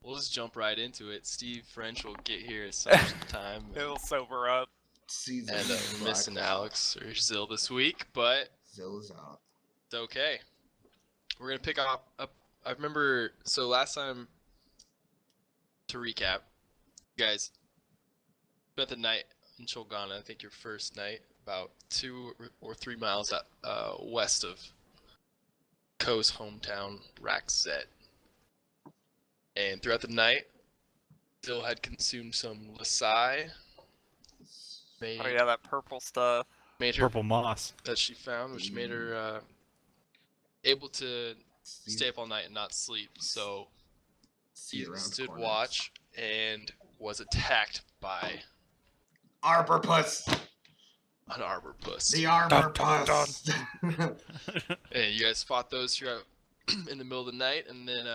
we'll just jump right into it. Steve French will get here at some time. He'll sober up. Season And we're missing Alex or Zill this week, but Zill is out. it's okay. We're gonna pick up. I remember. So last time, to recap, you guys spent the night in Cholganna. I think your first night, about 2 or 3 miles west of Ko's hometown, Rhak'Zet. And throughout the night, Zill had consumed some Lasai. Oh yeah, that purple stuff. Made her Purple moss. that she found, which made her able to stay up all night and not sleep. So he stood watch and was attacked by Arborpuss. an arborpuss. The Arborpuss. And you guys fought those throughout in the middle of the night, and then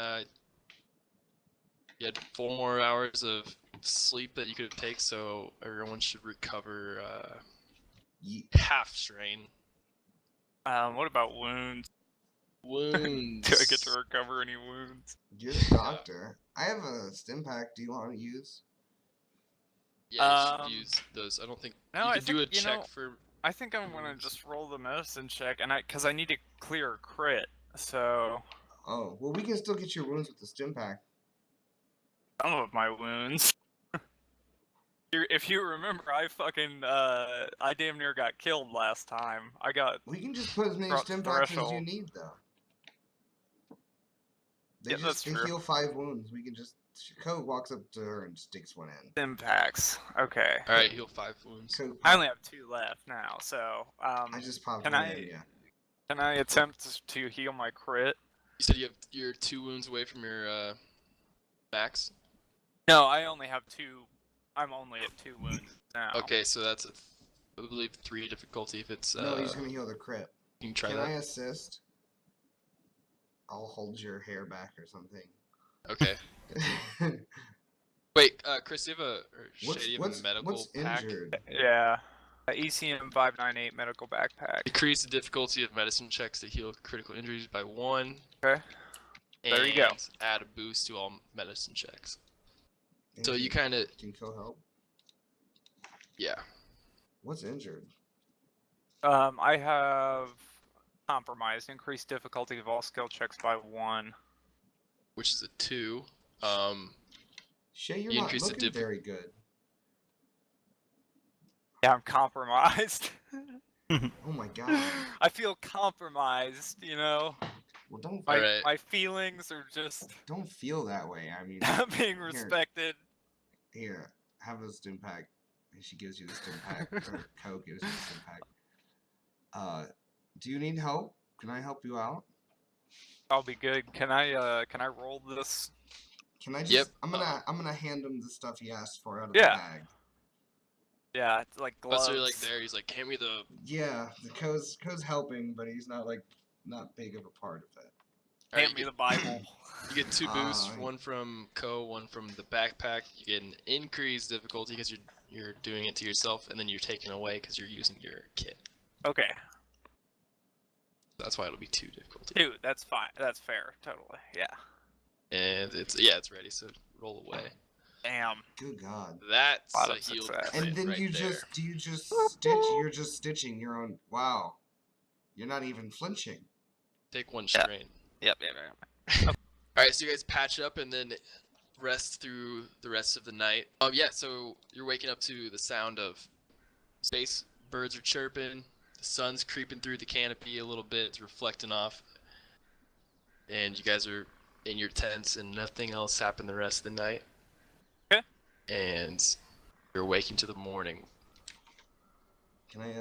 you had 4 more hours of sleep that you could take. So everyone should recover half strain. What about wounds? Wounds. Do I get to recover any wounds? You're the doctor. I have a stim pack. Do you want to use? Yeah, you should use those. I don't think you can do a check for. I think I'm gonna just roll the medicine check, and because I need to clear a crit. So. Oh well, we can still get your wounds with the stim pack. Some of my wounds. If you remember, I fucking I damn near got killed last time. I got. We can just put as many stim packs as you need, though. They heal 5 wounds. We can just. Ko walks up to her and sticks one in. Stim packs. Okay. All right, heal 5 wounds. I only have 2 left now, so I just popped one in. Yeah. Can I attempt to heal my crit? You said you're 2 wounds away from your max. No, I only have 2. I'm only at 2 wounds now. Okay, so that's I believe 3 difficulty if it's. No, he's gonna heal the crit. You can try that. Can I assist? I'll hold your hair back or something. Okay. Wait, Chris, do you have a medical what's pack? Injured? Yeah. ECM 598 medical backpack. Decrease the difficulty of medicine checks to heal critical injuries by 1. Okay. There you go. Add a boost to all medicine checks. So you kind of. Can Ko help? Yeah. What's injured? I have compromised. Increased difficulty of all skill checks by 1. Which is a 2. Shay, you're not looking very good. Yeah, I'm compromised. Oh my god. I feel compromised, you know? Well, don't. My feelings are just. Don't feel that way. I mean. Not being respected. Here, have a stim pack. And she gives you the stim pack. Or Ko gives you the stim pack. Do you need help? Can I help you out? I'll be good. Can I roll this? Can I just? Yep. I'm gonna hand him the stuff he asked for out of the bag. Yeah, it's like gloves. Plus, like there, he's like, hand me the. Yeah, the Ko's helping, but he's not big of a part of it. Hand me the Bible. You get 2 boosts, 1 from Ko, 1 from the backpack. You get an increased difficulty because you're doing it to yourself, and then you're taking away because you're using your kit. Okay. That's why it'll be 2 difficulty. 2, that's fine. That's fair. Totally. Yeah. And it's ready. So roll away. Damn. Good God. That's a heal. And then right you there. just stitch. You're just stitching your own. Wow. You're not even flinching. Take 1 strain. Yep. Alright, so you guys patch up and then rest through the rest of the night. So you're waking up to the sound of space. Birds are chirping. The sun's creeping through the canopy a little bit. It's reflecting off. And you guys are in your tents and nothing else happened the rest of the night. Okay. And you're waking to the morning. Can I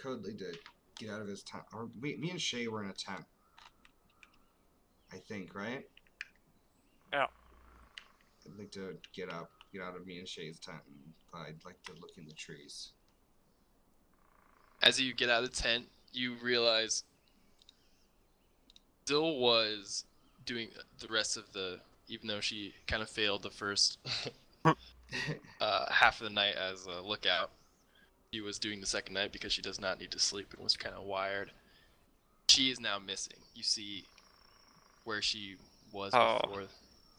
code Lee to get out of his tent? Or me and Shay were in a tent. I think, right? Yeah. I'd like to get out of me and Shay's tent, and I'd like to look in the trees. As you get out of the tent, you realize Dill was doing the rest of the, even though she kind of failed the first half of the night as a lookout, she was doing the second night because she does not need to sleep and was kind of wired. She is now missing. You see where she was before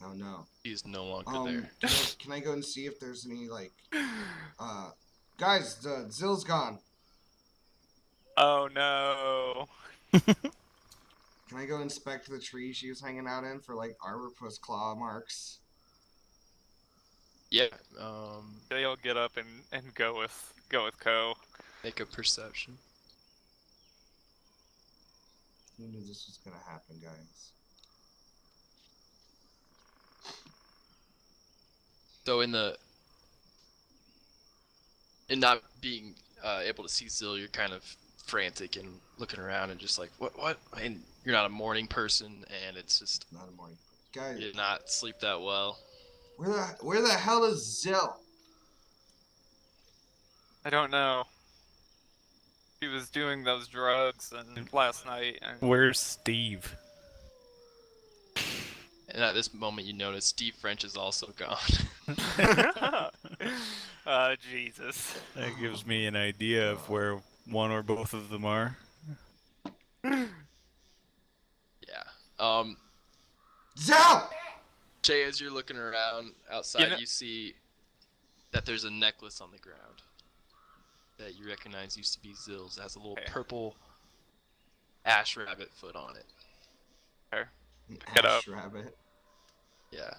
Oh no. He's no longer there. Can I go and see if there's any like guys, Zill's gone. Oh no. Can I go inspect the tree she was hanging out in for like arbor claw marks? Yeah. They'll get up and go with Ko. Make a perception. Who knew this was gonna happen, guys? So in not being able to see Zill, you're kind of frantic and looking around and just like, what? And you're not a morning person, and it's just Not a morning. Guys, you did not sleep that well. where the hell is Zill? I don't know. He was doing those drugs and last night. And... Where's Steve? And at this moment, you notice Steve French is also gone. Jesus. That gives me an idea of where one or both of them are. Yeah. Zill! Jay, as you're looking around outside, You know- you see that there's a necklace on the ground that you recognize used to be Zill's. It has a little Okay. purple ash rabbit foot on it. it up. Ash rabbit. Yeah.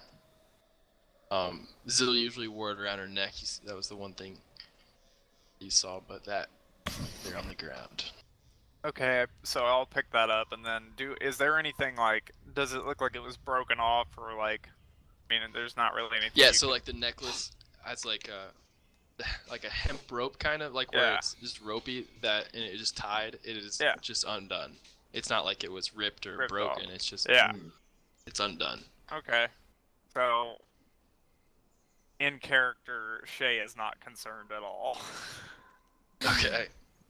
Zill usually wore it around her neck. That was the one thing you saw, but that they're on the ground. Okay, so I'll pick that up and then is there anything like, does it look like it was broken off or like, I mean, there's not really anything. Yeah, you so can- like the necklace has like a hemp rope kind of like where Yeah. it's just ropey and it just tied. It is Yeah. just undone. It's not like it was ripped or Ripped broken. off. It's just Yeah, it's undone. okay. So, in character, Shay is not concerned at all. Okay.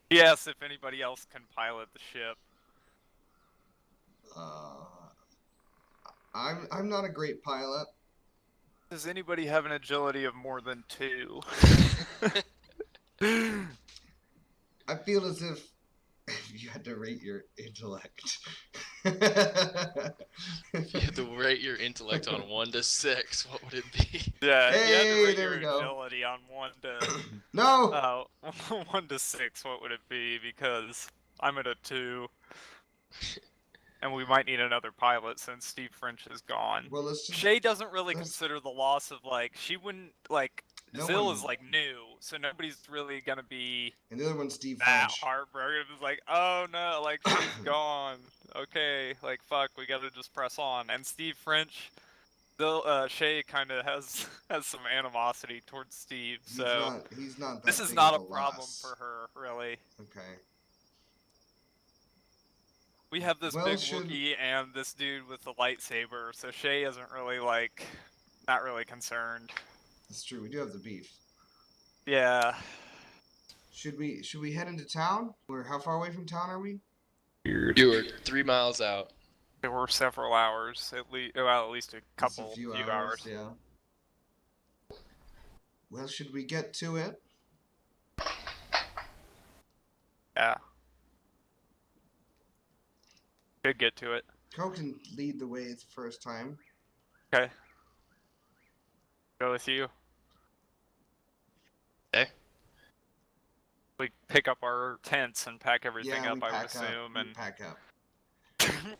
He asks if anybody else can pilot the ship. I'm not a great pilot. Does anybody have an agility of more than 2? I feel as if you had to rate your intellect. If you had to rate your intellect on 1 to 6, what would it be? Yeah, if you had to Hey, rate there your we go. agility on 1 to No! 1 to 6, what would it be? Because I'm at a 2, and we might need another pilot since Steve French is gone. Well, let's just. Shay doesn't really let's- consider the loss of like she wouldn't like No Zill one- is like new, so nobody's really gonna be And the other one's Steve that French. heartbroken. It's like, oh no, like she's gone. Okay, like fuck, we gotta just press on. And Steve French, Shay kind of has some animosity towards Steve, so He's not that this is big not a of problem loss. for her, really. Okay. We have this Well, big should- Wookiee and this dude with the lightsaber, so Shay isn't really like, not really concerned. That's true. We do have the beef. Yeah. Should we head into town? Or how far away from town are we? Weird. You were 3 miles out. There were several hours, at least a Just couple, a few few hours. Yeah. Well, should we get to it? Yeah. Should get to it. Ko can lead the way the first time. Okay. Go with you. Okay. We pick up our tents and pack everything Yeah, up, we I would pack assume, up. and We pack up.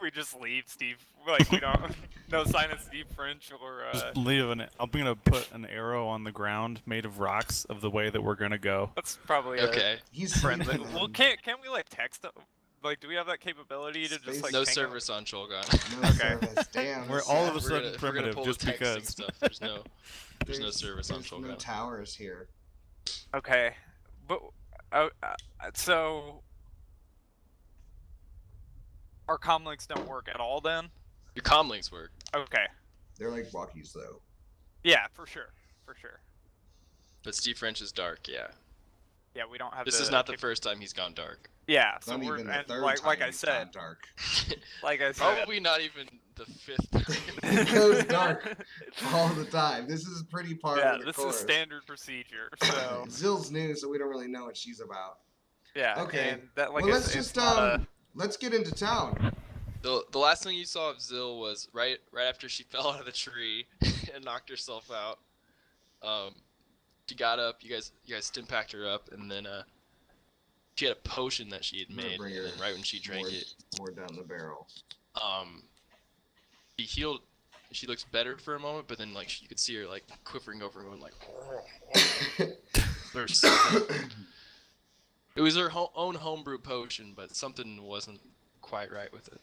we just leave Steve. Like we don't, no sign of Steve French or. Just leave I'm gonna put an arrow on the ground made of rocks of the way that we're gonna go. That's probably Okay. He's friendly. sleeping Well, then. can't we like text? Like, do we have that capability to Space- just like No hang out? service on Cholganna. No Okay. service. Damn. We're that's all sad. of a sudden primitive pull just the texting because. stuff. There's no service on there's no Cholganna. towers here. Okay, but so our comlinks don't work at all then? Your comlinks work. Okay, They're like walkies though. yeah, for sure. But Steve French is dark, yeah. Yeah, we don't have. This is not the first time he's gone dark. Yeah, so Not we're even the and third like time I it's said, gone dark. Oh, Probably not even the 5th time. It goes dark all the time. This is pretty part Yeah, of the this course. is standard procedure. So Zill's new, so we don't really know what she's about. yeah, Okay. And that, like, Well, it's let's just not a- let's get into town. The last thing you saw of Zill was right after she fell out of the tree and knocked herself out. She got up. You guys stimpacked her up, and then she had a potion that she had I'm gonna made, bring and her then right when she drank more, it, more down the barrel. she healed. She looks better for a moment, but then like you could see her like quivering over, going like, or something. It was her own homebrew potion, but something wasn't quite right with it.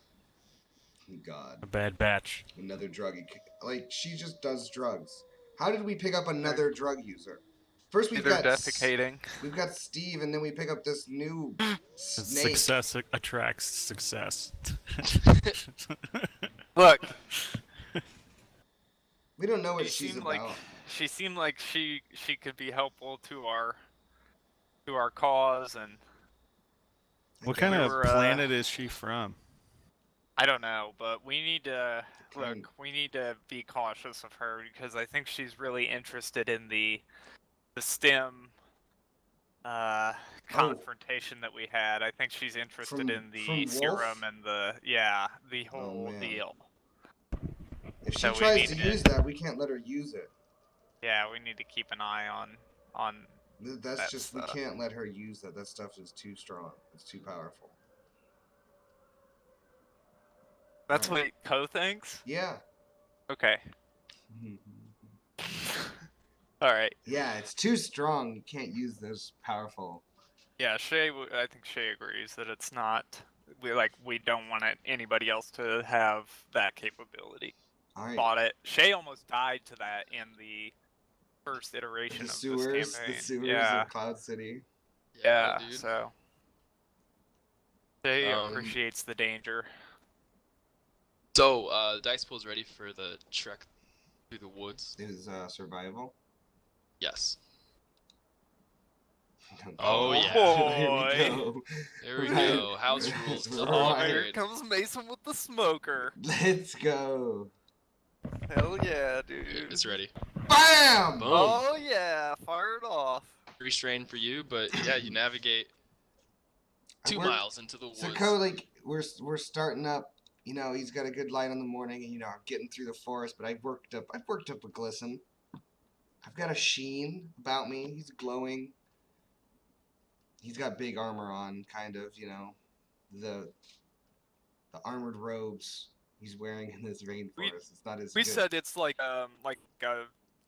God. A bad batch. Another drug. Like, she just does drugs. How did we pick up another drug user? First we've They're got defecating. we've got Steve, and then we pick up this new snake. Success attracts success. Look, We don't know what she she's seemed about. like she could be helpful to our cause, and What Okay, kind we of were, planet is she from? I don't know, but we need to Kind- we need to be cautious of her because I think she's really interested in the STEM confrontation that we had. I think she's interested From- in the from serum Wolf? and the whole man. deal. If she So we tries need to to- use that, we can't let her use it. Yeah, we need to keep an eye on. That's just, we That's, can't let her use that. That stuff is too strong. It's too powerful. That's Alright. what Ko thinks. Yeah. Okay. All right. Yeah, it's too strong. You can't use those powerful. Yeah, I think Shay agrees that it's not. We don't want anybody else to have that capability. Alright. Bought it. Shay almost died to that in the first iteration The of sewers, this campaign. the sewers Yeah. of Cloud City. Yeah. dude. So Shay Um, appreciates the danger. So, the dice pool's ready for the trek through the woods. Is survival. Yes. Oh, yeah. Here we boy. go. There we Right. go. House rules. Right. Double Oh, Right. here upgrade. comes Mason with the smoker. Let's go. Hell yeah, dude. It's ready. Bam! Boom. Oh yeah, fire it off. Restrained for you, but yeah, you navigate I 2 worked- miles into the woods. So Ko, like, we're starting up. You know, he's got a good light in the morning, and I'm getting through the forest. But I've worked up a glisten. I've got a sheen about me. He's glowing. He's got big armor on, kind of. The armored robes he's wearing in this rainforest. It's not as We good. said it's like a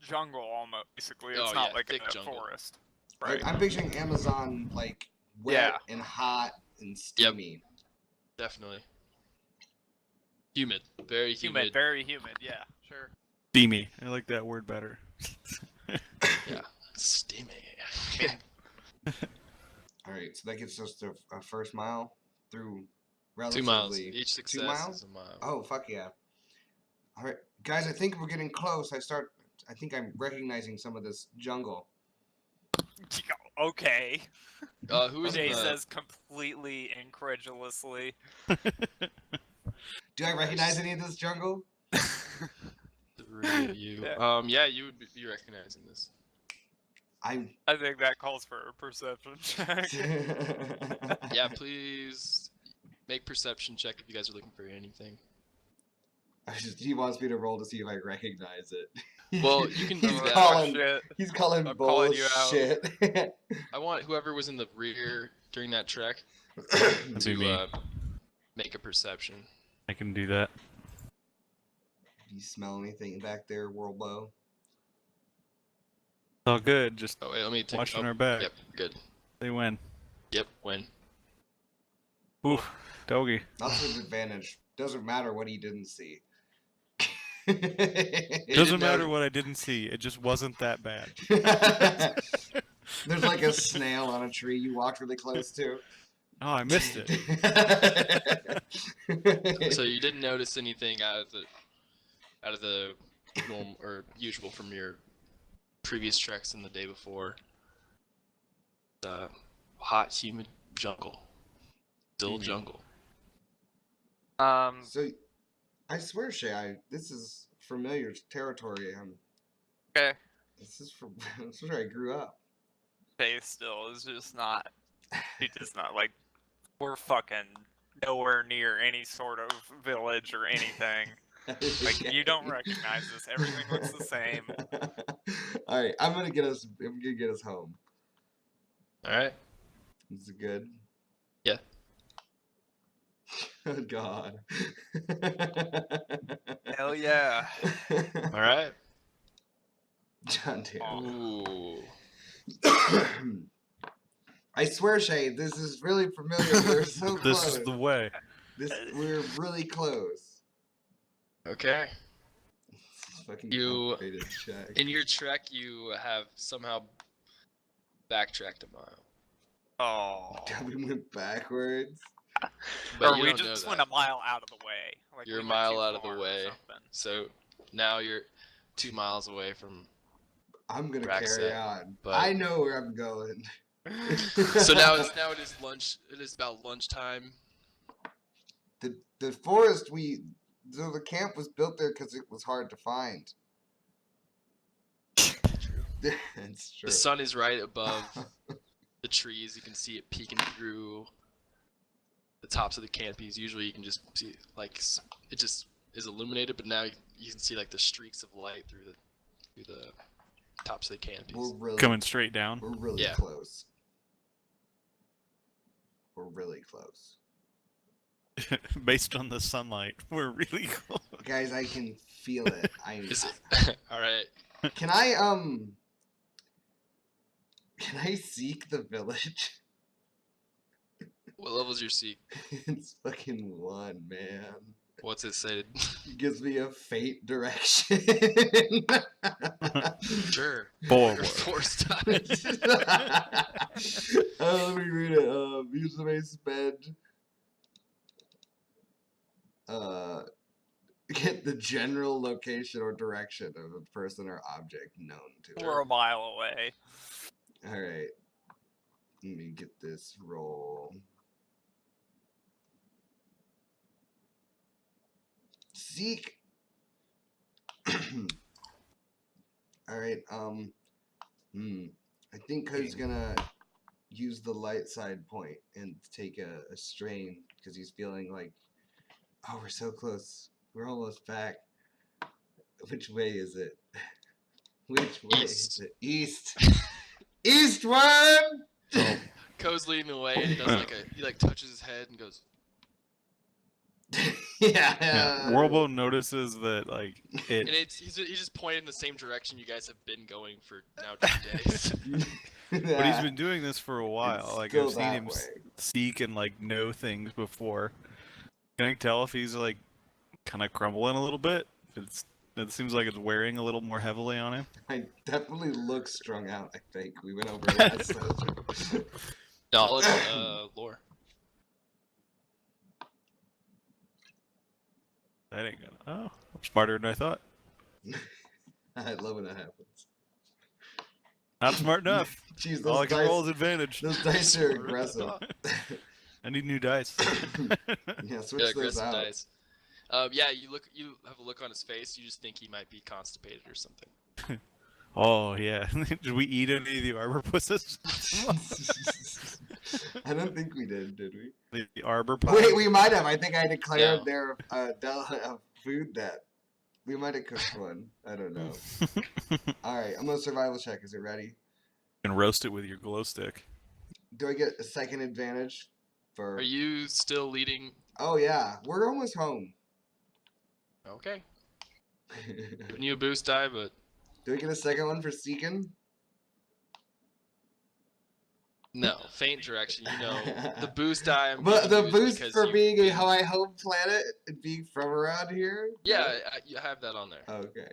jungle almost. Basically, it's Oh, not yeah, like thick a jungle. forest. Like, Right. I'm picturing Amazon like wet Yeah. and hot and steamy. Definitely. Humid. Very humid. Very humid. Yeah, sure. Steamy. I like that word better. Yeah. Steamy. All right, so that gets us to a first mile through 2 relatively. miles. Each success miles? is a mile. Oh, fuck yeah. All right, guys, I think we're getting close. I think I'm recognizing some of this jungle. Okay. Who is Jay in the... says completely incredulously. Do I recognize any of this jungle? Three of you. Yeah. Yeah, you would be recognizing this. I'm. I think that calls for a perception check. Yeah, please make perception check if you guys are looking for anything. He wants me to roll to see if I recognize it. Well, you can do He's that. calling. Shit. He's calling I'm calling you out. bullshit. I want whoever was in the rear during that trek That'd be me. to make a perception. I can do that. Do you smell anything back there, Worldbow? It's all good. Just Oh wait, let me take. watching oh, our back. Yep, good. They win. Yep, win. Oof. Doggy. That's an advantage. Doesn't matter what he didn't see. Doesn't matter what I didn't see. It just wasn't that bad. There's like a snail on a tree you walked really close to. Oh, I missed it. So you didn't notice anything out of the normal or usual from your previous treks in the day before. Hot, humid jungle. Still jungle. So, I swear, Shay, this is familiar territory. Okay. This is where I grew up. Faith still is just not. She just not like. We're fucking nowhere near any sort of village or anything. Like you don't recognize this. Everything looks the same. All right, I'm gonna get us home. All right. Is it good? Yeah. Oh God. Hell yeah. All right. John damn. Ooh. I swear, Shay, this is really familiar. We're so This close. is the way. We're really close. Okay. Fucking You- complicated check. In your trek, you have somehow backtracked a mile, Oh. We went backwards. but Or you we don't just know went that. a mile out of the way. Like You're we a went mile too out of the far or way. something. So now you're 2 miles away from. I'm gonna Rhak'Zet, carry on. but- I know where I'm going. So now it is lunch. It is about lunchtime. the forest so the camp was built there because it was hard to find. It's true. The sun is right above the trees. You can see it peeking through the tops of the canopies. Usually you can just see it just is illuminated, but now you can see like the streaks of light through the tops of the canopies. We're really Coming straight down. We're really Yeah. close. We're really close. Based on the sunlight, we're really close. Guys, I can feel it. Is it? All right. Can I seek the village? What level is your seek? It's fucking 1, man. What's it say? It gives me a fate direction. Sure. Forward. Force time. Let me read it. Use the main spend. Get the general location or direction of a person or object known to We're her. a mile away. Alright. Let me get this roll. Seek. Alright, I think Cody's gonna use the light side point and take a strain because he's feeling like, oh, we're so close. We're almost back. Which way is it? Which way East. is it? East. Eastward! Ko's leading the way, and he does he touches his head and goes. Yeah. Warbo notices that And he's just pointing in the same direction you guys have been going for now 2 days. But he's been doing this for a while. It's Like still I've seen that him way. seek and know things before. Can I tell if he's kind of crumbling a little bit? It seems like it's wearing a little more heavily on him. I definitely look strung out, I think. We went over last session. Knowledge, lore. That ain't gonna. Oh, I'm smarter than I thought. I love when that happens. Not smart enough. Jeez, All I those can roll is dice, advantage. those dice are aggressive. I need new dice. Yeah, switch those Aggressive out. dice. Yeah, you have a look on his face. You just think he might be constipated or something. Oh yeah. Did we eat any of the arbor pusses? I don't think we did we? The arbor pie? Wait, we might have. I think I declared No. their food debt. We might have cooked one. I don't know. Alright, I'm gonna survival check. Is it ready? And roast it with your glow stick. Do I get a second advantage for... Are you still leading? Oh yeah, we're almost home. Okay. Giving you a boost die, but Do we get a second one for seeking? no. Faint direction. You know the boost die. I'm But the giving you is boost because for you've being a been- Hawaii home planet and being from around here? Yeah, you have that on there. Okay.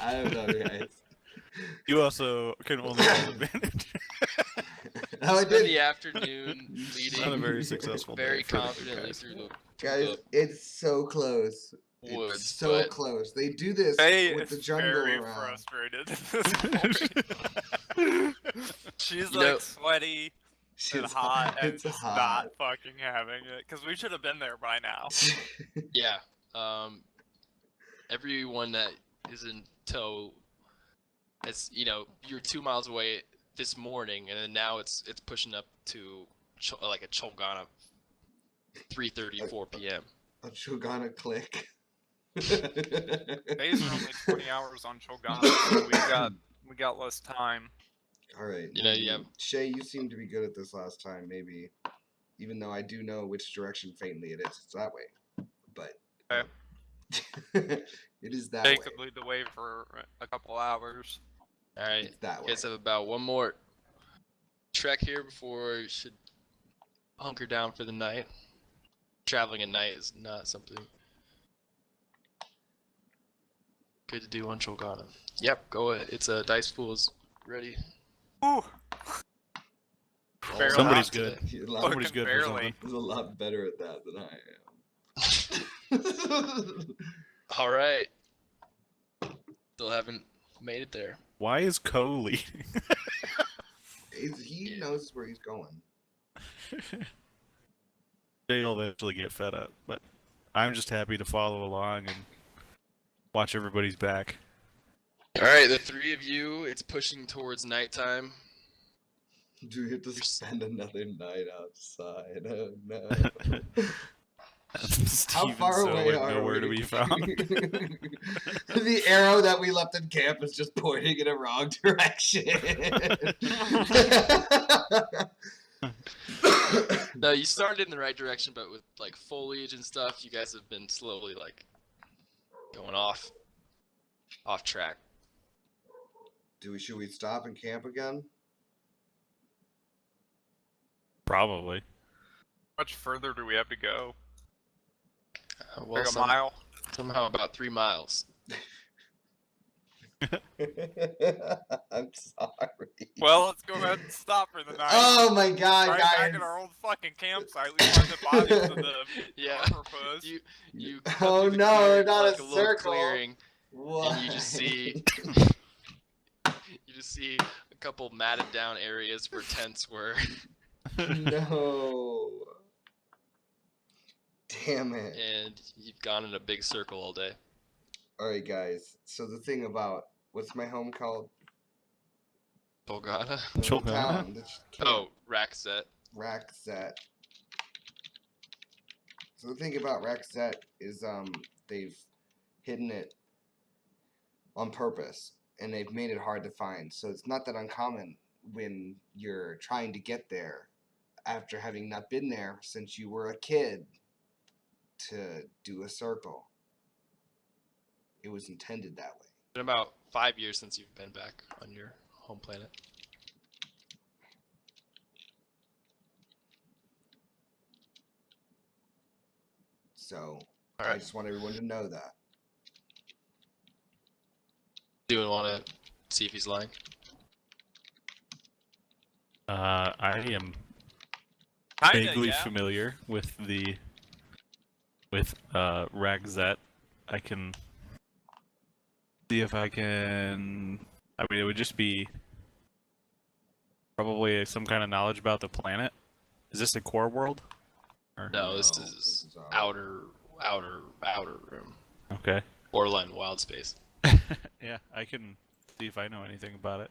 I don't know, guys. You also can only roll advantage. Oh, I Spend did. the afternoon leading Not a very successful day very for the confidently guys. through the Guys, it's so close. woods. It's so but close. They do this Faye with the is jungle very around. frustrated at this point. She's You know- sweaty and It's hot and It's just hot. not fucking having it. Because we should have been there by now. Yeah. Everyone that is in tow, it's you're 2 miles away this morning, and then now it's pushing up to a Cholganna 3:30, 4 p.m. A Cholganna click. Days are only 20 hours on Cholganna, so we got less time. All right. You know, you have Shay, you seem to be good at this last time, maybe. Even though I do know which direction faintly it is. It's that way. But Okay. it is that Jay way. could lead the way for a couple hours. all right. It's that You way. guys have about one more trek here before you should hunker down for the night. Traveling at night is not something good to do on Cholganna. Yep, go ahead. It's a dice pool is ready. Ooh, Barely Somebody's not good. You're a lot, Somebody's fucking good for barely. something. he's a lot better at that than I am. All right. Still haven't made it there. Why is Ko leading? He knows where he's going. They'll eventually get fed up, but I'm just happy to follow along and watch everybody's back. All right, the three of you. It's pushing towards nighttime. Do we have to spend another night outside? Oh no. How Steven far away Soder, are nowhere we? to be found. The arrow that we left in camp is just pointing in a wrong direction. No, you started in the right direction, but with like foliage and stuff, you guys have been slowly like going off track. Should we stop and camp again? Probably. How much further do we have to go? Well, Like a mile? somehow about 3 miles. I'm sorry. Well, let's go ahead and stop for the night. Oh my god, right guys. back at our old fucking campsite. We find the bodies of the Yeah. armor foes. You Oh, cut through the no, clearing, not a like little circle. clearing, What? and you just see a couple matted down areas where tents were. No. Damn it. And you've gone in a big circle all day. Alright, guys. So the thing about what's my home called? Cholganna? The Cholganna? town, the camp. Oh, Rhak'Zet. Rhak'Zet. So the thing about Rhak'Zet is they've hidden it on purpose and they've made it hard to find. So it's not that uncommon when you're trying to get there after having not been there since you were a kid to do a circle. It was intended that way. It's been about 5 years since you've been back on your home planet. So All I right. just want everyone to know that. Do you want to see if he's lying? I am Kinda, vaguely yeah. familiar with Rhak'Zet. I can see if I can. I mean, it would just be probably some kind of knowledge about the planet. Is this a core world? Or... No, this No, is this is outer room. Okay. Borderline wild space. Yeah, I can see if I know anything about it.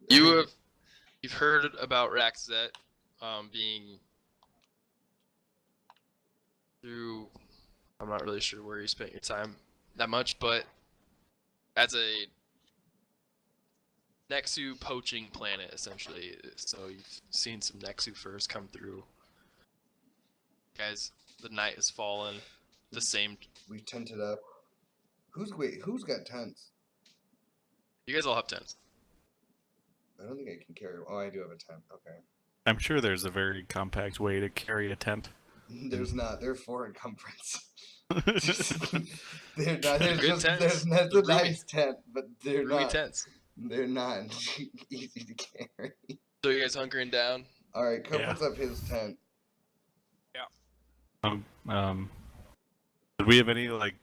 You've heard about Rhak'Zet being through. I'm not really sure where you spent your time that much, but as a Nexu poaching planet, essentially. So you've seen some Nexu furs come through. Guys, the night has fallen. The same. We tented up. Who's got tents? You guys all have tents. I don't think I can carry. Oh, I do have a tent. Okay. I'm sure there's a very compact way to carry a tent. There's not. They're for encumbrance. They're They're not. There's good just. tents. There's not They're a nice tent, but they're Roomy not. tents. They're not easy to carry. So you guys hunkering down? All right, Cope Yeah. puts up his tent. Did we have any like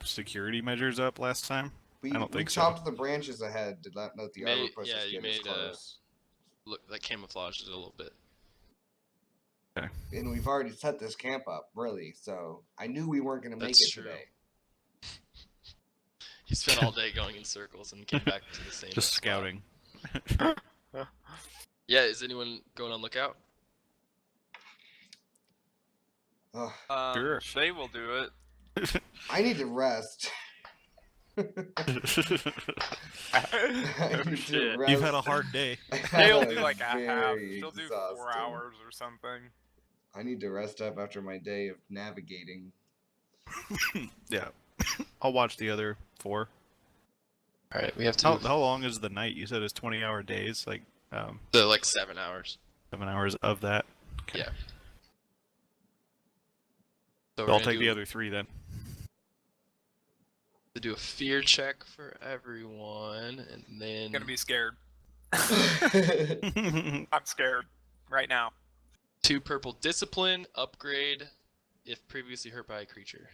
security measures up last time? We I don't think so. chopped the branches ahead. Did not let the armor push us you get as made close. look that camouflaged it a little bit. And we've already set this camp up, really. So I knew we weren't going to make That's it true. today. He spent all day going in circles and came back to the same. Just spot. scouting. Yeah, is anyone going on lookout? Ugh, Sure. Shay will do it. I need to rest. I Oh need to shit. rest. You've had a hard day. I had Shay'll a do like a half. very She'll do 4 exhausting- hours or something. I need to rest up after my day of navigating. Yeah. I'll watch the other 4. All right, we have to How long is the night? You said it's 20-hour days, like do like 7 hours. 7 hours of that. Yeah. So I'll take the other 3 then. to do a fear check for everyone, and then I'm gonna be scared. I I'm scared right now. 2 purple discipline upgrade if previously hurt by a creature.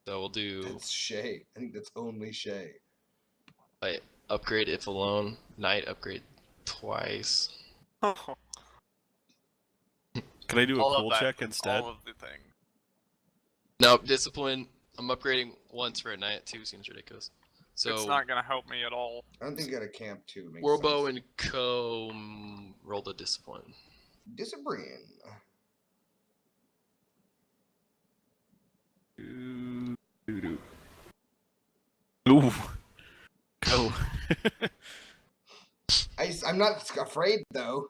So we'll do That's Shay. I think that's only Shay. like upgrade if alone, night upgrade twice. Can I do a All of cool that, check instead? All of the thing. No, discipline. I'm upgrading once for a night. 2 seems ridiculous. So It's not gonna help me at all. I don't think you got a camp too. Makes Warbo sense. and Co roll the discipline. Discipline. Ooh. Go. I'm not afraid though.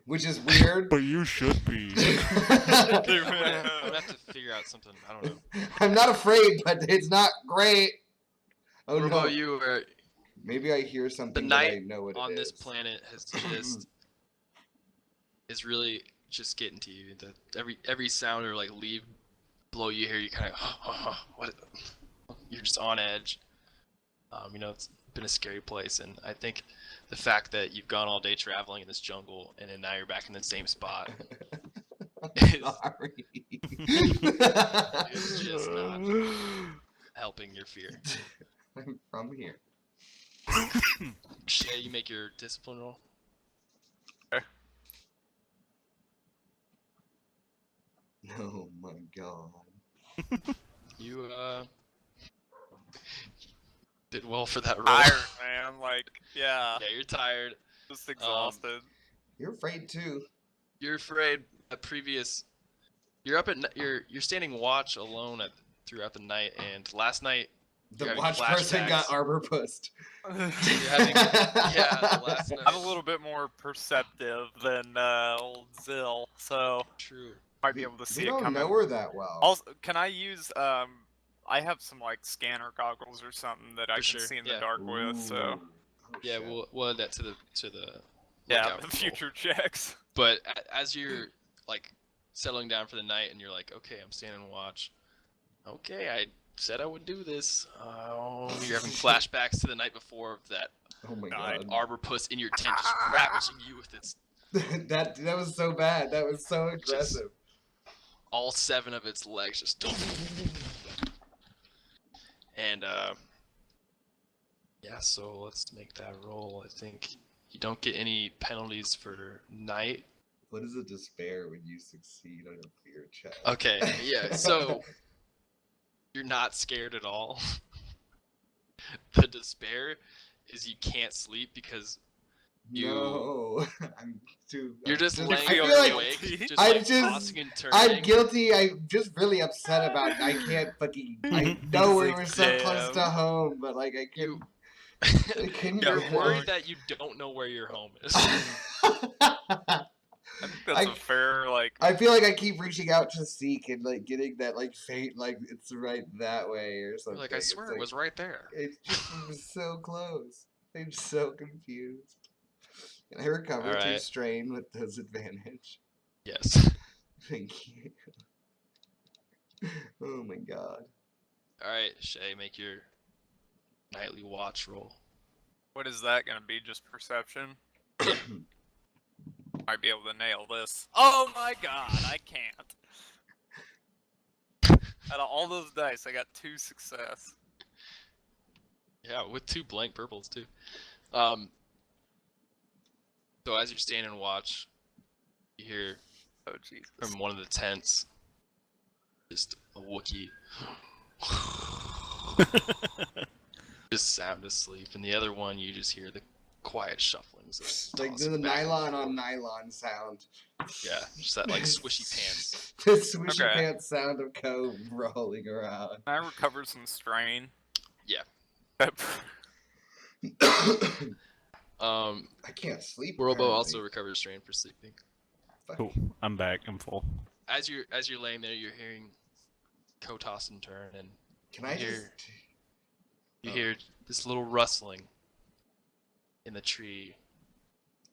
Which is weird. But you should be. I'm gonna have to figure out something. I don't know. I'm not afraid, but it's not great. Oh What no. about you? Maybe I hear something The that I night know what on it this is. planet has just is really just getting to you. Every sound or like leaf below you here, you kind of what? You're just on edge. It's been a scary place, and I think the fact that you've gone all day traveling in this jungle and then now you're back in the same spot is Sorry. It's just not helping your fear. I'm from here. Shay, you make your discipline roll. Oh my god. You did well for that roll. Tired, man. Like, yeah, Yeah, you're tired. just exhausted. You're afraid too. You're afraid. You're up at. You're standing watch alone throughout the night, and last night The You're having watch person got flashbacks. arbor pussed. you're having. Yeah, the last night. I'm a little bit more perceptive than old Zill, so True. might be able to see We it don't coming. know her that well. Also, can I use I have some like scanner goggles or something that I For can sure, see in yeah. the dark with. So Ooh. Oh, Yeah, shit. we'll add that to the yeah, lookout the roll. future checks. But as you're like settling down for the night, and you're like, okay, I'm standing watch. Okay, I said I would do this. Oh, you're having flashbacks to the night before of that Oh my God. god. arbor puss in your tent just ravaging you with its that was so bad. That was so aggressive. all 7 of its legs just and yeah, so let's make that roll. I think you don't get any penalties for night. What is a despair when you succeed on a fear check? Okay, yeah, so you're not scared at all. The despair is you can't sleep because No, I'm too. you're just I laying feel awake, like just I like just- tossing and turning. I'm guilty. I'm just really upset about it. I can't fucking. I know we were so close to home, but like I couldn't. I couldn't You're get worried that you don't know where your home is. I think that's I- a fair like. I feel like I keep reaching out to seek and like getting that like fate, like it's right that way or You're something. like, I It's swear like, it was right there. It just was so close. I'm so confused. Can I recover to Alright. strain with disadvantage? Yes. Thank you. Oh my god. Alright, Shay, make your nightly watch roll. What is that gonna be? Just perception? Might be able to nail this. Oh my god, I can't. Out of all those dice, I got 2 success. Yeah, with 2 blank purples too. So as you're standing watch, you hear Oh Jesus. from one of the tents just a Wookiee just sound asleep, and the other one you just hear the quiet shufflings. Of Like tossing the back and nylon on forth. nylon sound. Yeah, just that like swishy pants. The swishy Okay. pants sound of Co rolling around. I recovered some strain. Yeah. I can't sleep. Worlbo apparently. also recovered strain for sleeping. Fuck. Cool. I'm back. I'm full. As you're laying there, you're hearing Co toss and turn, and Can I Here. just? you Oh. hear this little rustling in the tree,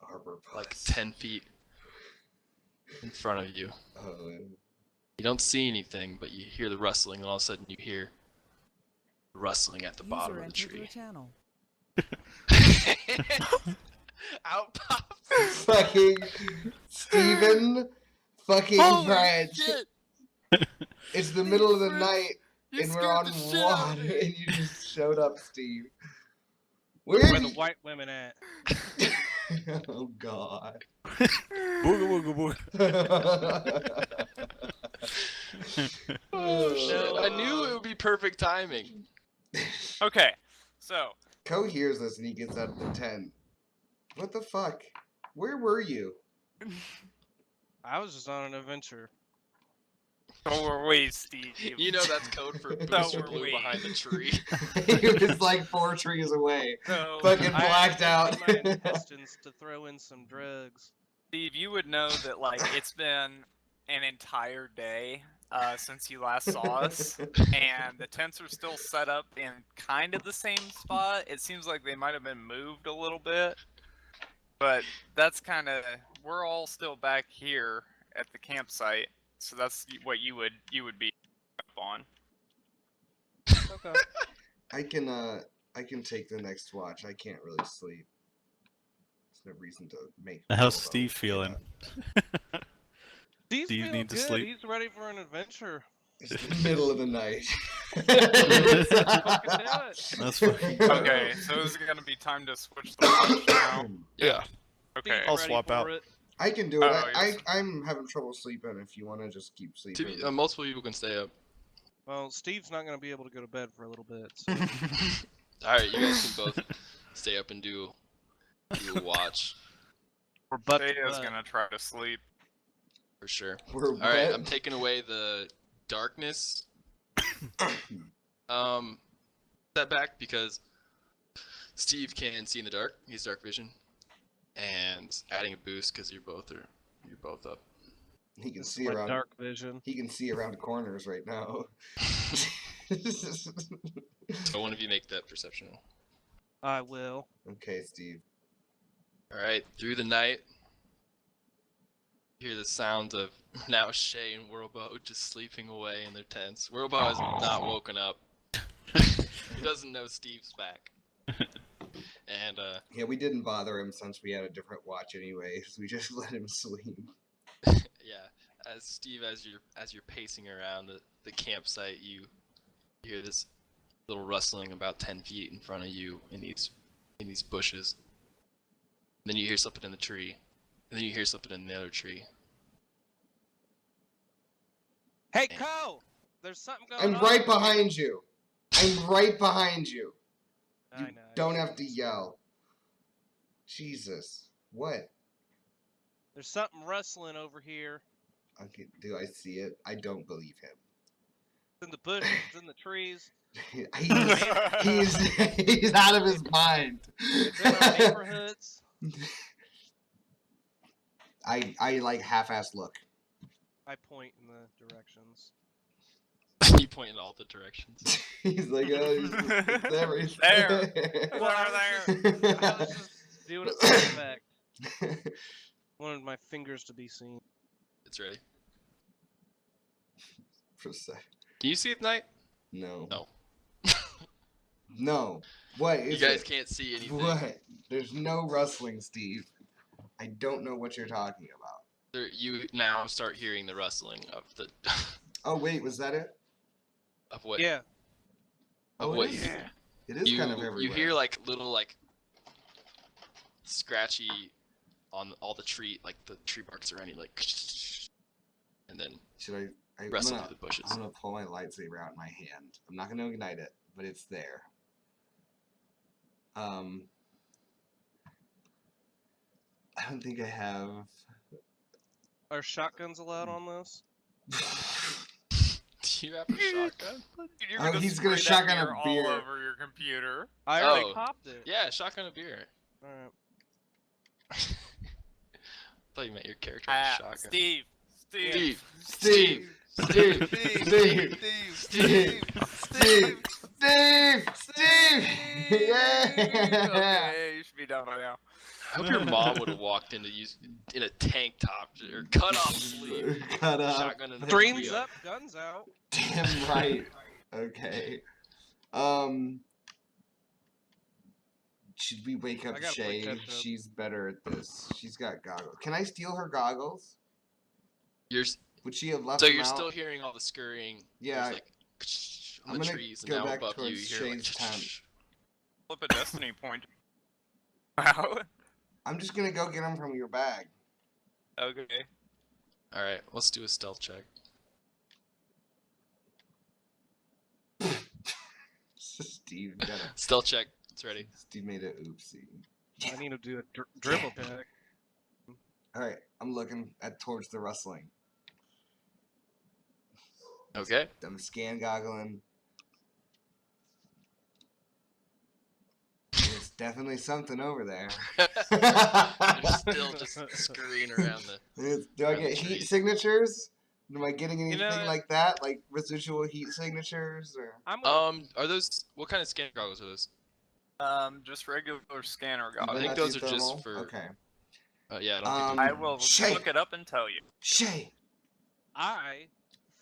Arbor like Puss. 10 feet in front of you. Oh, You don't see anything, but you hear the rustling, and all of a sudden you hear rustling at the bottom of the tree. Channel. Out pops. fucking Steven fucking Holy French. shit! It's the middle of the French, night You and we're scared on the shit out water of me. and you just showed up, Steve. Where Where have the you... white women at? Oh god. Booga booga Oh shit! I No. knew it would be perfect timing. Okay, so Co hears this and he gets out of the tent. What the fuck? Where were you? I was just on an adventure. so were we, Steve. You know that's code for So Booster were Blue we. behind the tree. He was like 4 trees away. So, Fucking I blacked out. emptied my intestines to throw in some drugs. Steve, you would know that like it's been an entire day since you last saw us, and the tents are still set up in kind of the same spot. It seems like they might have been moved a little bit, but that's kind of we're all still back here at the campsite, so that's what you would be up on. Okay. I can take the next watch. I can't really sleep. There's no reason to make. How's Bilbo Steve get feeling? up. Steve's Do you feeling need to good. sleep? He's ready for an adventure. It's the middle of the night. Fucking do it. That's fine. Okay, so is it gonna be time to switch the watch now? Yeah. Okay. Steve's I'll ready swap for out. it. I can do it. Oh, yes. I'm having trouble sleeping. If you want to just keep sleeping. Multiple people can stay up. Well, Steve's not going to be able to go to bed for a little bit. So. All right, you guys can both stay up and do a watch We're butt to Thea's butt. gonna try to sleep. for sure. We're All right, wet. I'm taking away the darkness setback because Steve can see in the dark. He's dark vision, and adding a boost because you're both up. He can This is see my around. dark vision. He can see around corners right now. So one of you make that perception roll. I will. Okay, Steve. All right, through the night, you hear the sound of now Shay and Worlbo just sleeping away in their tents. Worlbo has not woken up. He doesn't know Steve's back. And Yeah, we didn't bother him since we had a different watch anyways. We just let him sleep. yeah, as Steve, as you're pacing around the campsite, you hear this little rustling about 10 feet in front of you in these bushes. And then you hear something in the tree. And then you hear something in the other tree. Hey, Man. Co! There's something going I'm on. right behind you. I'm right behind you. I You know. don't have to yell. Jesus. What? There's something rustling over here. Okay, do I see it? I don't believe him. It's in the bushes, it's in the trees. he's out of his mind. It's in our neighborhoods. I like half-ass look. I point in the directions. You point in all the directions. He's like, oh, it's everything. There. Well, I was just doing it for effect. Wanted my fingers to be seen. It's ready. For a sec. Can you see at night? No. No. No. What You is guys it? can't see anything. What? There's no rustling, Steve. I don't know what you're talking about. You now start hearing the rustling of the Oh wait, was that it? of what Yeah. of Oh, what it is. you It is kind of everywhere. you hear like little like scratchy on all the tree, like the tree barks are any like, and then Should I wrestle I'm through the bushes. gonna pull my lightsaber out in my hand. I'm not gonna ignite it, but it's there. I don't think I have. Are shotguns allowed on this? Do you have a shotgun? You're Oh, gonna he's gonna spray that shotgun a beer. all over your computer. I already Oh. popped it. Yeah, shotgun a beer. Alright. I thought you meant your character had a shotgun. Steve. Steve. Steve. Steve. Steve. Steve. Steve. Steve. Yeah. Okay, you should be done by now. I hope your mom would have walked in in a tank top or cut off sleeve. Cut up. Shotgun in the Dreams wheel. up, guns out. Damn right. Okay. Should we wake up I gotta play Shay? catch up. She's better at this. She's got goggles. Can I steal her goggles? Would she have left So them you're out? still hearing all the scurrying. Yeah. There's, like, on I'm the gonna trees, and go now back above you, towards you hear like, Shay's tent. Flip a destiny point. Wow. I'm just gonna go get them from your bag. Okay. All right, let's do a stealth check. Steve got a, Stealth check. It's ready. Steve made a oopsie. I need to do a dribble check. All right, I'm looking at towards the rustling. Okay. I'm scan goggling. There's definitely something over there. They're still just scurrying around the. Do I around the get heat trees. signatures? Am I getting anything know- like that? Like residual heat signatures? Or I'm gonna, Are those what kind of scan goggles are those? Just regular scanner I goggles. think Not those too are just thermal? for- Okay. Yeah, I don't think I will Shay. look it up and tell you. Shay! I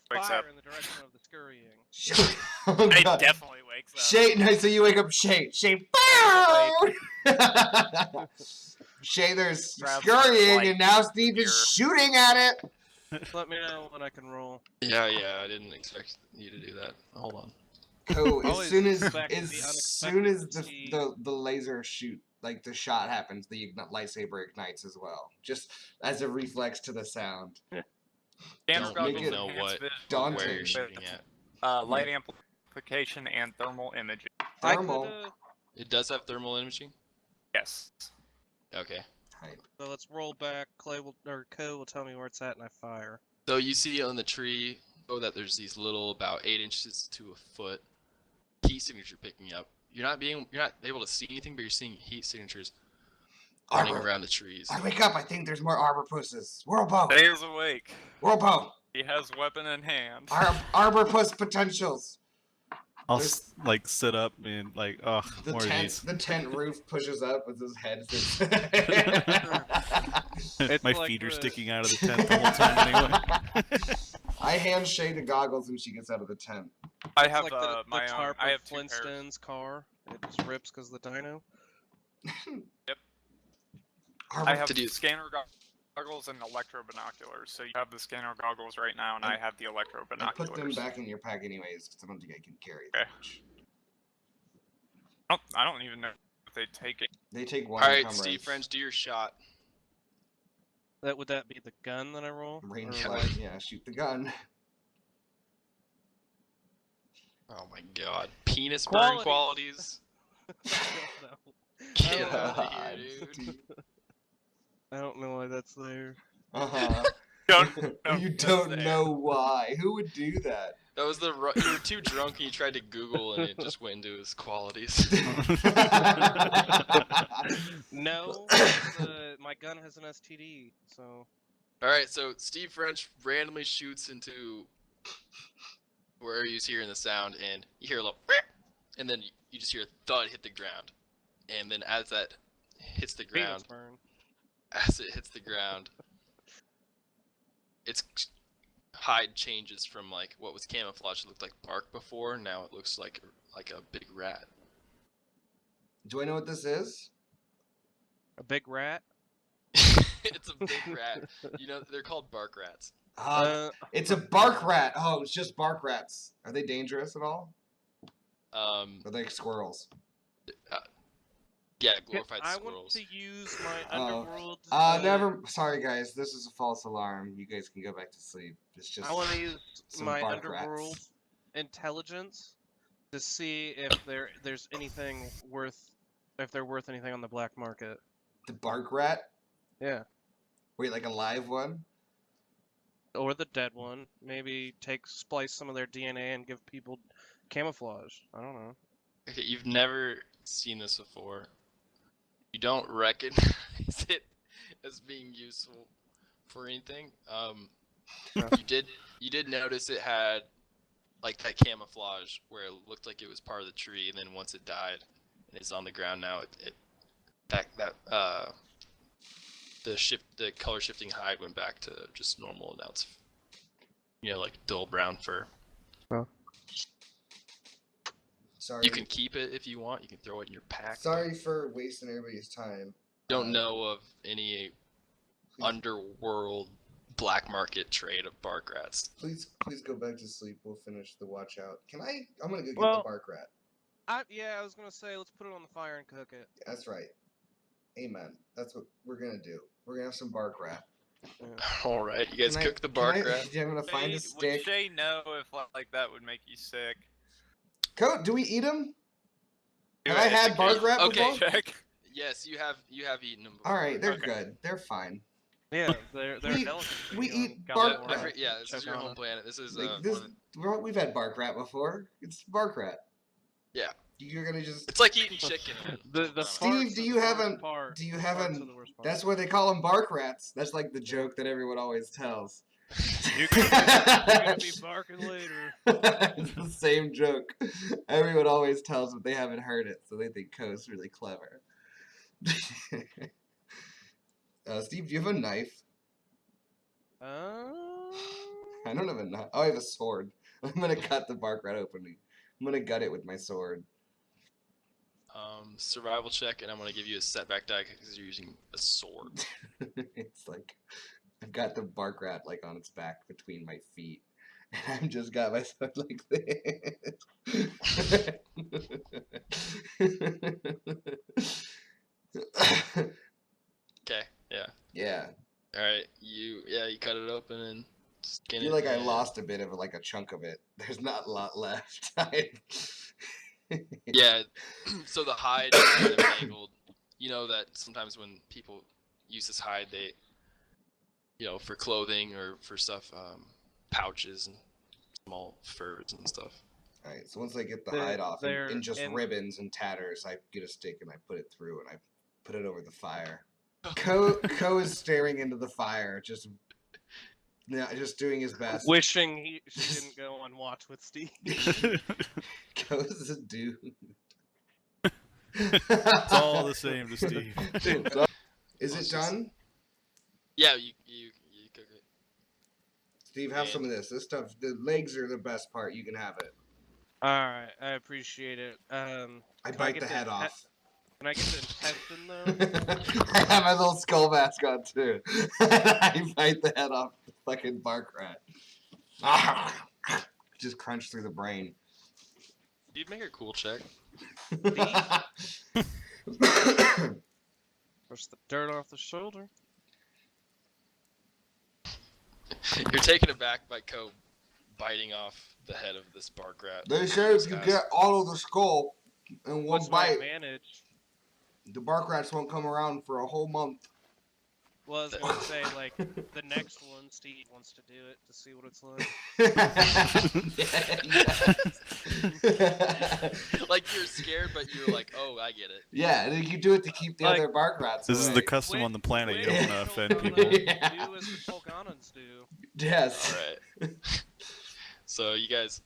Wakes fire up. in the direction of the scurrying. Shay! Oh, It God. definitely wakes up. Shay! No, so you wake up Shay. Shay! Shay, there's Grabs scurrying, light and now Steve here. is shooting at it! Let me know when I can roll. Yeah, I didn't expect you to do that. Hold on. Oh, as Always soon as expect the unexpected to see- the laser shoot, like the shot happens, the lightsaber ignites as well, just as a reflex to the sound. Scanner Don't goggles make it enhance what- vision daunting. Where you're with, shooting at. light amplification and thermal imaging. I Thermal. could, It does have thermal imaging. Yes. Okay. so let's roll back. Co will tell me where it's at, and I fire. So you see on the tree, that there's these little, about 8 inches to a foot, heat signature picking up. You're not able to see anything, but you're seeing heat signatures running Arbor. around the trees. I wake up. I think there's more arbor pusses. Whirl bow. Day is awake. Whirl bow. He has weapon in hand. Arbor puss potentials. I'll There's- like sit up and like, oh, The more of these. tent roof pushes up with his head. It's My like feet are the- sticking out of the tent the whole time anyway. I hand Shay the goggles and she gets out of the tent. I It's have like the my own. tarp I of have 2 pairs. Flintstone's car. It just rips because of the dino. Arbor, I have Did you- scanner goggles and electro binoculars. So you have the scanner goggles right now, and I have the electro I binoculars. put them back in your pack anyways because I don't think I can carry Okay. that much. I don't even know if they take it. They take one. All right, encumbrance. Steve, friends, do your shot. Would that be the gun that I roll? Range Or light, what? yeah, shoot the gun. Oh my God, penis burn Qualities. qualities. I Get don't know. out of God. here, dude. I don't know why that's there. Uh-huh. Don't know You if don't that's know why. Who would do that? That was you were too drunk and you tried to Google and it just went into his qualities. No, my gun has an STD, so All right, so Steve French randomly shoots into where he's hearing the sound, and you hear a little, and then you just hear a thud hit the ground, and then as that hits the penis ground, burn. as it hits the ground, its hide changes from like what was camouflage, it looked like bark before. Now it looks like a big rat. Do I know what this is? A big rat. It's a big rat. You know they're called bark rats. It's a bark rat. Oh, it's just bark rats. Are they dangerous at all? Are they squirrels? Yeah, glorified I want squirrels. to use my Oh. underworld. Never. Sorry, guys. This is a false alarm. You guys can go back to sleep. It's just. I want to use some my bark underworld rats. intelligence to see if there's anything worth, if they're worth anything on the black market. The bark rat. Yeah. Wait, like a live one? Or the dead one. Maybe splice some of their DNA and give people camouflage. I don't know. Okay, you've never seen this before. You don't recognize it as being useful for anything. No. You did notice it had like that camouflage where it looked like it was part of the tree, and then once it died and it's on the ground now, the color shifting hide went back to just normal, and now it's like dull brown fur. Sorry. You can keep it if you want. You can throw it in your pack. Sorry for wasting everybody's time. Don't know of any underworld black market trade of bark rats. Please go back to sleep. We'll finish the watch out. I'm gonna go get Well- the bark rat. I was gonna say let's put it on the fire and cook it. That's right. Amen. That's what we're gonna do. We're gonna have some bark rat. All right, you guys cook the bark rat. I'm gonna find a Would stick. Shay know if like that would make you sick? Do we eat them? Do Have I it, had educate- bark rat Okay. before? Check. Yes, you have eaten them before. All right, they're Okay. good. They're fine. Yeah, they're We- delicacy we on eat Gullah bark War. rat. Yeah, this is your home Cholganna. planet. This is Like this, we've had bark rat before. It's bark rat. Yeah. You're gonna just. It's like eating chicken. The Steve, farts do are you the have worst an- part. do you The have farts an- are the worst part. That's why they call them bark rats. That's like the joke that everyone always tells. You're gonna be barking later. It's the same joke. Everyone always tells, but they haven't heard it, so they think Ko's really clever. Steve, do you have a knife? I don't have a knife. Oh, I have a sword. I'm gonna cut the bark rat open. I'm gonna gut it with my sword. Survival check, and I'm gonna give you a setback die because you're using a sword. It's like I've got the bark rat like on its back between my feet, and I've just got my sword like this. Okay. Yeah. Yeah, All right. You cut it open and I skin feel it. like I and- lost a bit of like a chunk of it. There's not a lot left. Yeah. So the hide is kind of mangled. You know that sometimes when people use this hide, they, for clothing or for stuff, pouches and small furs and stuff. Alright, so once I get the They're- hide off they're and just in- ribbons and tatters, I get a stick and I put it through and I put it over the fire. Ko is staring into the fire, just doing his best. Wishing she didn't go on watch with Steve. Ko is a dude. It's all the same to Steve. Is it done? Yeah, you cook it. Steve, have some of this. This stuff, the legs are the best part. You can have it. All right, I appreciate it. I Can I bite get the head inte- off. Can I get the intestine though? I have my little skull mask on too. I bite the head off the fucking bark rat. Just crunch through the brain. You'd make a cool check. Push the dirt off the shoulder. You're taken aback by Ko biting off the head of this bark rat. They say if you get all of the skull in one What's my bite, advantage? the bark rats won't come around for a whole month. Well, I was gonna say like the next one, Steve wants to do it to see what it's like. Like you're scared, but you're like, oh, I get it. Yeah, and you do it to keep the Like, other bark rats This is away. the custom on the planet. You don't want to offend people. Yeah. Do as the Cholgannans do. Yes. All right. So you guys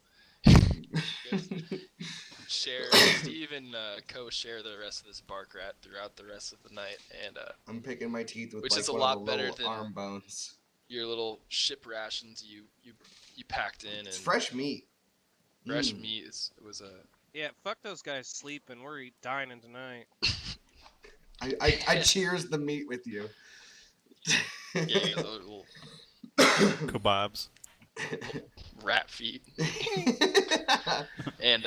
share. Steve and Ko share the rest of this bark rat throughout the rest of the night, and I'm picking my teeth with Which like is a one lot of the better little than- arm bones. your little ship rations you packed in, and It's fresh meat. fresh Mm. meat was a. Yeah, fuck those guys sleeping. We're dining tonight. I cheers the meat with you. Yeah, you got those little Kebabs. rat feet, and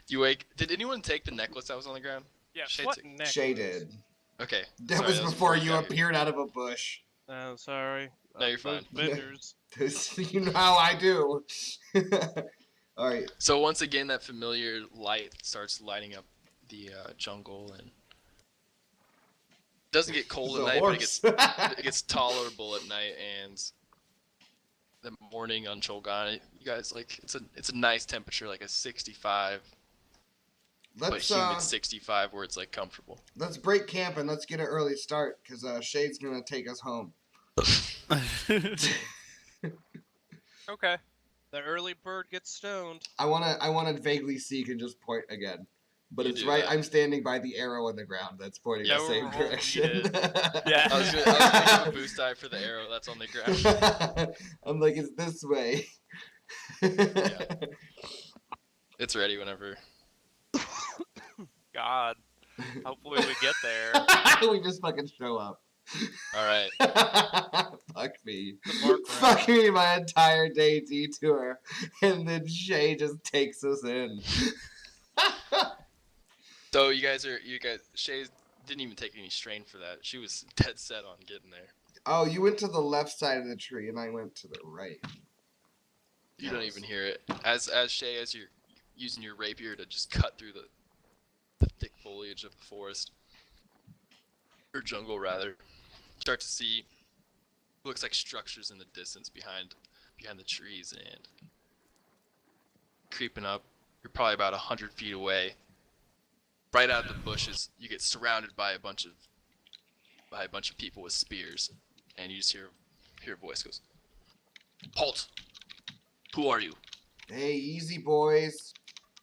you wake. Did anyone take the necklace that was on the ground? Yeah. Shay What took- necklace? Shay did. Okay. That sorry, was before you got here. appeared out of a bush. Oh, sorry. No, you're Those fine. Vendors. You know how I do. All right. So once again, that familiar light starts lighting up the jungle, and it doesn't get cold The at night, horse. but it gets tolerable at night, and the morning on Cholganna, you guys like it's a nice temperature, like a 65, but Let's humid 65, where it's like comfortable. let's break camp and let's get an early start, cause Shade's gonna take us home. Okay. The early bird gets stoned. I wanna vaguely seek and just point again. But You it's do right. that. I'm standing by the arrow on the ground that's pointing Yeah, the same we'll direction. read Yeah. I was gonna give a boost die for the arrow that's on the ground. I'm like, it's this way. It's ready whenever. God. Hopefully we get there. We just fucking show up. All right. Fuck me. Mark Fuck me my entire day detour. And then Shay just takes us in. So you guys, Shay didn't even take any strain for that. She was dead set on getting there. Oh, you went to the left side of the tree and I went to the right. You don't even hear it. As Shay, as you're using your rapier to just cut through the thick foliage of the forest, or jungle rather, you start to see looks like structures in the distance behind the trees, and creeping up. You're probably about 100 feet away. Right out of the bushes, you get surrounded by a bunch of people with spears, and you just hear a voice goes, "Halt! Who are you?" Hey, easy boys.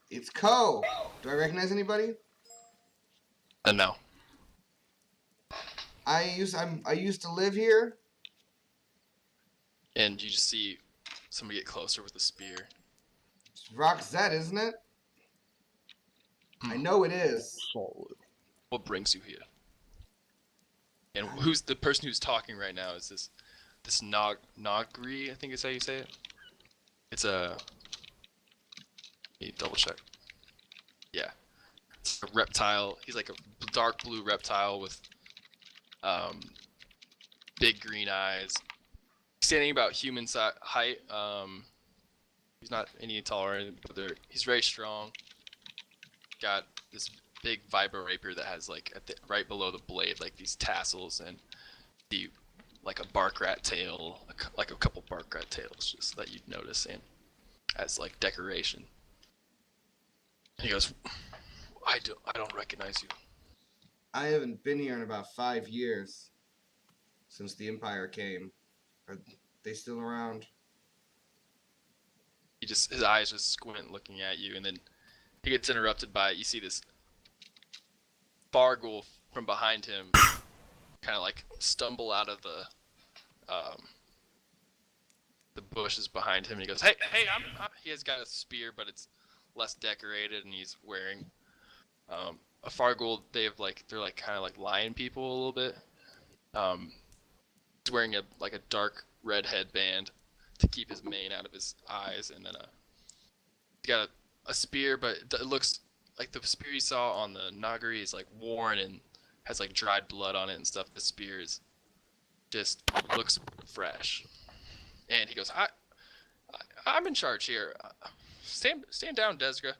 It's Ko. Do I recognize anybody? And no. I used to live here. And you just see somebody get closer with a spear. It's Rhak'Zet, isn't it? I know it is. What brings you here? And who's the person who's talking right now? Is this Nogri? I think is how you say it. It's a. Let me double check. Yeah, it's a reptile. He's like a dark blue reptile with big green eyes. Standing about human height. He's not any taller, but he's very strong. Got this big vibro rapier that has like right below the blade, like these tassels and like a bark rat tail, like a couple bark rat tails, just that you'd notice, and as like decoration. And he goes, I don't recognize you. I haven't been here in about 5 years since the Empire came. Are they still around? His eyes just squint looking at you, and then he gets interrupted by, you see this Fargul from behind him kind of like stumble out of the bushes behind him, and he goes, hey, he has got a spear, but it's less decorated, and he's wearing a Fargul. They're like kind of like lion people a little bit. He's wearing a dark red headband to keep his mane out of his eyes, and then he's got a spear, but it looks like the spear you saw on the Nagari is like worn and has like dried blood on it and stuff. The spear just looks fresh, and he goes, I'm in charge here. Stand down, Desgra.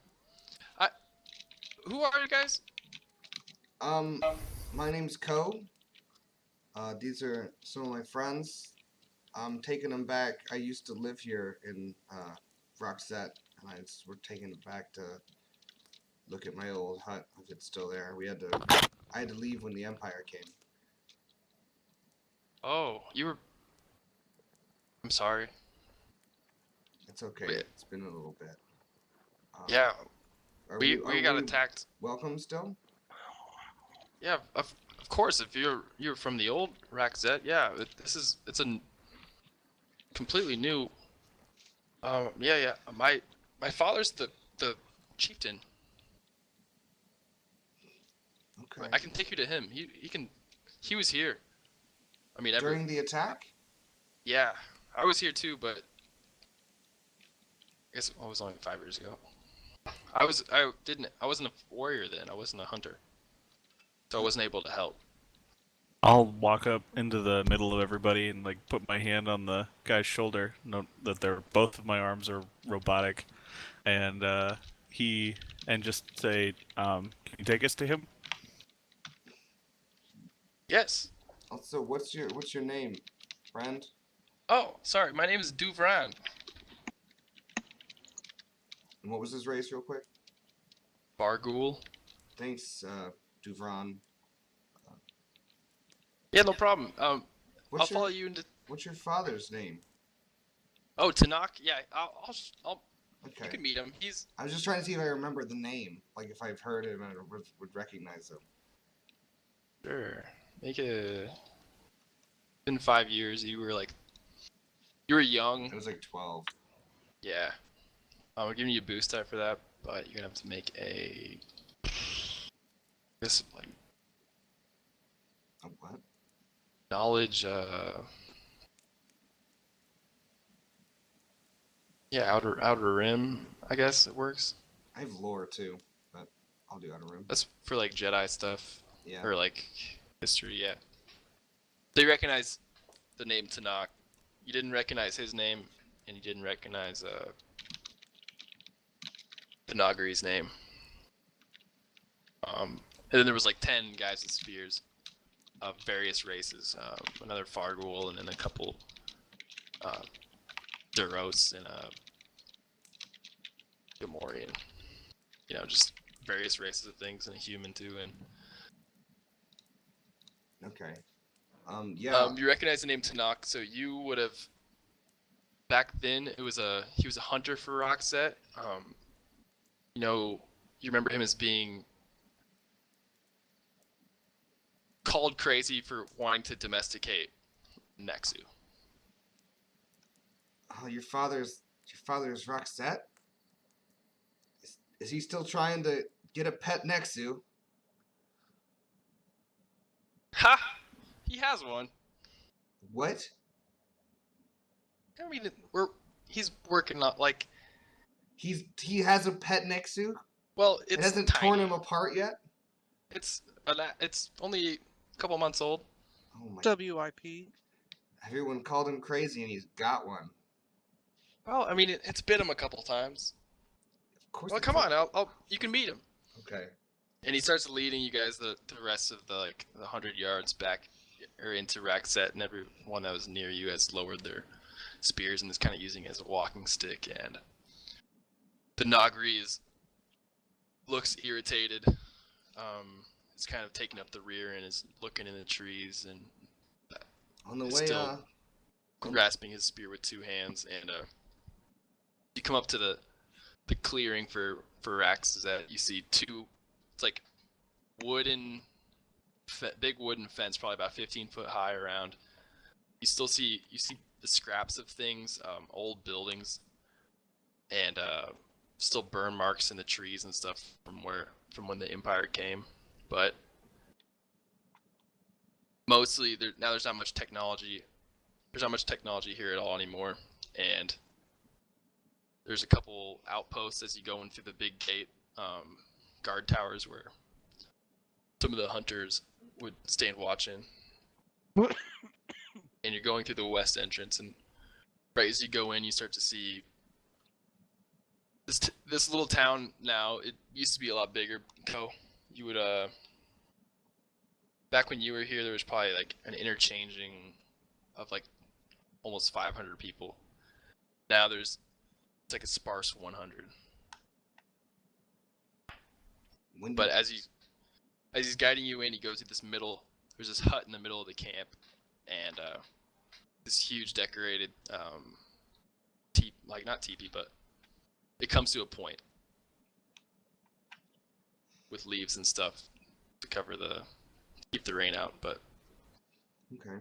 Who are you guys? My name's Ko. These are some of my friends. I'm taking them back. I used to live here in Rhak'Zet, and we're taking it back to look at my old hut if it's still there. I had to leave when the Empire came. Oh, I'm sorry. It's okay. Wait. It's been a little bit. Yeah, Are we got we attacked. welcome still? Yeah, of course. If you're from the old Rhak'Zet, yeah, it's a completely new. Yeah. My father's the chieftain. Okay. I can take you to him. He was here. I mean, During the attack? yeah, I was here too, but I guess it was only 5 years ago. I wasn't a warrior then. I wasn't a hunter, so I wasn't able to help. I'll walk up into the middle of everybody and like put my hand on the guy's shoulder. Note that both of my arms are robotic, and and just say, "Can you take us to him?" Yes. Also, what's your name, friend? Oh, sorry. My name is Duvran. And what was his race, real quick? Barghoul. Thanks, Duvron. Yeah, no problem. I'll What's follow your you into. What's your father's name? Oh, Tanakh. Yeah, I'll. Okay. You can meet him. He's. I was just trying to see if I remember the name, like if I've heard him and would recognize him. Sure. Make a. Been 5 years. You were like. You were young. It was like 12. Yeah. I'm giving you a boost die for that, but you're gonna have to make a. This like Oh, what? knowledge. Yeah, outer rim. I guess it works. I have lore too, but I'll do outer rim. That's for like Jedi stuff Yeah. or like history. Yeah. They recognize the name Tanakh. You didn't recognize his name, and you didn't recognize the Nagari's name. And then there was like 10 guys with spears of various races. Another Farghoul, and then a couple Duros and a Gamorrean. You know, just various races of things, and a human too. And Okay. Yeah. you recognize the name Tanakh, so you would have. Back then, he was a hunter for Rhak'Zet. You know, you remember him as being called crazy for wanting to domesticate Nexu. Oh, your father's Rhak'Zet? Is he still trying to get a pet Nexu? Ha! He has one. What? I mean, he's working on like. He has a pet Nexu? Well, It it's hasn't tiny. torn him apart yet? It's only a couple months old. Oh my. WIP. Everyone called him crazy and he's got one. Well, I mean, it's bit him a couple times. Of course. Well, it come did. on, you can meet him. Okay. And he starts leading you guys the rest of the 100 yards back or into Rhak'Zet, and everyone that was near you has lowered their spears and is kind of using it as a walking stick. And the Nagri looks irritated. It's kind of taking up the rear and is looking in the trees and On the is way, still grasping his spear with two hands. And you come up to the clearing for Rhak'Zet. You see two. It's like big wooden fence, probably about 15 foot high around. You see the scraps of things, old buildings, and still burn marks in the trees and stuff from when the Empire came. But mostly there's not much technology. There's not much technology here at all anymore, and there's a couple outposts as you go in through the big gate, guard towers where some of the hunters would stand watching. And you're going through the west entrance, and right as you go in, you start to see this little town. Now it used to be a lot bigger. You would back when you were here, there was probably like an interchanging of like almost 500 people. Now it's like a sparse 100. But as he's guiding you in, he goes to this middle. There's this hut in the middle of the camp, and this huge decorated not teepee, but it comes to a point with leaves and stuff to keep the rain out. But Okay.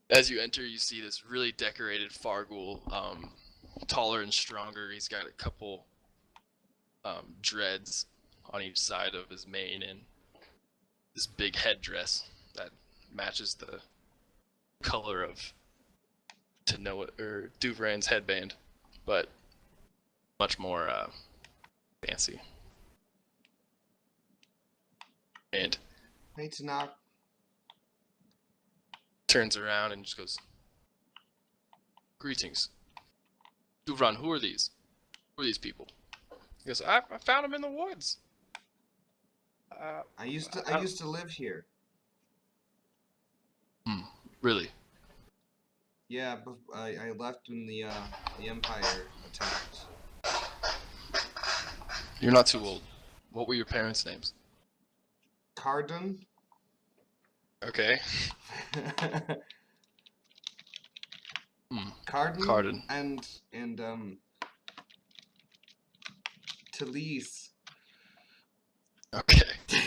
as you enter, you see this really decorated Farghoul, taller and stronger. He's got a couple dreads on each side of his mane and this big headdress that matches the color of Duvran's headband, but much more fancy. And Hey, Tanakh. turns around and just goes, "Greetings, Duvran. Who are these? Who are these people?" He goes, I found him in the woods. I used to live here. Really? Yeah, I left when the Empire attacked. You're not too old. What were your parents' names? Cardon. Okay. Cardon. Cardon. And Thalass. Okay. I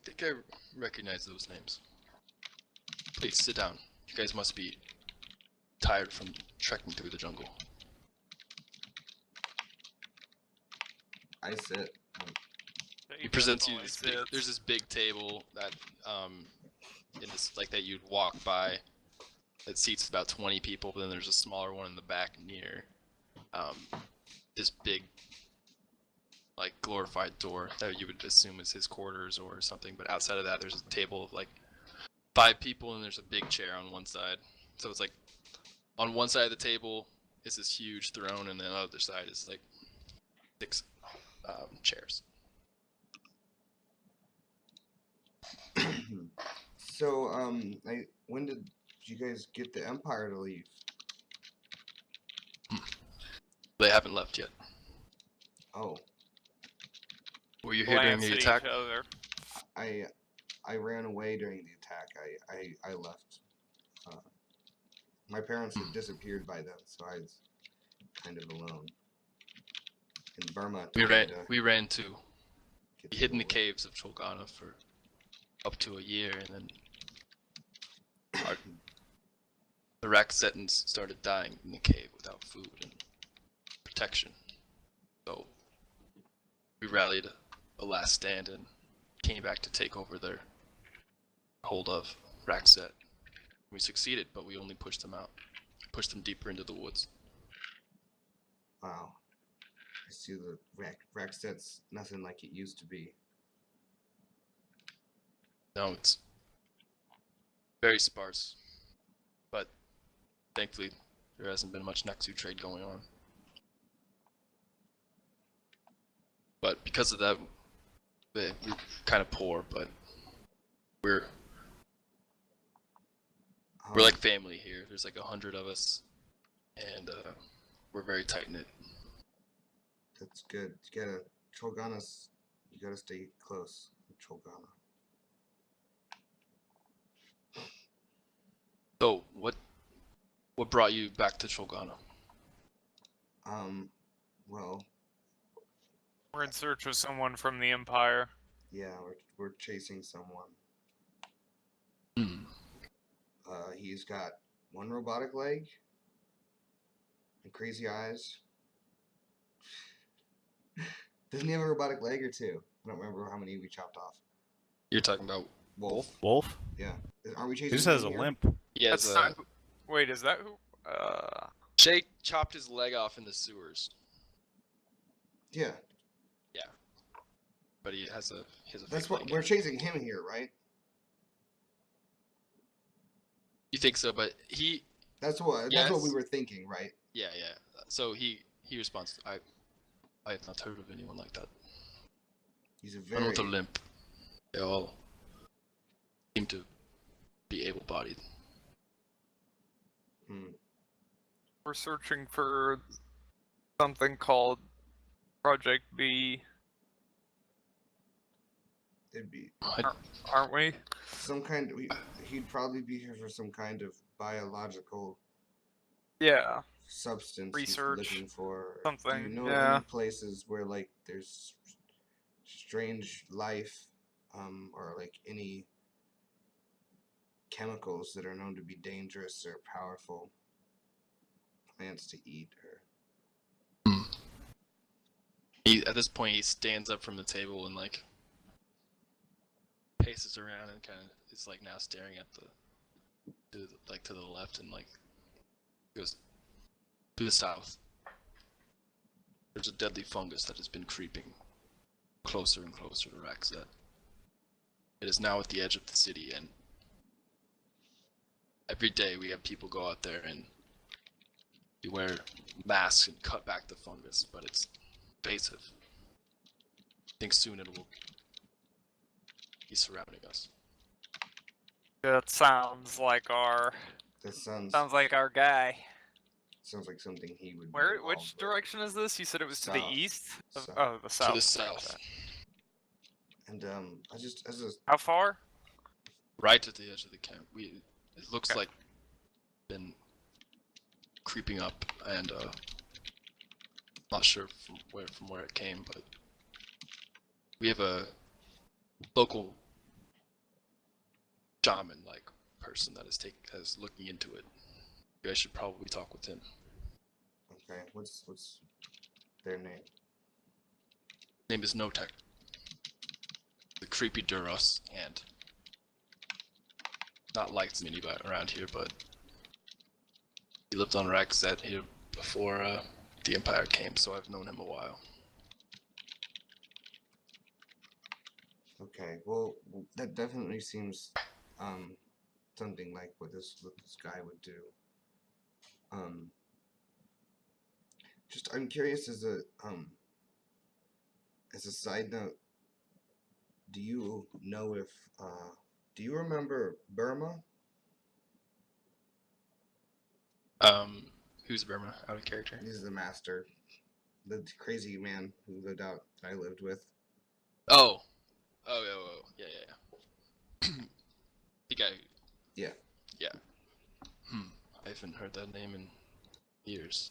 think I recognize those names. Please sit down. You guys must be tired from trekking through the jungle. I sit. He presents you this big. There's this big table that, in this like that you'd walk by. That seats about 20 people. But then there's a smaller one in the back near, this big, like glorified door that you would assume is his quarters or something. But outside of that, there's a table of like 5 people, and there's a big chair on one side. So it's like, on one side of the table is this huge throne, and then on the other side is like 6 chairs. So, when did you guys get the Empire to leave? They haven't left yet. Oh, Were you here during the attack? I ran away during the attack. I left. My parents had disappeared by then, so I was kind of alone. In Burma. We ran too. We hid in the caves of Cholganna for up to a year, and then the Rhak'Zetans started dying in the cave without food and protection. So we rallied a last stand and came back to take over their hold of Rhak'Zet. We succeeded, but we only pushed them out. Pushed them deeper into the woods. Wow. I see the Rhak'Zet's nothing like it used to be. No, it's very sparse. But thankfully, there hasn't been much Nexu trade going on. But because of that, we're kind of poor, but we're like family here. There's like 100 of us, and we're very tight-knit. That's good. You gotta stay close with Cholganna. So, what brought you back to Cholganna? Well, We're in search of someone from the Empire. yeah, we're chasing someone. He's got one robotic leg and crazy eyes. Doesn't he have a robotic leg or 2? I don't remember how many we chopped off. You're talking about Wolf. Wolf? Yeah. Aren't we chasing? He just has a him here? limp. He has That's not wait, is that who? Jake chopped his leg off in the sewers. Yeah. But he has a That's fake what leg. we're chasing him here, right? You think so, but That's what we were thinking, right? yeah. So he responds, I have not heard of anyone like that. He's a One very with a limp. They all seem to be able-bodied. We're searching for something called Project B. It'd be Aren't we? some kind of, he'd probably be here for some kind of biological Yeah. substance Research, he's looking for. something, Do you know yeah. any places where like there's strange life, or like any chemicals that are known to be dangerous or powerful plants to eat? Or At this point, he stands up from the table and like paces around and kind of is like now staring at to the left and like goes to the south. There's a deadly fungus that has been creeping closer and closer to Rhak'Zet. It is now at the edge of the city, and every day we have people go out there and we wear masks and cut back the fungus, but it's invasive. I think soon it will be surrounding us. That sounds like our This sounds guy. sounds like something he would. be Where? involved Which with. direction is this? You said it was to the South. east. South. Oh, the south. To the south, And I just as a How far? right at the edge of the camp. It looks Okay. like been creeping up, and not sure from where it came, but we have a local shaman like person that is looking into it. You guys should probably talk with him. okay. What's their name? Name is Notek. The creepy Duros, and not liked to anybody around here, but he lived on Rhak'Zet here before the Empire came, so I've known him a while. Okay. Well, that definitely seems something like what this guy would do. Just I'm curious as a side note. Do you know if do you remember Burma? Who's Burma? Out of character? He's the master, the crazy man who lived out that I lived with. Oh, yeah. The guy. Yeah. Yeah. I haven't heard that name in years.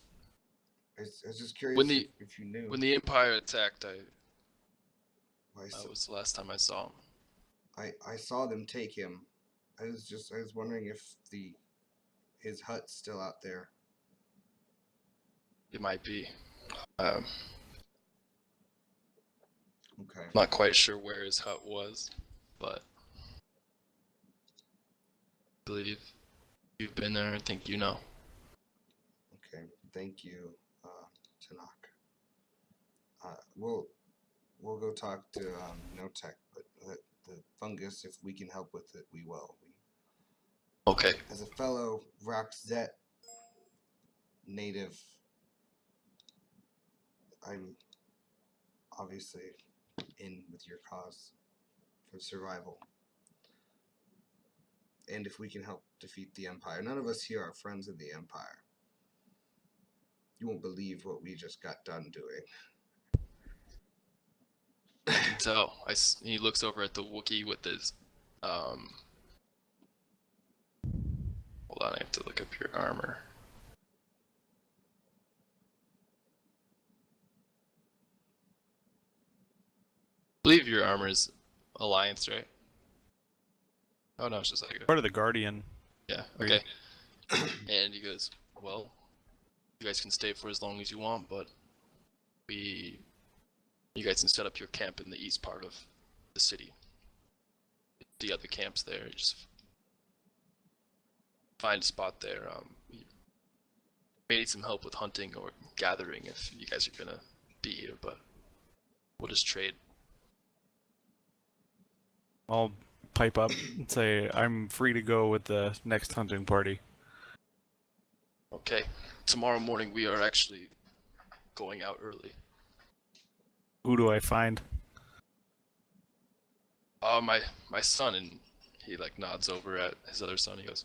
I was just curious When the- if you knew. When the Empire attacked, I that was the last time I saw him. I saw them take him. I was wondering if his hut's still out there. It might be. Okay. Not quite sure where his hut was, but I believe you've been there. I think you know. Okay. Thank you, Tanakh. We'll go talk to Notek, but the fungus, if we can help with it, we will. Okay. As a fellow Rhak'Zet native, I'm obviously in with your cause for survival. And if we can help defeat the Empire. None of us here are friends of the Empire. You won't believe what we just got done doing. I can tell. He looks over at the Wookiee with his. Hold on, I have to look up your armor. I believe your armor is Alliance, right? Oh no, it's just like Part of the Guardian. yeah. Okay. And he goes, well, you guys can stay for as long as you want, but you guys can set up your camp in the east part of the city. The other camps there, just find a spot there. You may need some help with hunting or gathering if you guys are gonna be here, but we'll just trade. I'll pipe up and say I'm free to go with the next hunting party. Okay. Tomorrow morning we are actually going out early. Who do I find? My son, and he like nods over at his other son. He goes,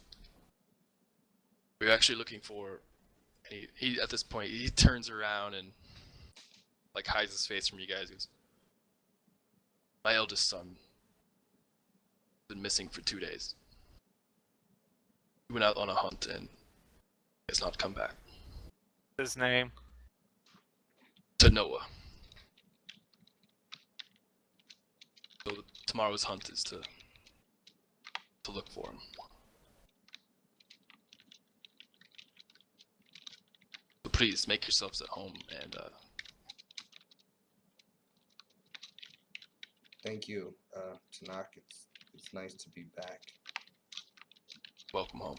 "We're actually looking for." And he at this point he turns around and like hides his face from you guys. He goes, "My eldest son been missing for 2 days. He went out on a hunt and has not come back." His name. To Noah. So tomorrow's hunt is to look for him. So please make yourselves at home and Thank you, Tanakh. It's nice to be back. welcome home.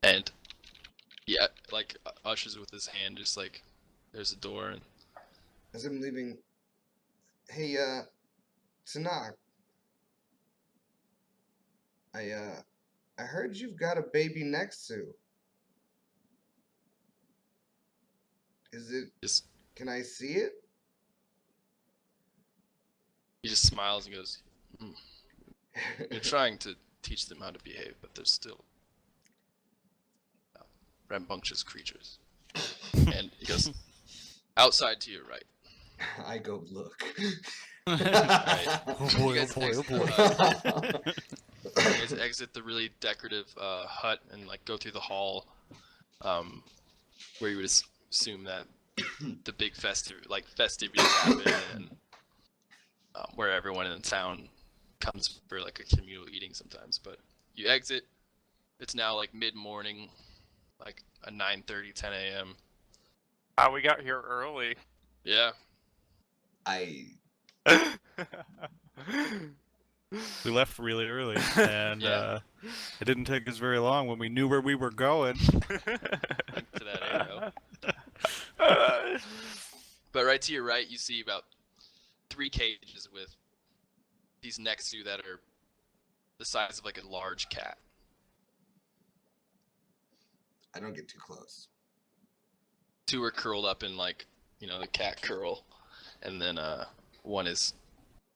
And yeah, like ushers with his hand, just like there's a door and As I'm leaving, hey, Tanakh. I heard you've got a baby next to. Is it? Just Can I see it? he just smiles and goes, "You're trying to teach them how to behave, but they're still rambunctious creatures." And he goes, "Outside to your right." I go look. Oh boy, You oh guys boy, oh exit the boy. hut. You guys exit the really decorative hut and like go through the hall, where you would assume that the big festivities happen, and where everyone in the town comes for like a communal eating sometimes. But you exit. It's now like mid-morning, like a 9:30, 10 a.m. We got here early. Yeah. We left really early, and Yeah. it didn't take us very long when we knew where we were going. Link to that arrow. But right to your right, you see about 3 cages with these next to you that are the size of like a large cat. I don't get too close. 2 are curled up in like, the cat curl, and then one is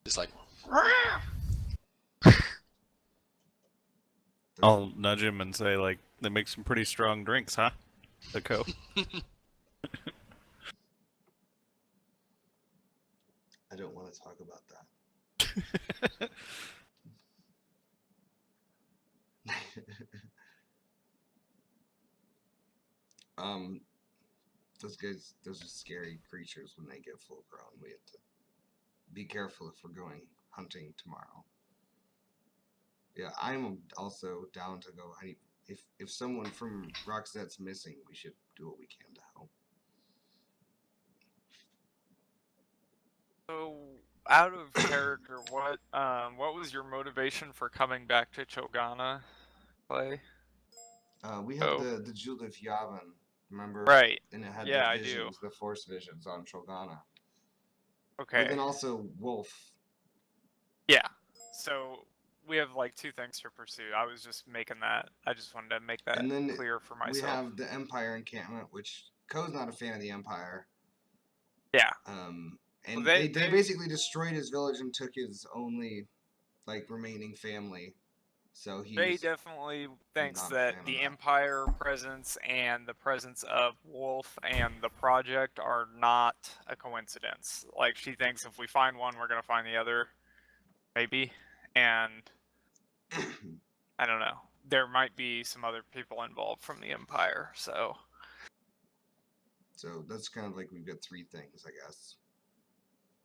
just like. I'll nudge him and say, like, they make some pretty strong drinks, huh? The co. I don't want to talk about that. Those are scary creatures when they get full grown. We have to be careful if we're going hunting tomorrow. Yeah, I'm also down to go. If someone from Rhak'Zet's missing, we should do what we can to help. So, out of character, what was your motivation for coming back to Cholganna, Clay? We had Oh. the Julif Yavin, remember? Right. And it had Yeah, the I do. visions, the force visions on Cholganna. Okay. But then also Wolf. Yeah. So we have like 2 things to pursue. I was just making that. I just wanted to make that And then clear for myself. We have the Empire encampment, which Ko's not a fan of the Empire. Yeah. And Well, they basically destroyed his village and took his only like remaining family. So They definitely thinks not a that fan of the that. Empire presence and the presence of Wolf and the Project are not a coincidence. Like, she thinks if we find one, we're gonna find the other, maybe. And I don't know. There might be some other people involved from the Empire, so. So that's kind of like we've got 3 things, I guess.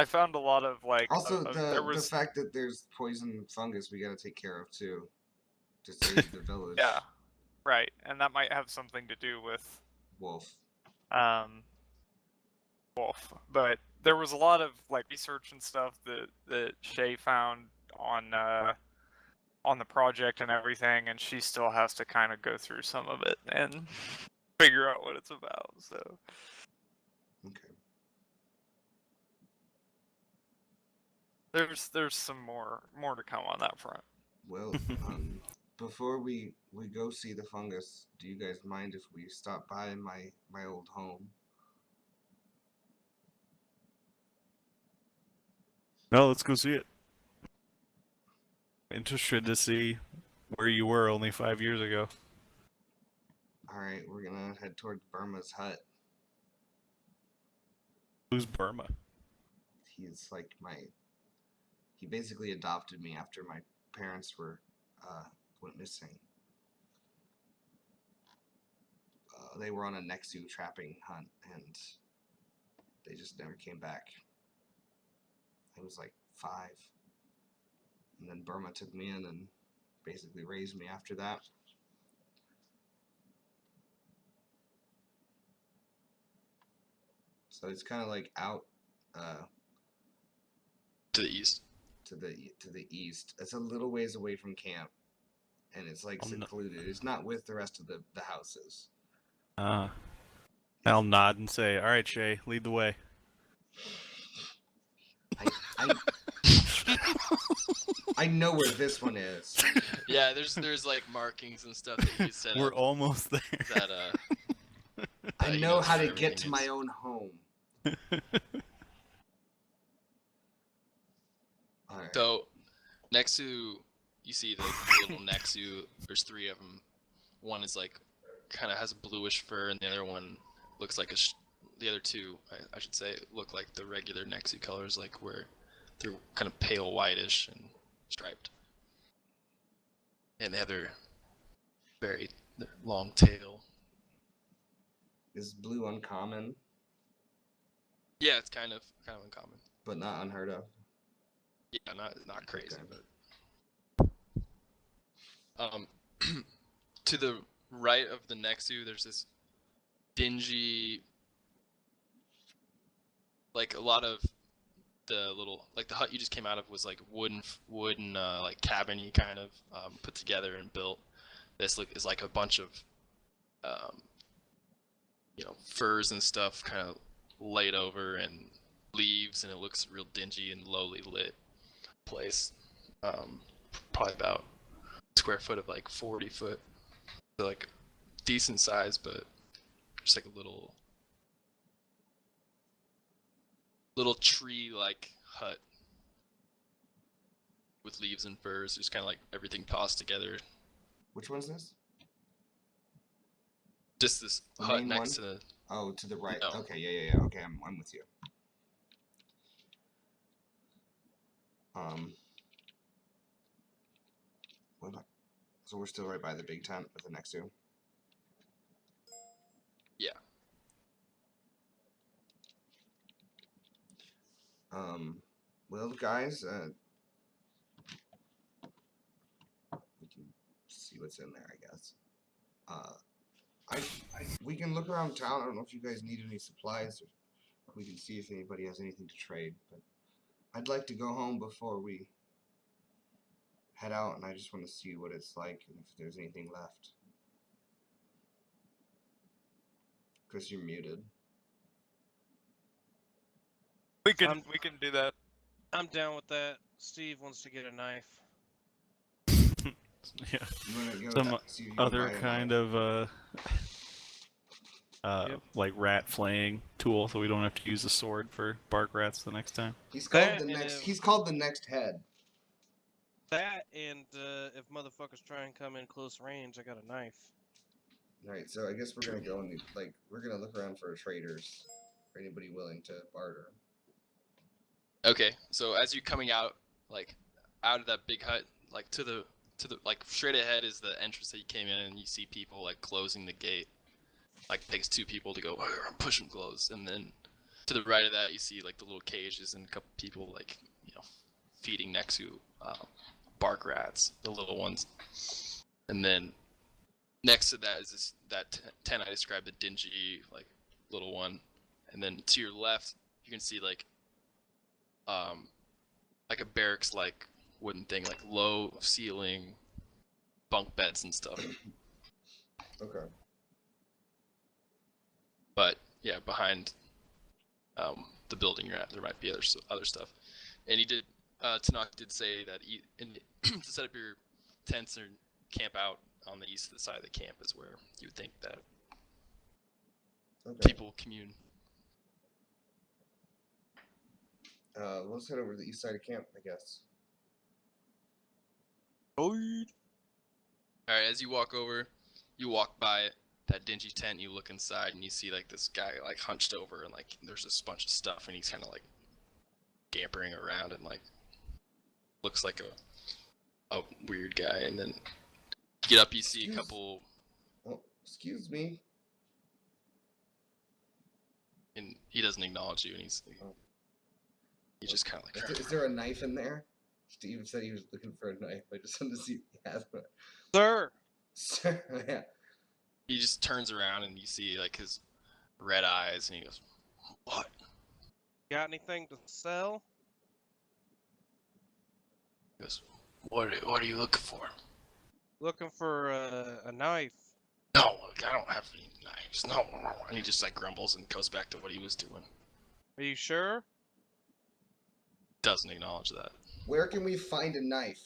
I found a lot of like. Also, there was the fact that there's poison fungus we got to take care of too, to save the village. Yeah, right, and that might have something to do with Wolf. Wolf. But there was a lot of like research and stuff that Shay found on the project and everything, and she still has to kind of go through some of it and figure out what it's about. So. Okay. There's some more to come on that front. Well, before we go see the fungus, do you guys mind if we stop by my old home? No, let's go see it. Interested to see where you were only 5 years ago. All right, we're gonna head toward Burma's hut. Who's Burma? He's like he basically adopted me after my parents went missing. They were on a Nexu trapping hunt, and they just never came back. I was like 5, and then Burma took me in and basically raised me after that. So it's kind of like out To the east. to the east. It's a little ways away from camp, and it's like secluded. It's not with the rest of the houses. I'll nod and say, "All right, Shay, lead the way." I know where this one is. Yeah, there's like markings and stuff that you set We're up almost there. that I he know knows how where to get everything to my is. own home. Alright. So next to you see the little Nexu. There's 3 of them. One is like kind of has a bluish fur, and the other one looks like the other 2, I should say, look like the regular Nexu colors, like where they're kind of pale whitish and striped, and they have their long tail. Is blue uncommon, Yeah, it's kind of uncommon. but not unheard of? Yeah, not crazy, Okay. but to the right of the Nexu, there's this dingy, like a lot of the little, like the hut you just came out of was like wooden like cabin-y kind of put together and built. This is like a bunch of furs and stuff kind of laid over and leaves, and it looks real dingy and lowly lit place. Probably about square foot of like 40 foot, so like decent size, but just like a little tree like hut with leaves and furs, just kind of like everything tossed together. Which one's this? Just this The hut main next one? to the. Oh, to the right. No. Okay, yeah. Okay, I'm with you. What about, so we're still right by the big tent with the next 2? Yeah. Well, guys, we can see what's in there, I guess. We can look around town. I don't know if you guys need any supplies, or we can see if anybody has anything to trade. But I'd like to go home before we head out, and I just want to see what it's like and if there's anything left. Chris, you're muted. We can do that. I'm down with that. Steve wants to get a knife. Yeah. You want to go Some see if you can other buy a kind knife? of like rat flaying tool, so we don't have to use a sword for bark rats the next time. He's called That the and next. if- He's called the next head. That and if motherfuckers try and come in close range, I got a knife. Right. So I guess we're gonna go and we're gonna look around for traders, for anybody willing to barter. Okay, so as you're coming out, like out of that big hut, like to the like straight ahead is the entrance that you came in, and you see people like closing the gate. Like it takes 2 people to go push them close, and then to the right of that you see like the little cages and a couple people like feeding next to bark rats, the little ones, and then next to that is that tent I described, the dingy like little one, and then to your left you can see like a barracks like wooden thing, like low ceiling bunk beds and stuff. Okay. But yeah, behind the building you're at, there might be other stuff. And he did, Tanakh did say that to set up your tents or camp out on the east side of the camp is where you would think that people commune. Let's head over to the east side of camp, I guess. Alright, as you walk over, you walk by that dingy tent, you look inside, and you see like this guy like hunched over, and like there's this bunch of stuff, and he's kind of like scampering around and like looks like a weird guy. And then you get up, you see a couple. Oh, excuse me. And he doesn't acknowledge you, and he's just kind of like. Is there a knife in there? Steve said he was looking for a knife. I just wanted to see if he has one. Sir! Sir, yeah. He just turns around and you see like his red eyes, and he goes, "What?" Got anything to sell? He goes, "What are you looking for?" Looking for a knife. No, I don't have any knives. No. And he just like grumbles and goes back to what he was doing. Are you sure? Doesn't acknowledge that. Where can we find a knife?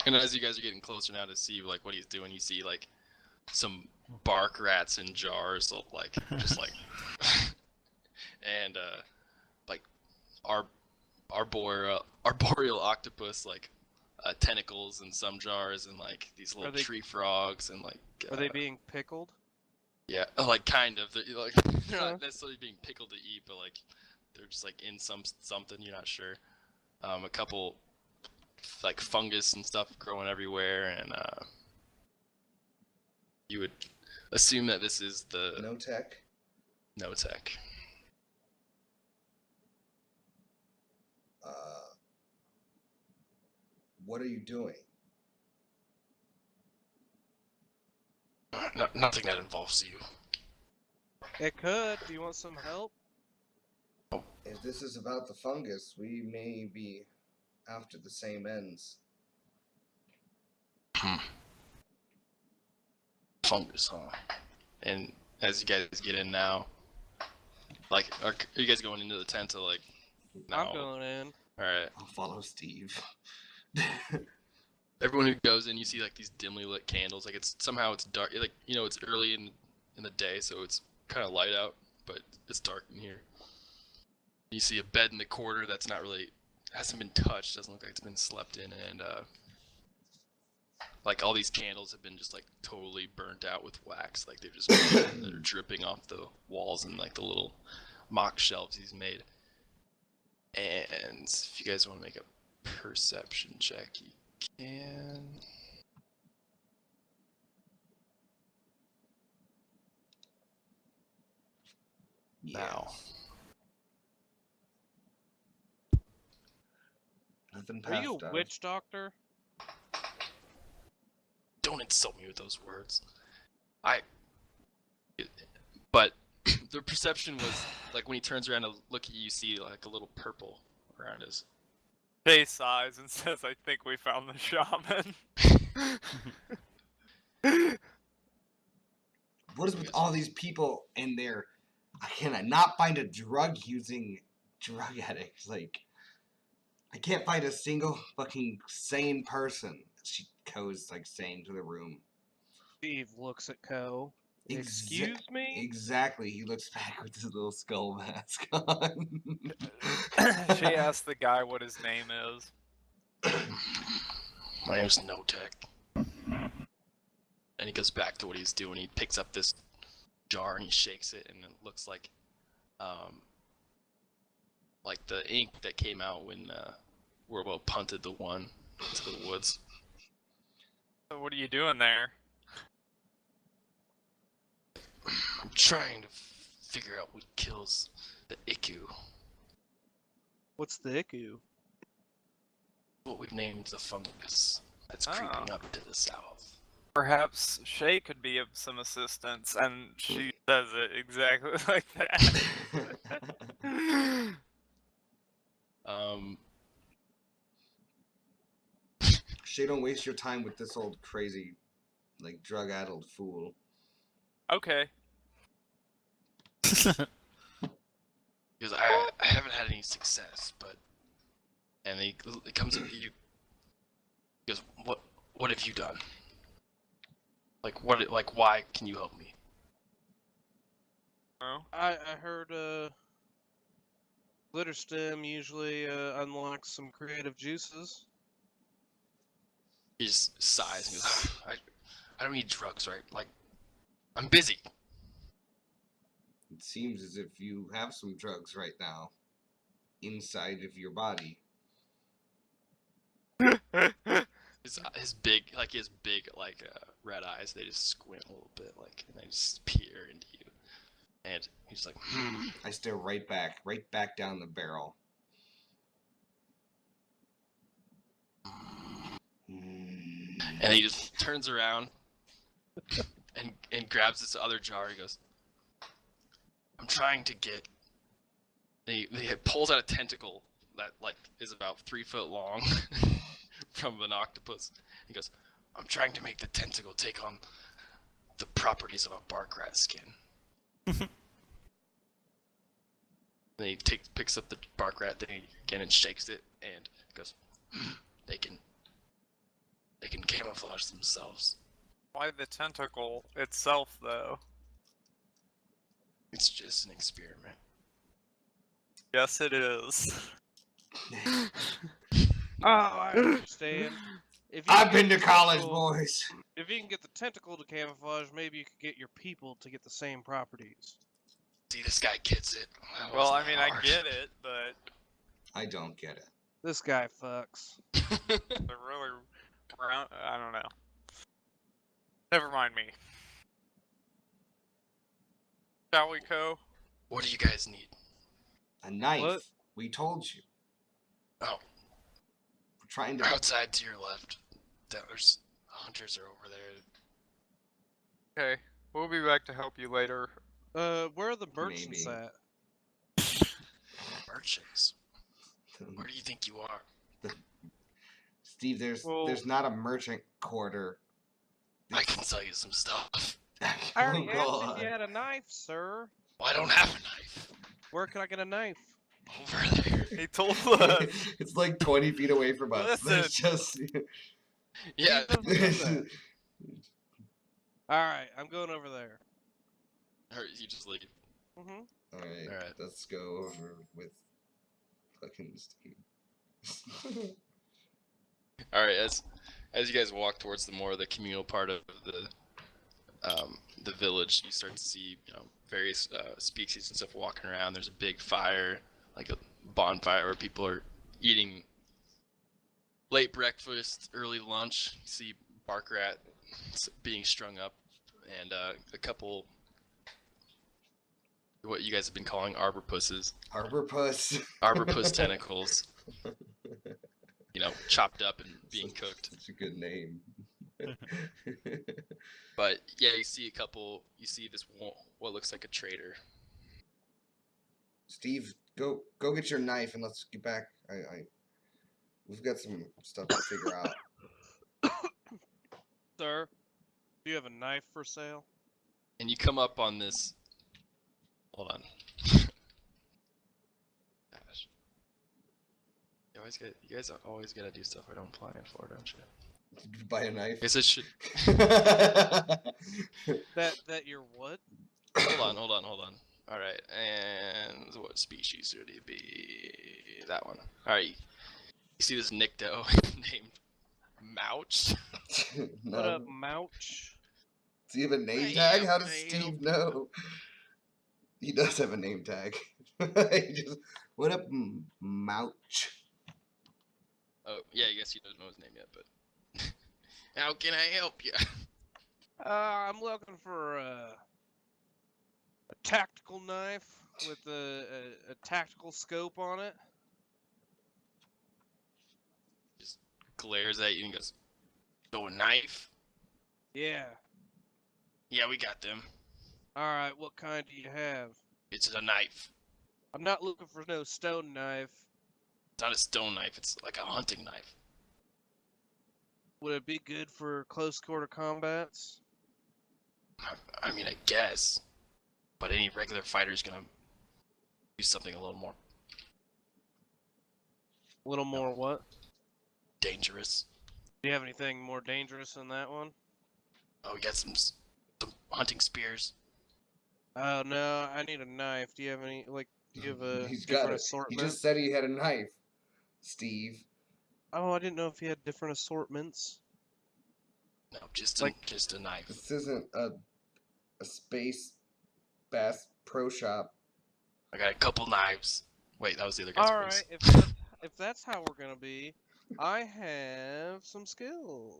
And as you guys are getting closer now to see like what he's doing, you see like some bark rats in jars, like just like, and like arboreal octopus like tentacles in some jars, and like these little they- tree frogs, and like Are they being pickled? yeah, like kind of. They're, like they're Huh. not necessarily being pickled to eat, but like they're just like in something you're not sure. A couple like fungus and stuff growing everywhere, and you would assume that this is the No tech. no tech. What are you doing? Nothing that involves you. It could. Do you want some help? If this is about the fungus, we may be after the same ends. Fungus, huh? And as you guys get in now, like, are you guys going into the tent to like? No. I'm going in. All right. I'll follow Steve. Everyone who goes in, you see like these dimly lit candles. Like it's dark. Like it's early in the day, so it's kind of light out, but it's dark in here. You see a bed in the corner that's not really hasn't been touched. Doesn't look like it's been slept in, and like all these candles have been just like totally burnt out with wax. Like they're dripping off the walls and like the little mock shelves he's made. And if you guys want to make a perception check, you can. Now. Nothing Are you past a us. witch doctor? Don't insult me with those words. But the perception was like when he turns around to look at you, you see like a little purple around his. Jay sighs and says, "I think we found the shaman." What is with all these people in there? I cannot not find a drug-using drug addict. Like, I can't find a single fucking sane person. She goes like sane to the room. Steve looks at Co. Exa- Excuse me? Exactly. He looks back with his little skull mask on. She asked the guy what his name is. My name's No Tech. And he goes back to what he's doing. He picks up this jar and he shakes it, and it looks like the ink that came out when Warbo punted the one into the woods. So what are you doing there? I'm trying to figure out what kills the Iku. What's the Iku? What we've named the fungus that's creeping up to the south. Perhaps Shay could be of some assistance, and she says it exactly like that. Shay, don't waste your time with this old crazy, like, drug-addled fool. Okay. Because I haven't had any success, but and he comes up to you. He goes, "What have you done? Like why can you help me?" Oh. I heard glitter stem usually unlocks some creative juices. He just sighs and goes, I don't need drugs, right? Like, I'm busy. It seems as if you have some drugs right now inside of your body. His big red eyes. They just squint a little bit, like, and they just peer into you. And he's like, I stare right back down the barrel. And he just turns around and grabs this other jar. He goes, I'm trying to get. He pulls out a tentacle that like is about 3 foot long from an octopus. He goes, I'm trying to make the tentacle take on the properties of a bark rat skin. Then he picks up the bark rat thing again and shakes it and goes, they can camouflage themselves Why the tentacle itself, though? It's just an experiment. Yes, it is. Oh, I understand. If you I've can been to get the college, tentacle- boys. If you can get the tentacle to camouflage, maybe you could get your people to get the same properties. See, this guy gets it. That Well, I wasn't mean, hard. I get it, but I don't get it. This guy fucks. they're really round. I don't know. Never mind me. Shall we, Co? What do you guys need? A knife. What? We told you. Oh, We're trying to. outside to your left. There's hunters are over there. Okay, we'll be back to help you later. Where are the merchants Maybe. at? Merchants. Where do you think you are? Steve, there's Well- not a merchant quarter. I can sell you some stuff. I already Oh, asked if you God. had a knife, sir. Well, I don't have a knife. Where can I get a knife? Over there. He told us. It's like 20 feet away from us. There's just. Yeah. He doesn't say that. Alright, I'm going over there. Or you just leave. Mm-hmm. Alright, Alright. let's go over with fucking Steve. All right. As you guys walk towards the more the communal part of the village, you start to see various species and stuff walking around. There's a big fire, like a bonfire where people are eating late breakfast, early lunch. You see bark rat being strung up, and a couple what you guys have been calling arborpusses, Harbor Puss. arborpuss tentacles, chopped up and being cooked. Such a good name. But yeah, you see this what looks like a trader. Steve, go get your knife and let's get back. We've got some stuff to figure out. Sir, do you have a knife for sale? And you come up on this. Hold on. Gosh. You guys always gotta do stuff I don't plan for, don't you? Did you buy a knife? I guess it should. That you're what? Hold on. All right, and what species should it be? That one. All right. You see this Nycto named Mouch? No. What up, Mouch? Does he have a name Hey, tag? How does hey, Steve know? He does have a name tag. What up, Mouch? Oh yeah, I guess he doesn't know his name yet, but. How can I help you? I'm looking for a tactical knife with a tactical scope on it. Glares at you and goes, "So a knife? Yeah. Yeah, we got them. Alright, what kind do you have? It's a knife. I'm not looking for no stone knife. It's not a stone knife. It's like a hunting knife. Would it be good for close quarter combats? I mean, I guess. But any regular fighter's gonna do something a little more A little more what? dangerous. Do you have anything more dangerous than that one? Oh, we got some hunting spears. Oh no, I need a knife. Do you have any do you have a He's got different it. He assortment? just said he had a knife, Steve. Oh, I didn't know if you had different assortments. No, just a knife. This isn't a space bass pro shop. I got a couple knives. Wait, that was the other guy's voice. Alright, if that's how we're gonna be, I have some skills.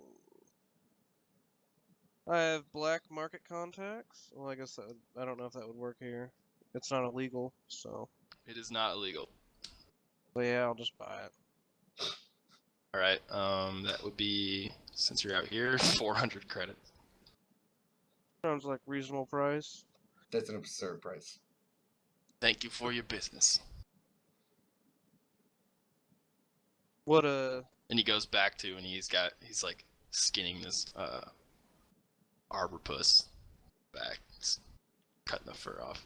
I have black market contacts. Well, I guess I don't know if that would work here. It's not illegal, so. It is not illegal. But yeah, I'll just buy it. All right. That would be, since you're out here, 400 credits. Sounds like reasonable price. That's an absurd price. Thank you for your business. What And he goes back to, and he's like skinning this arborpuss back, just cutting the fur off.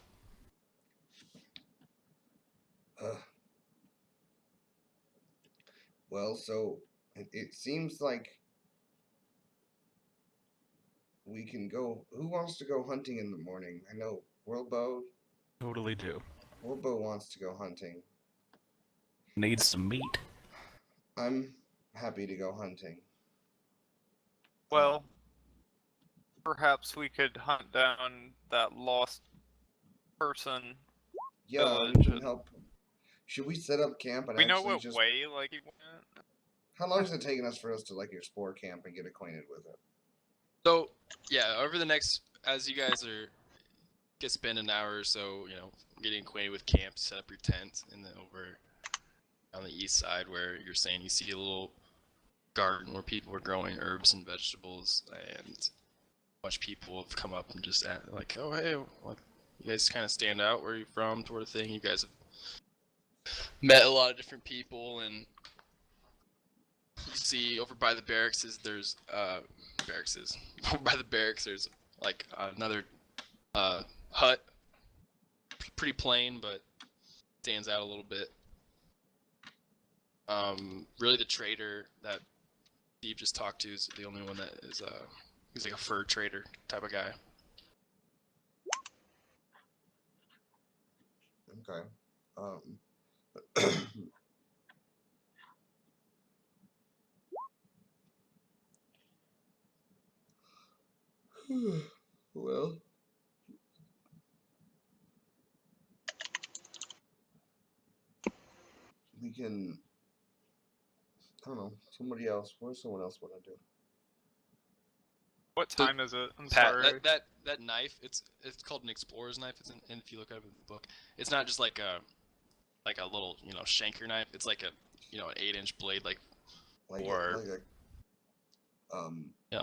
Well, so it seems like we can go. Who wants to go hunting in the morning? I know Worldbow. Totally do. Worldbow wants to go hunting. Need some meat. I'm happy to go hunting. Well, perhaps we could hunt down that lost person. Yeah, we village. can help. Should we set up camp and We know actually what just? way, like, he went. How long is it taking us for us to like explore camp and get acquainted with it? So yeah, over the next, as you guys get spend an hour or so, getting acquainted with camp, set up your tent, and then over on the east side where you're saying you see a little garden where people are growing herbs and vegetables, and a bunch of people have come up and just like, oh hey, like, you guys kind of stand out. Where are you from? Sort of thing. You guys have met a lot of different people, and you see over by the barracks there's over by the barracks there's like another hut, pretty plain but stands out a little bit. Really the trader that Steve just talked to is the only one that is he's like a fur trader type of guy. Okay. Well, we can. I don't know. Somebody else. What does someone else want to do? What So, time is it? I'm Pat, sorry. that knife, it's called an explorer's knife. And if you look at it in the book, it's not just like a little shanker knife. It's like a an 8-inch blade, like for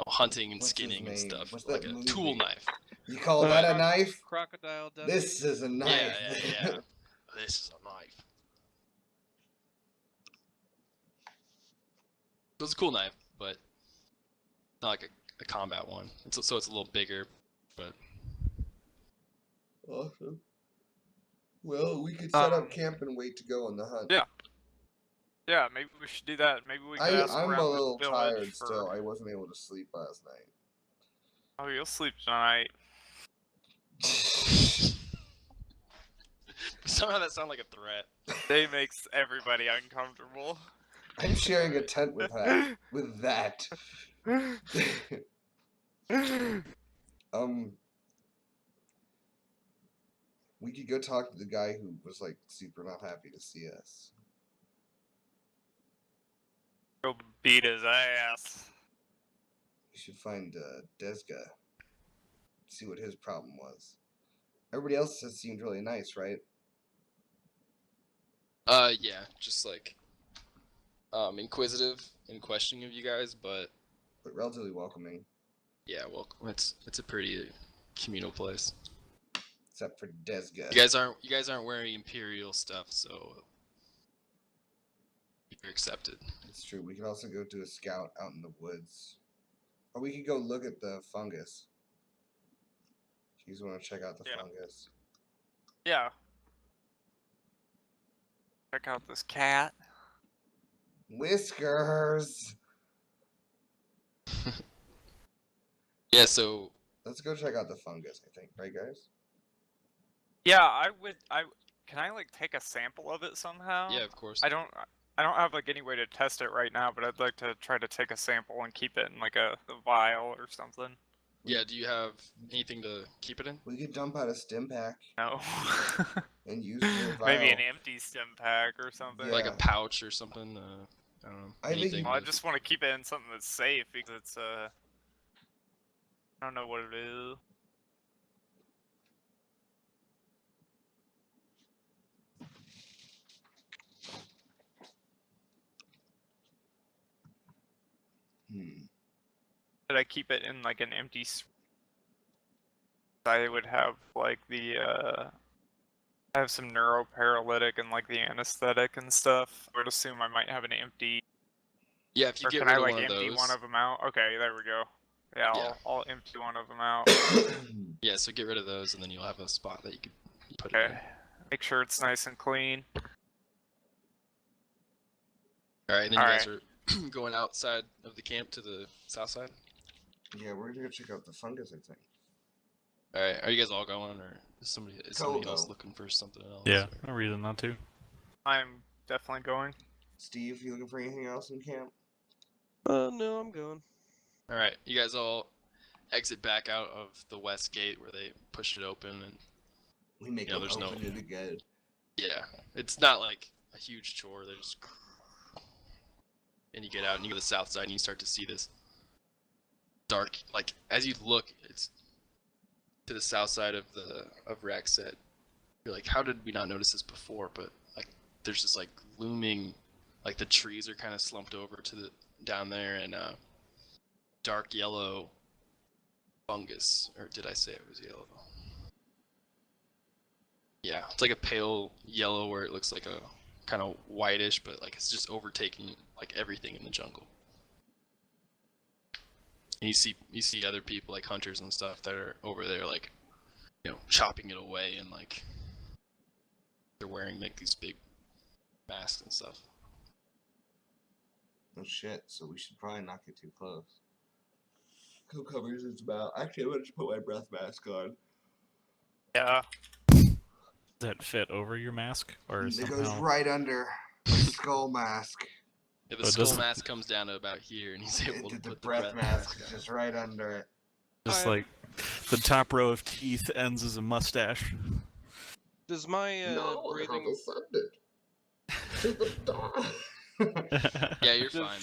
hunting and what's his skinning and name? stuff, What's like that a movie? tool knife. You call that a knife? Crocodile Dundee. This is a knife. Yeah. This is a knife. So it's a cool knife, but not like a combat one. So it's a little bigger, but Awesome. Well, we could set up camp and wait to go on the hunt. Yeah. Yeah, maybe we should do that. Maybe we could ask I'm around a the little village tired for... still. I wasn't able to sleep last night. Oh, you'll sleep tonight. somehow that sounded like a threat. Day makes everybody uncomfortable. I'm sharing a tent with that. With that. We could go talk to the guy who was like super not happy to see us. Go beat his ass. We should find Desga. See what his problem was. Everybody else has seemed really nice, right? Yeah, just like inquisitive and questioning of you guys, but relatively welcoming. yeah, well, it's a pretty communal place. Except for Desga. You guys aren't wearing Imperial stuff, so you're accepted. It's true. We could also go do a scout out in the woods. Or we could go look at the fungus. If you guys want to check out the fungus. Yeah. Check out this cat. Whiskers! Yeah, so let's go check out the fungus, I think. Right, guys? Yeah, I would. Can I like take a sample of it somehow? yeah, of course. I don't have like any way to test it right now, but I'd like to try to take a sample and keep it in like a vial or something. Yeah, do you have anything to keep it in? We could dump out a stim pack. No. And use the vial. Maybe an empty stim pack or something. Yeah. Like a pouch or something? I don't know. I think anything. Well, I just want to keep it in something that's safe because it's I don't know what it is. Did I keep it in like an empty? I would have like the I have some neuroparalytic and like the anesthetic and stuff. I would assume I might have an empty. Yeah, if you Or get can rid I of like one of empty those. one of them out? Okay, there we go. Yeah, Yeah. I'll empty one of them out. Yeah, so get rid of those, and then you'll have a spot that you can put it Okay. in. Make sure it's nice and clean. All right, and then you guys are going outside of the camp to the south side. Yeah, we're gonna go check out the fungus, I think. All right, are you guys all going, or is somebody else Go. looking for something else? Yeah, or- no reason not to. I'm definitely going. Steve, you looking for anything else in camp? No, I'm going. All right, you guys all exit back out of the west gate where they pushed it open, and We make Yeah, them there's no- open it again. yeah, it's not like a huge chore. They're just, and you get out and you go to the south side and you start to see this dark. Like as you look, it's to the south side of Rhak'Zet. You're like, how did we not notice this before? But like, there's this like looming, like the trees are kind of slumped over to the down there, and dark yellow fungus, or did I say it was yellow? Yeah, it's like a pale yellow where it looks like a kind of whitish, but like it's just overtaking like everything in the jungle. And you see other people like hunters and stuff that are over there like, chopping it away, and like they're wearing like these big masks and stuff. Oh shit, so we should probably not get too close. Who covers its mouth? Actually, I'm gonna just put my breath mask on. Yeah. Does that fit over your mask, or It somehow? goes right under the skull mask. Yeah, the So it skull doesn't- mask comes down to about here, and he's able to The put breath mask is on. just right under it. Just Alright. like the top row of teeth ends as a mustache. Does my breathing? Yeah, you're Does- fine,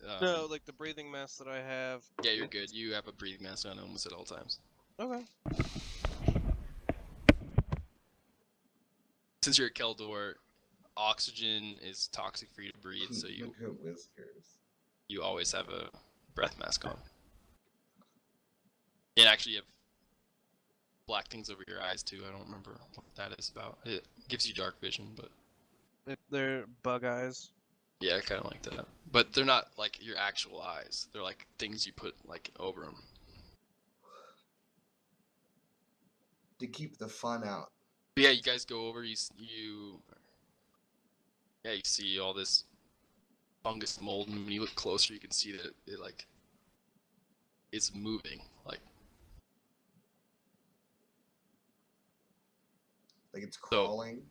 Pat. No, like the breathing mask that I have. Yeah, you're good. You have a breathing mask on almost at all times. Okay. Since you're at Keldor, oxygen is toxic for you to breathe, so you Look at whiskers. you always have a breath mask on. And actually, you have black things over your eyes too. I don't remember what that is about. It gives you dark vision, but They're bug eyes. yeah, I kind of like that. But they're not like your actual eyes. They're like things you put like over them. To keep the fun out. But yeah, you guys go over. You see all this fungus mold, and when you look closer, you can see that it like it's moving. Like Like it's crawling.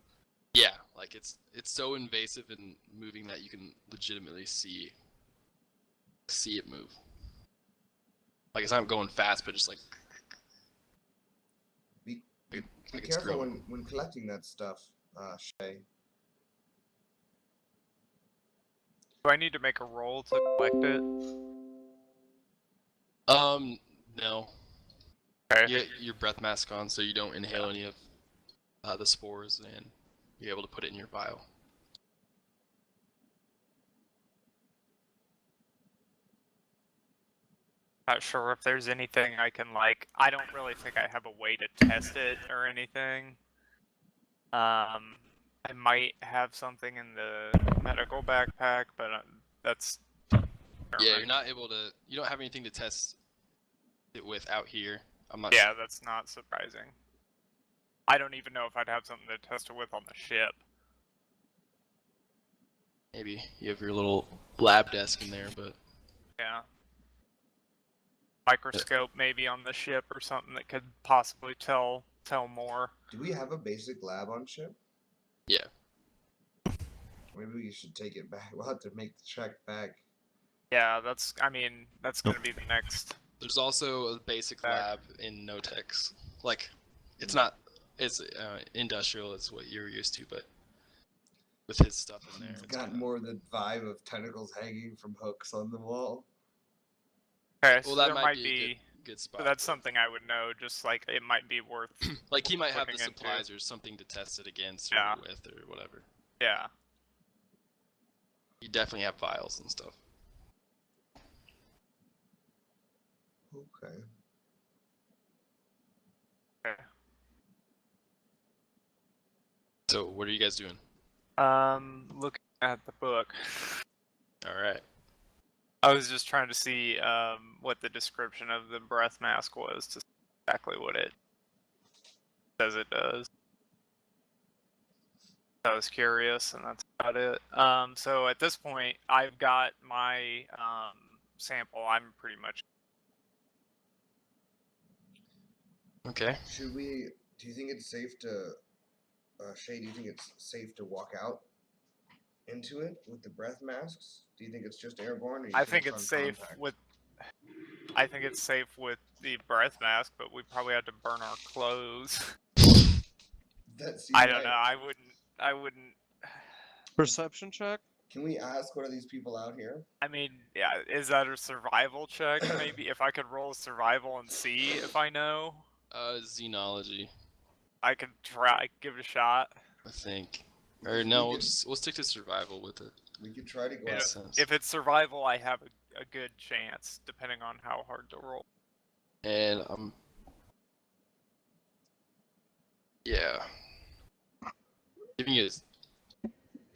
yeah, like it's so invasive and moving that you can legitimately see it move. Like it's not going fast, but just like Be like it's careful growing. when collecting that stuff, Shay. Do I need to make a roll to collect it? No. Okay. You get your breath mask on, so you don't inhale any of the spores, and you're able to put it in your vial. Not sure if there's anything I can I don't really think I have a way to test it or anything. I might have something in the medical backpack, but that's. Yeah, you're not able to. You don't have anything to test it with out here. I'm not. Yeah, that's not surprising. I don't even know if I'd have something to test it with on the ship. Maybe you have your little lab desk in there, but Yeah. Microscope maybe on the ship or something that could possibly tell more. Do we have a basic lab on ship? yeah. Maybe we should take it back. We'll have to make the trek back. Yeah, that's gonna be the next. There's also a basic Back. lab in Notex. Like, it's not. It's industrial. It's what you're used to, but with his stuff in there, It's it's got kinda- more the vibe of tentacles hanging from hooks on the wall. Okay, so Well, that there might be a good spot. so that's something I would know. Just like it might be worth. Like he might have the looking into. supplies or something to test it against Yeah. or with or whatever. Yeah. You definitely have vials and stuff. Okay. Okay. So what are you guys doing? Looking at the book. All right. I was just trying to see what the description of the breath mask was to see exactly what it says it does. I was curious, and that's about it. So at this point, I've got my sample. I'm pretty much Okay. Should we? Do you think it's safe to? Shay, do you think it's safe to walk out into it with the breath masks? Do you think it's just airborne, or you I think it's on safe contact? with. I think it's safe with the breath mask, but we probably had to burn our clothes. That seems I don't right. know. I wouldn't. Perception check? Can we ask what are these people out here? I mean, yeah. Is that a survival check? Maybe if I could roll survival and see if I know, Xenology, I could try give it a shot. I think. Because Or no, we we'll could, just we'll stick to survival with it. we could try to go Yeah. out. Makes sense. If it's survival, I have a good chance, depending on how hard to roll. And yeah. Giving you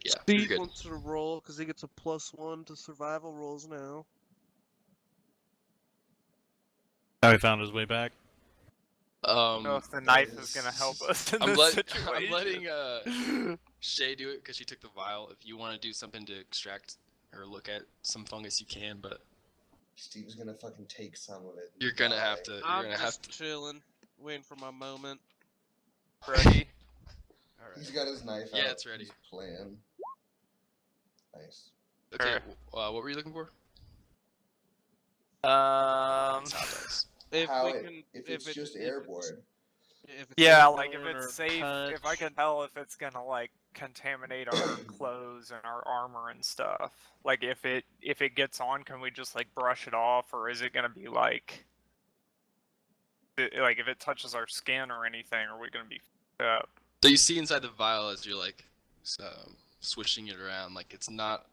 yeah, you're Steve good. wants to roll because he gets a +1 to survival rolls now. Now he found his way back. I don't know if the knife is gonna help us in I'm this letting I'm situation. letting Shay do it because she took the vial. If you want to do something to extract or look at some fungus, you can, but Steve's gonna fucking take some of it. and you're gonna die. have to. You're I'm gonna have just to. chilling, waiting for my moment. Ready? All He's right. got his knife out. Yeah, it's ready. He's playing. Nice. Okay. Alright. What were you looking for? Um. It's hot dogs. If How we it- can, if it's just airborne. if it's Yeah, like if airborne or it's safe, if I touch. can tell if it's gonna like contaminate our clothes and our armor and stuff. Like if it gets on, can we just like brush it off, or is it gonna be like if it touches our skin or anything, are we gonna be f***ed up? So you see inside the vial as you're like swishing it around, like it's not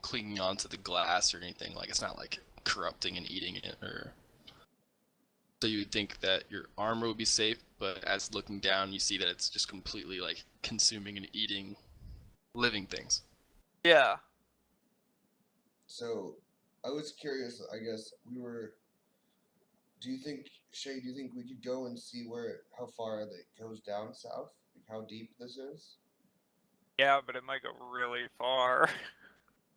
clinging onto the glass or anything. Like it's not like corrupting and eating it, or. So you would think that your armor would be safe, but as looking down, you see that it's just completely like consuming and eating living things. Yeah. So, I was curious. I guess we were. Do you think, Shay? Do you think we could go and see how far it goes down south? Like how deep this is? Yeah, but it might go really far.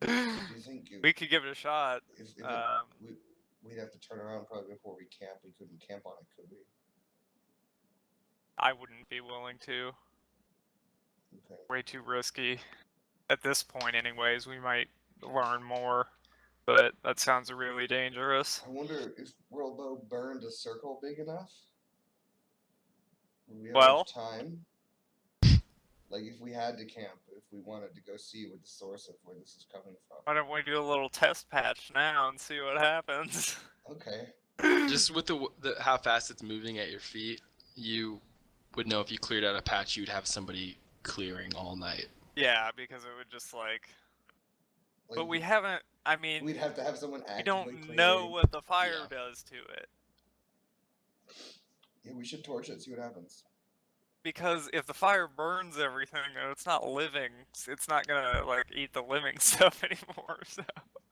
Do you think We could give it a shot. if it, we'd have to turn around probably before we camp? We couldn't camp on it, could we? I wouldn't be willing to. Okay. Way too risky. At this point, anyways, we might learn more, but that sounds really dangerous. I wonder if Worldbow burned a circle big enough. Would we have Well- enough time? Like if we had to camp, if we wanted to go see what the source of where this is coming from. Why don't we do a little test patch now and see what happens? Okay. Just with the how fast it's moving at your feet, you would know if you cleared out a patch, you'd have somebody clearing all night. Yeah, because it would just like. Like, But we haven't. I mean, we'd have to have someone we actively don't know clearing. what the fire Yeah. does to it. Yeah, we should torch it, see what happens. Because if the fire burns everything and it's not living, it's not gonna like eat the living stuff anymore. So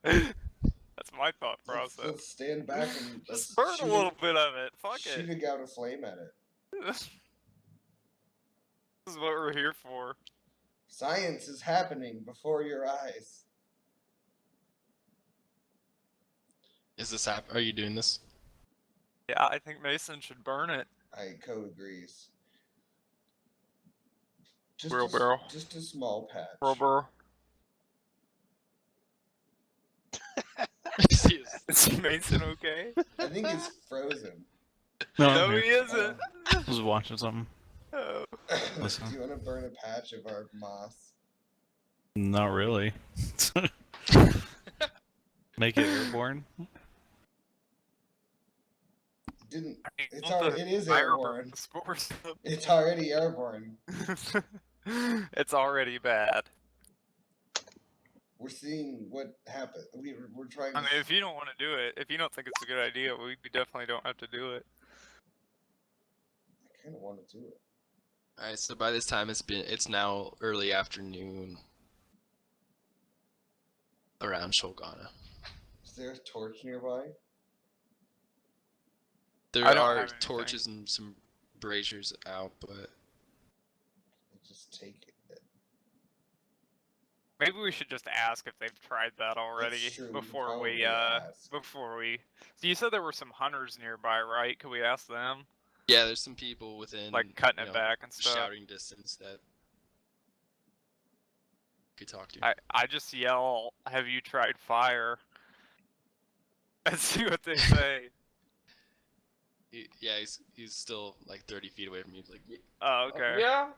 that's my thought process. Let's stand back and let's Just burn a shoot little bit of it. Fuck shoot it. a gout of flame at it. This is what we're here for. Science is happening before your eyes. Is this Are you doing this? Yeah, I think Mason should burn it. I co-agrees. Just Real barrel. Just a small patch. Rubber. Is Mason okay? I think it's frozen. No, I'm he here. isn't. I was watching something. Oh. Listen. Do you want to burn a patch of our moss? Not really. Make it airborne. It didn't. It's Want already. the It is fire airborne. burn the spores up. It's already airborne. It's already bad. We're seeing what happened. We're trying. I mean, if you don't want to do it, if you don't think it's a good idea, we definitely don't have to do it. I kind of want to do it. All right. So by this time, it's now early afternoon around Cholganna. Is there a torch nearby? There I don't are have anything. torches and some braziers out, but I'll just take it. Maybe we should just ask if they've tried that already That's true, we before probably we ask. before we. So you said there were some hunters nearby, right? Could we ask them? Yeah, there's some people within like cutting you it know, back and stuff. shouting distance that you could talk to. I just yell, "Have you tried fire?" and see what they say. Yeah, he's still like 30 feet away from you. He's like, Oh, okay. yeah,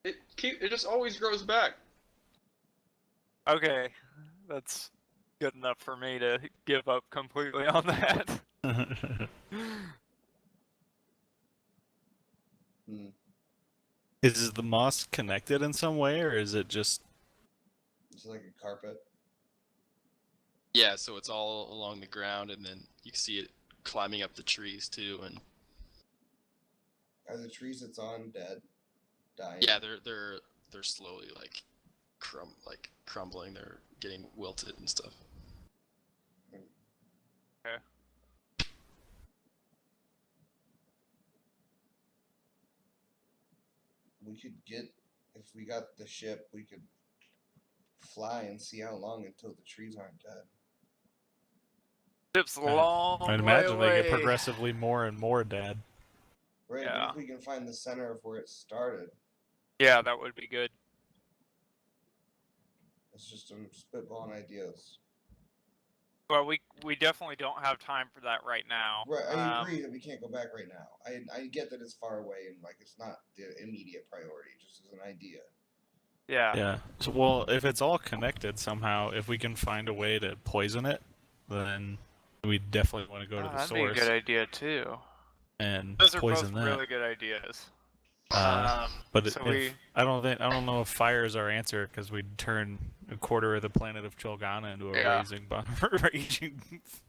it just always grows back. Okay, that's good enough for me to give up completely on that. Hmm. Is the moss connected in some way, or is it just? It's like a carpet. Yeah, so it's all along the ground, and then you can see it climbing up the trees too. And Are the trees it's on dead? Dying? yeah, they're slowly like crumbling. They're getting wilted and stuff. Okay. We could get, if we got the ship, we could fly and see how long until the trees aren't dead. Ship's a long I'd way imagine they get away. progressively more and more dead. Right, Yeah. but if we can find the center of where it started, Yeah, that would be good. it's just I'm spitballing ideas. Well, we definitely don't have time for that right now. Right, I agree that we can't go back right now. I get that it's far away and like it's not the immediate priority, just as an idea. Yeah. Yeah. So, well, if it's all connected somehow, if we can find a way to poison it, then we definitely want to go to the that'd source be a good idea too. and Those are poison both that. really good ideas. But so I don't know if fire is our answer, because we'd turn a quarter of the planet of Cholganna into a Yeah. raging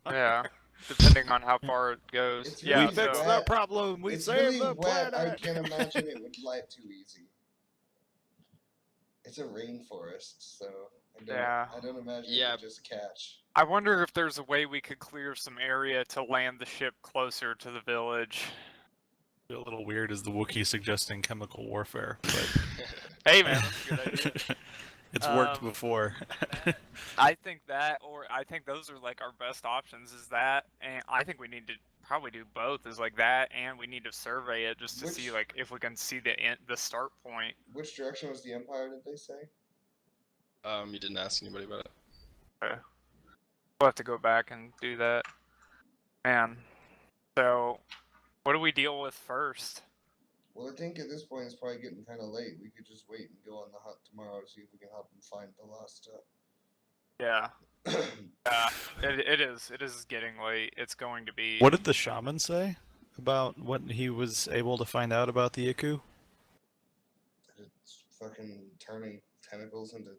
fire. yeah, depending on how far it goes. It's Yeah, really We fixed wet. the problem. We It's saved really the wet. planet. I can't imagine it would light too easy. It's a rainforest, so I don't imagine it Yeah. would just catch. I wonder if there's a way we could clear some area to land the ship closer to the village. A little weird is the Wookiee suggesting chemical warfare, but Hey man, that's a good idea. it's worked Um, before. I think that, or I think those are like our best options. Is that, and I think we need to probably do both. Is like that, and we need to survey it just to see Which- like if we can see the start point. Which direction was the Empire, did they say? You didn't ask anybody about it. We'll have to go back and do that. Man, so what do we deal with first? Well, I think at this point it's probably getting kind of late. We could just wait and go on the hunt tomorrow to see if we can help them find the lost Yeah, stuff. it is getting late. It's going to be. What did the shaman say about what he was able to find out about the Iku? It's fucking turning tentacles into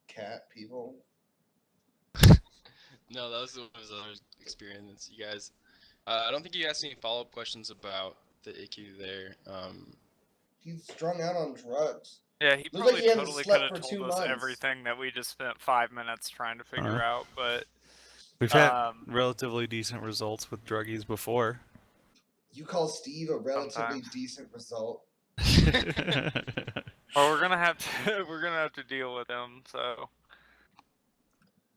cat people. No, that was other experience, you guys. I don't think you asked any follow-up questions about the IQ there. He's strung out on drugs. Yeah, he Looks like probably he hasn't totally slept could have for 2 told us months. everything that we just spent 5 minutes trying to figure out, but We've had Um, relatively decent results with druggies before. You call Steve a relatively Sometimes. decent result? well, we're gonna have to deal with him. So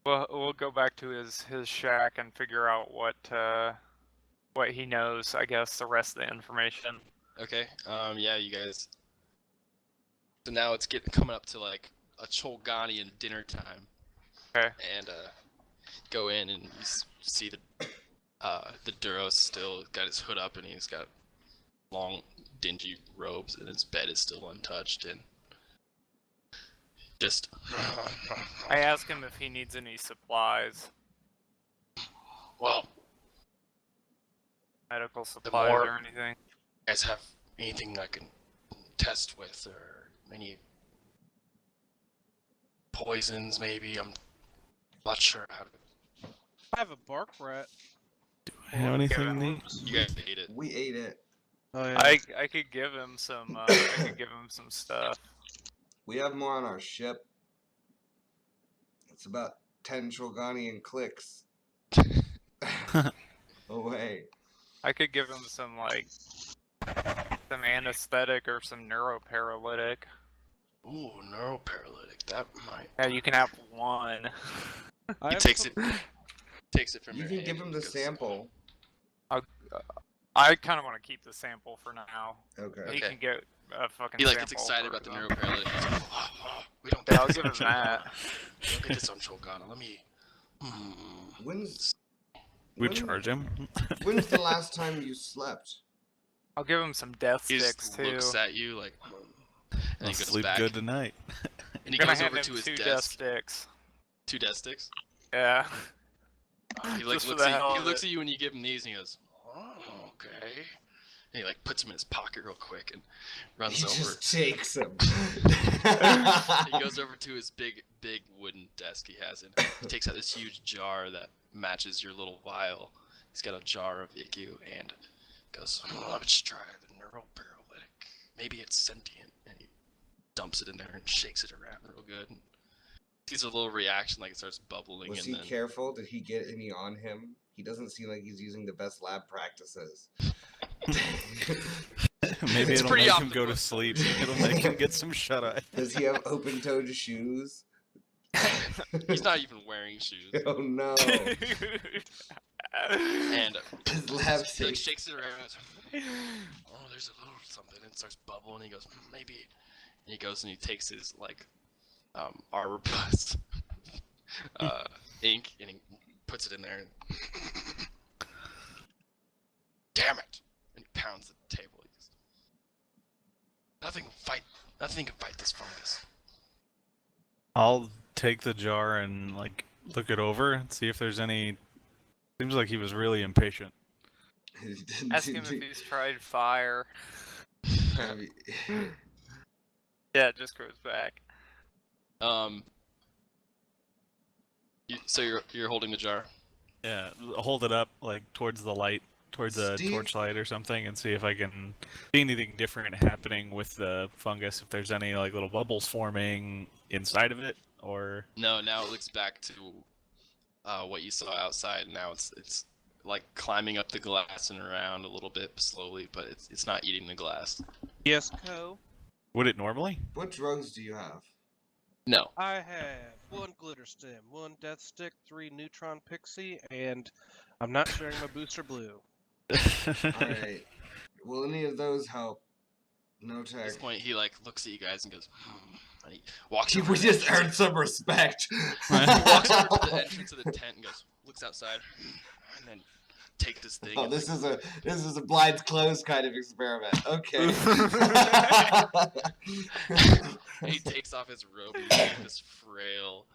we'll go back to his shack and figure out what he knows. I guess the rest of the information. Okay. Yeah, you guys. So now it's coming up to like a Cholganian dinner time. Okay. And go in and you see the Duros still got his hood up and he's got long dingy robes and his bed is still untouched and just. I asked him if he needs any supplies, Well, medical supplies more- or anything. you guys have anything I can test with or any poisons maybe? I'm not sure how to. I have a bark rat. Have anything Yeah. neat? You guys ate it. We ate it. Oh yeah. I could give him some. I could give him some stuff. We have more on our ship. It's about 10 Cholganian clicks away. I could give him some like some anesthetic or some neuroparalytic. Ooh, neuroparalytic. That might. Yeah, you can have one. I He have takes some- it. Takes it from You your can hand give him and the goes, sample. I kind of want to keep the sample for now. Okay. He Okay. can get a fucking He like sample gets excited for about the them. neuroparalytic. He's like, we don't Yeah, get I'll this give on him that. Cholganna. We don't get this on Cholganna. Let me. When's We when- charge him. When's the last time you slept? I'll give him some death He sticks just too. looks at you like, and I'll he goes sleep back, good tonight. and he I'm gonna goes hand over him to his 2 death desk. sticks. 2 death sticks. Yeah. He like Just for looks the at hell he of looks it. at you when you give him these, and he goes, "Oh, okay." And he like puts him in his pocket real quick and runs He over. just takes him. He goes over to his big wooden desk he has, and he takes out this huge jar that matches your little vial. He's got a jar of IQ and goes, let's try the neuroparalytic. Maybe it's sentient. And he dumps it in there and shakes it around real good. And sees a little reaction, like it starts bubbling. Was and he then careful? Did he get any on him? He doesn't seem like he's using the best lab practices. Maybe It's it'll pretty make off him the go to books. sleep. It'll make him get some shut eye. Does he have open-toed shoes? He's not even wearing shoes. Oh no! And His lab he like stinks. shakes it around. And oh, there's a little something. And it starts bubbling. He goes, maybe. And he goes and he takes his like Arbor Plus ink and he puts it in there. And damn it! And he pounds the table. He goes, nothing can fight this fungus. I'll take the jar and like look it over and see if there's any. Seems like he was really impatient. Ask him if he's tried fire. Have you- Yeah, it just goes back. So you're holding the jar. Yeah, hold it up like towards the light, towards a Steve? torchlight or something, and see if I can see anything different happening with the fungus. If there's any like little bubbles forming inside of it, or No, now it looks back to what you saw outside. Now it's like climbing up the glass and around a little bit slowly, but it's not eating the glass. Yes, Co. would it normally? What drugs do you have? No. I have 1 glitter stem, 1 death stick, 3 neutron pixie, and I'm not sharing my booster blue. Alright. Will any of those help? No At tech. this point, he like looks at you guys and goes, and he walks over. We to the just earned some respect. He walks over to the entrance of the tent and goes, looks outside, and then take this thing. Oh, and, this is a blinds closed kind of experiment. Okay. and he takes off his robe and he's got this frail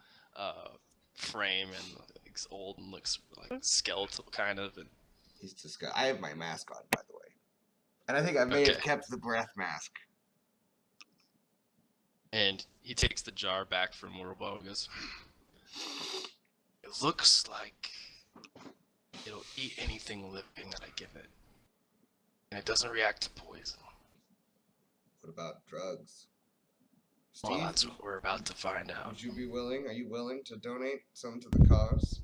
frame and looks old and looks like skeletal kind of. And He's just got. I have my mask on, by the way, and I think I may have Okay. kept the breath mask. And he takes the jar back from Warbo and goes, it looks like it'll eat anything living that I give it. And it doesn't react to poison. What about drugs? Well, Steve, that's what we're about to find out. would you be willing? Are you willing to donate some to the cause?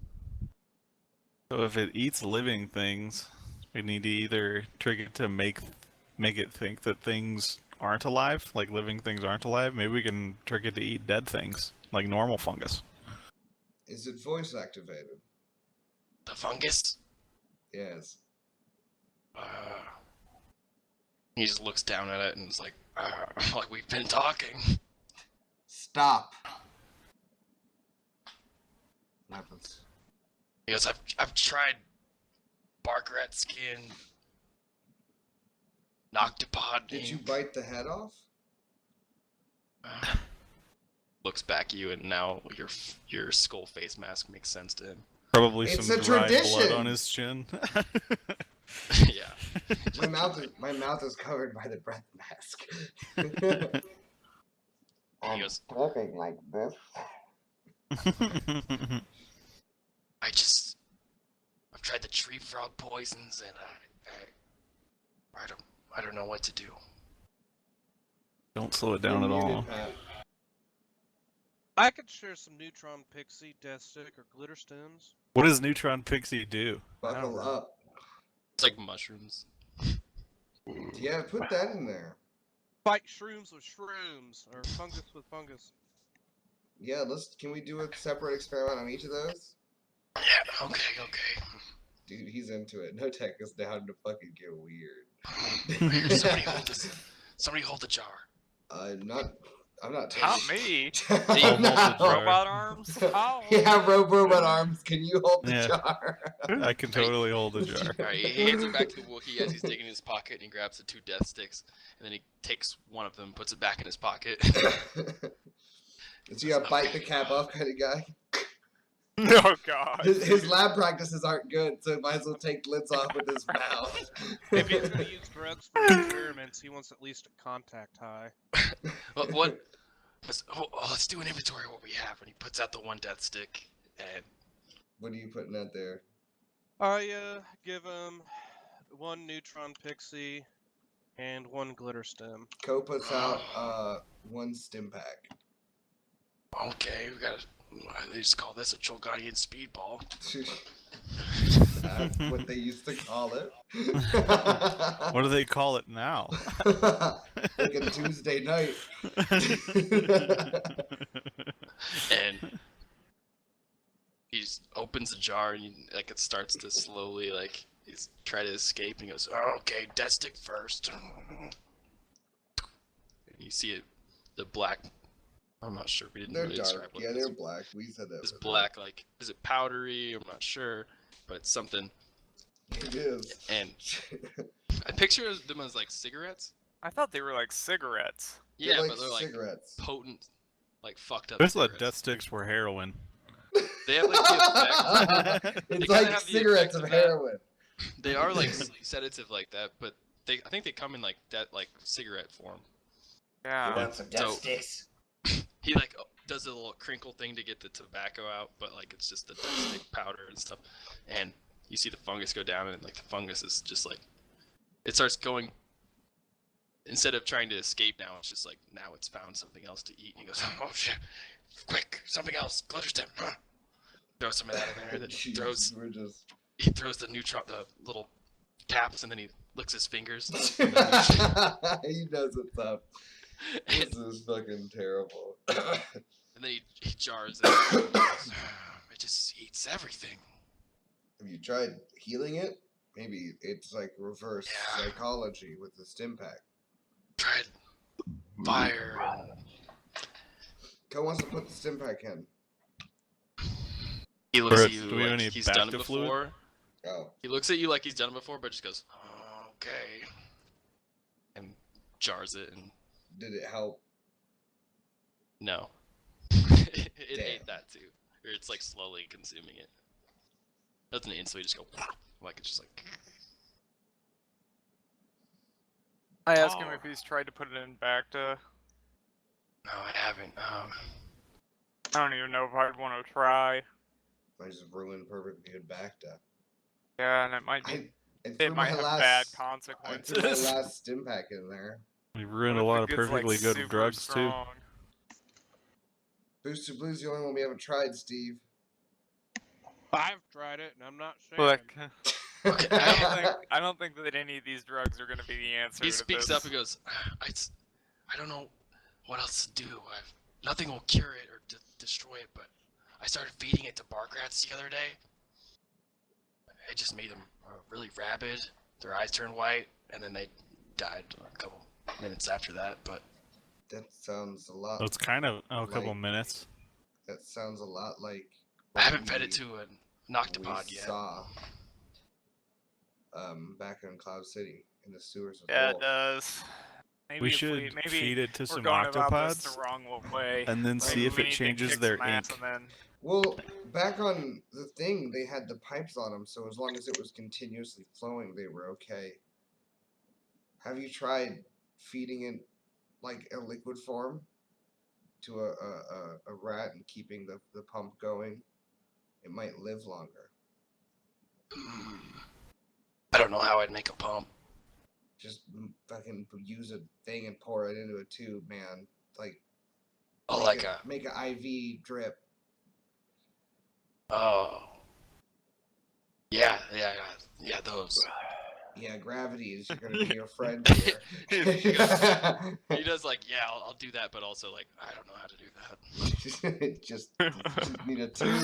So if it eats living things, we need to either trick it to make it think that things aren't alive, like living things aren't alive. Maybe we can trick it to eat dead things, like normal fungus. Is it voice activated? The fungus? Yes. He just looks down at it and is like we've been talking. Stop. What happens? He goes, I've tried bark rat skin, Noctipod. Did you bite the head off? Looks back at you, and now your skull face mask makes sense to him. Probably It's some a dry tradition. blood on his chin. Yeah. My mouth is covered by the breath mask. He goes, talking like this. I've tried the tree frog poisons, and I don't know what to do. Don't slow it down at all. I could share some neutron pixie, death stick, or glitter stems. What does Neutron Pixie do? Buckle up. It's like mushrooms. Yeah, put that in there. Fight shrooms with shrooms, or fungus with fungus. Yeah, can we do a separate experiment on each of those? Yeah, okay. Dude, he's into it. No tech is down to fucking get weird. Somebody hold the jar. I'm not Not touching. me. I'm not. jar. Robot arms. Oh. Yeah, robot arms. Can you hold the Yeah. jar? I can totally hold a jar. Alright, he hands it back to the Wookiee as he's digging in his pocket, and he grabs the 2 death sticks, and then he takes one of them, puts it back in his pocket. Is he a bite the cap off kind of guy? Oh god. His lab practices aren't good, so he might as well take lids off with his mouth. If he's gonna use drugs for experiments, he wants at least a contact high. what? Let's do an inventory of what we have. And he puts out the 1 death stick, and What are you putting out there? I give him 1 neutron pixie and 1 glitter stem. Co puts out 1 stim pack. okay, we gotta. They just call this a Cholganna speedball. That's what they used to call it. What do they call it now? Like a Tuesday night. And he just opens the jar, and like it starts to slowly he's try to escape, and he goes, oh, "Okay, death stick first." And you see it, the black. I'm not sure. We didn't They're really describe dark. what Yeah, this they're black. We said that. is. before. Black, is it powdery? I'm not sure, but it's something. It is. And I picture them as like cigarettes. I thought they were like cigarettes. They're Yeah, like but they're like cigarettes. potent, like fucked up. I thought cigarettes. death sticks were heroin. They have like the effect. It's kinda like have the cigarettes effect of of that. heroin. They are like sedative like that, but I think they come in like that, like cigarette form. Yeah. some death sticks? He like does a little crinkle thing to get the tobacco out, but like it's just the death stick powder and stuff. And you see the fungus go down, and like the fungus is just like it starts going. Instead of trying to escape now, it's just like now it's found something else to eat. And he goes, "Oh shit! Quick, something else! Glitter stem!" Throw some of that in there. Then Jeez, we're just... he throws the little caps, and then he licks his fingers. He knows what's up. This is fucking terrible. And then he jars it. And he goes, it just eats everything. Have you tried healing it? Maybe it's like reverse Yeah. psychology with the stim pack. Tried fire. Co wants to put the stim pack in. He looks at Do you we have like any he's done it Bacta fluid? before. Oh. He looks at you like he's done it before, but just goes, oh, okay. And jars it, and Did it help? no. it Damn. ate that too. Or it's like slowly consuming it. Doesn't instantly just go, like it's just like... I asked him Oh. if he's tried to put it in Bacta. No, I haven't. I don't even know if I'd want to try. I just ruined perfectly good Bacta. Yeah, and it might be. I It threw might my have last, bad I consequences. threw my last stim pack in there. We ruined What a if lot it of gets, perfectly like, good super drugs strong? Boosted Blue's the only one we haven't tried, Steve. I've tried it, and I'm not saying. Look, Okay. I don't think that any of these drugs are going to be the answer. He to speaks this. up and goes, I don't know what else to do. Nothing will cure it or destroy it, but I started feeding it to bark rats the other day. It just made them really rabid. Their eyes turned white, and then they died a couple minutes after that. But That sounds a lot. too. It's kind of a couple Like- minutes. That sounds a lot like. I haven't what fed it we- to an octopod we yet. saw back in Cloud City in the sewers of Yeah, it Wolf. does. Maybe We if should maybe feed it to we're some going about this octopods the wrong way. and then see Maybe if we it need to changes kick their some ass ink. and then- Well, back on the thing, they had the pipes on them, so as long as it was continuously flowing, they were okay. Have you tried feeding it like a liquid form to a rat and keeping the pump going? It might live longer. I don't know how I'd make a pump. Just fucking use a thing and pour it into a tube, man. Like Oh, make an IV drip. Oh. Yeah, those. Yeah, gravity is gonna be your friend here. He does like, yeah, I'll do that, but also like, I don't know how to do that. just need a tube.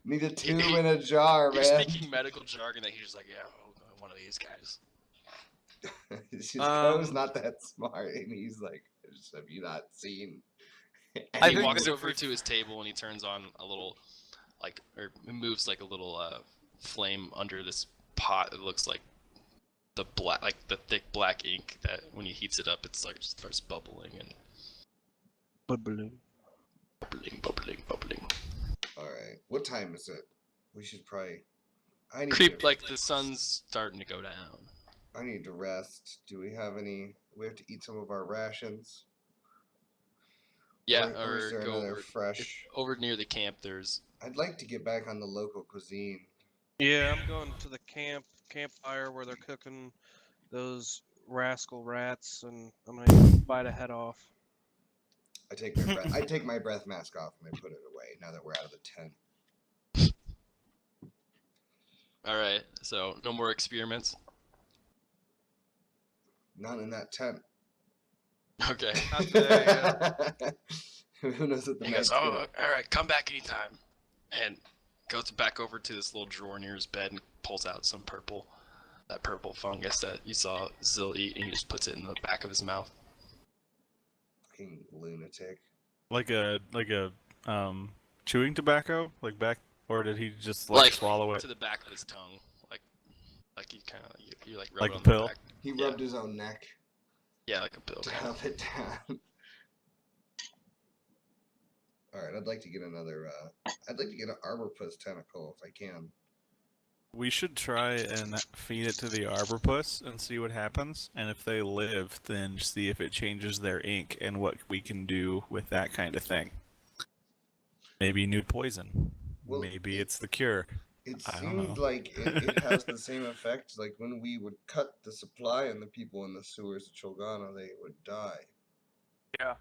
Need a tube and a jar, You're man. speaking medical jargon that he's just like, yeah, one of these guys. It's just Ko's not that smart, and he's like, have you not seen? I He think walks that if over we- to his table and he turns on a little, like, or moves like a little flame under this pot. It looks like the black, like the thick black ink that when he heats it up, it's like just starts bubbling and bubbling. All right, what time is it? We should probably. I need Creep to, like the sun's starting to go down. I need to rest. Do we have any? We have to eat some of our rations. Yeah, or is there go another over, fresh? over near the camp. There's I'd like to get back on the local cuisine. Yeah, I'm going to the campfire where they're cooking those rascal rats, and I'm gonna bite a head off. I take my breath mask off and I put it away now that we're out of the tent. all right. So no more experiments. Not in that tent. Okay. Not today, Who knows what the He next goes, oh, all right, come back anytime, and goes back over to this little drawer near his bed and pulls out some that purple fungus that you saw Zill eat, and he just puts it in the back of his mouth. fucking lunatic. Like a chewing tobacco, like back, or did he just like swallow it? To the back of his tongue, like you kind of you like rub Like it a on pill? the back. He Yeah. rubbed his own neck Yeah, like a pill. to Kind help it down. All right, I'd like to get another. I'd like to get an arbor puss tentacle if I can. We should try and feed it to the arborpuss and see what happens. And if they live, then see if it changes their ink and what we can do with that kind of thing. Maybe new poison. Well, Maybe it's the cure. It I don't seemed know. like it has the same effect. Like when we would cut the supply on the people in the sewers of Cholganna, they would die. yeah.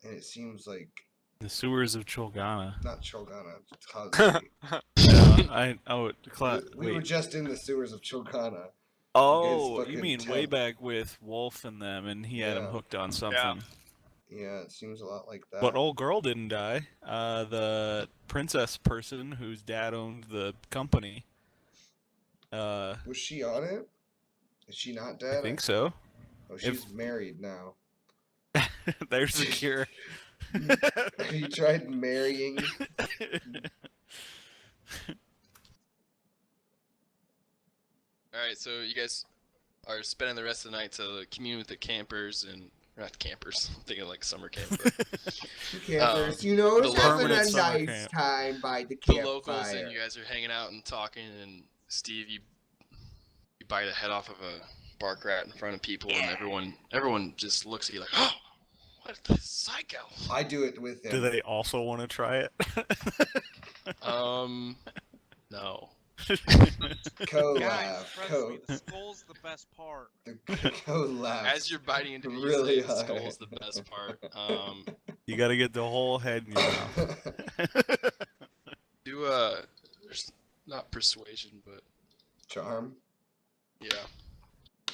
And it seems like The sewers of Cholganna. not Cholganna, Cosby. We were wait. just in the sewers of Cholganna. Oh, you fucking mean way temp. back with Wolf and them, and he had him Yeah. hooked on something. Yeah, it seems a lot like that. But old girl didn't die. The princess person whose dad owned the company. Was she on it? Is she not dead? I think so. Oh, she's married now. There's the cure. Have you tried marrying? All right, so you guys are spending the rest of the night to commune with the campers and not campers. I'm thinking like summer camp. But Campers, you know, the it's having permanent a summer nice camp. time by the the locals campfire. and you guys are hanging out and talking. And Steve, you bite a head off of a bark rat in front of people, and everyone just looks at you like, oh, what the psycho. I do it with him. Do they also want to try it? No. Co Guys, laugh. trust Co. me, the skull's the best part. Co laugh. As you're biting into it, Really you say the hard. skull's the best part. You gotta get the whole head in your mouth. Do there's not persuasion, but Charm. yeah. I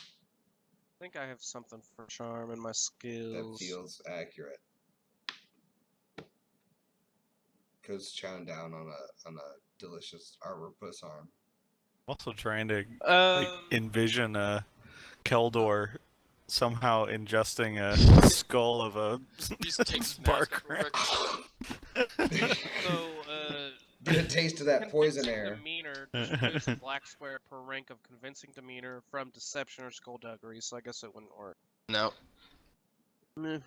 think I have something for charm in my That skills. feels accurate. Co's chowing down on a delicious arbor puss arm. Also trying to Um, envision a Keldor somehow ingesting a skull of a Just takes bark rat. so, Get a taste of that poison convincing air. demeanor distributes a black square per rank of convincing demeanor from deception or skullduggery, so I guess it wouldn't work. No. No.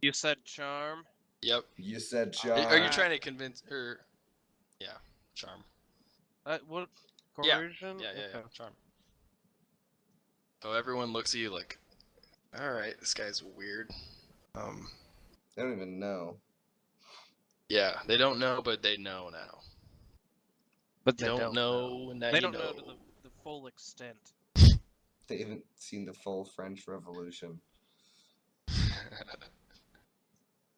You said charm? Yep. You said Are charm. you trying to convince her? Yeah. Charm. What? Yeah. Coercion? Yeah. Okay. Charm. So everyone looks at you like, all right, this guy's weird. I don't even know. Yeah, they don't know, but they know now. But They don't know, and now They you don't know. know to the full extent. They haven't seen the full French Revolution.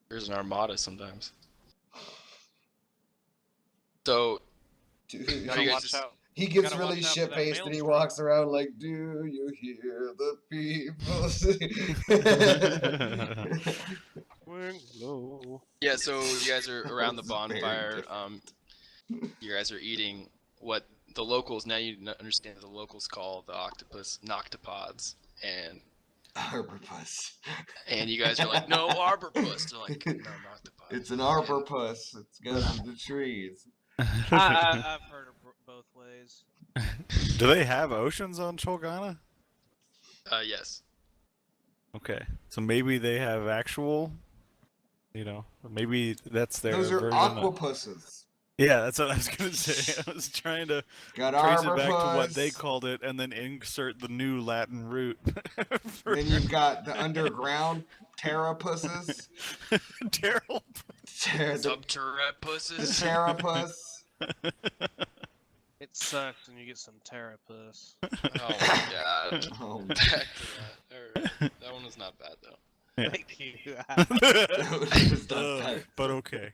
There's an armada sometimes. So Dude, Now Gotta you guys watch just- out. He gets Gotta really watch out for shit that faced and he maelstrom. walks around like, "Do you hear the people sing?" Swing low. Yeah, so you guys are around the This is very bonfire. different. You guys are eating what the locals, now you understand the locals call the octopus noctopods, and Arborpuss. you guys are like, no, arborpuss. They're like, no, noctopods. It's an arborpuss. It goes to the trees. I've heard of both ways. Do they have oceans on Cholganna? Yes. Okay, so maybe they have actual, maybe that's their Those are version of... aquapusses. Yeah, that's what I was gonna say. I was trying to Got trace it back to what they arborpuss. called it, and then insert the new Latin root. Then you've got the underground terrapusses. Daryl. The Subterrapusses. terrapus. It sucks when you get some terrapus. Oh my god. Oh, Back to that. That one was not bad though. Yeah. Thank you. Just not bad. But okay.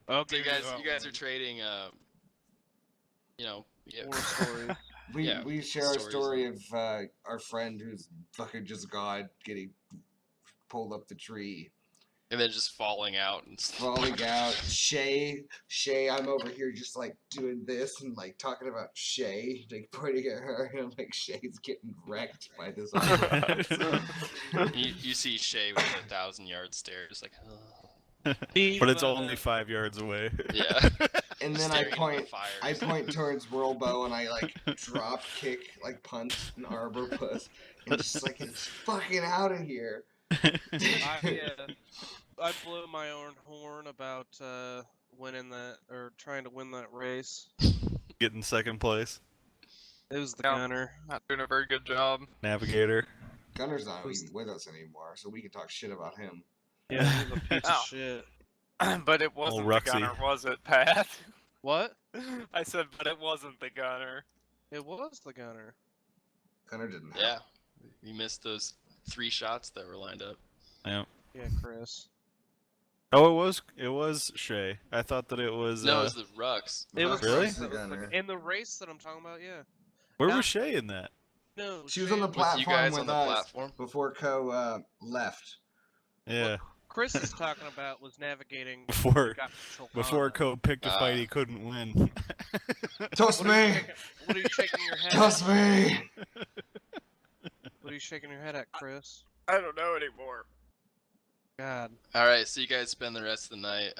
Okay, So you guys are trading, yeah. war stories. We share a stories story of our friend who's fucking just God getting pulled up the tree, And then just falling out and falling out. Shay, I'm over here just like doing this and like talking about Shay, like pointing at her, and I'm like, Shay's getting wrecked by this. you see Shay with 1,000-yard stare, just like, But it's only 5 yards away. yeah. And then Staring into the fire. I point towards Whirlbow and I like drop kick, like punch an arborpuss, and just like, it's fucking out of here. I blew my own horn about winning that, or trying to win that race. Getting second place. It was the Yeah. gunner. Not doing a very good job. Navigator. Gunner's not even with us anymore, so we can talk shit about him. Yeah, he was a piece Oh. of shit. But it wasn't the Ruxy. gunner, was it, Pat? What? I said, but it wasn't the gunner. It was the gunner. Gunner didn't help. Yeah. You missed those 3 shots that were lined up. Yeah. Yeah, Chris. Oh, it was Shay. I thought that it was. No, it was the Rux. It was Really? Chris that was Gunner. in the race that I'm talking about. Yeah. Where Yeah. was Shay in that? No. She was on the Shane- platform With you guys with on the us platform. before Co left. Yeah. Chris is talking about was navigating Before got to before Cholganna. Code picked a fight he couldn't win. Toast What are you me! shaking- What are you shaking your head Toast at? me! What are you shaking your head at, Chris? I don't know anymore. God. All right, so you guys spend the rest of the night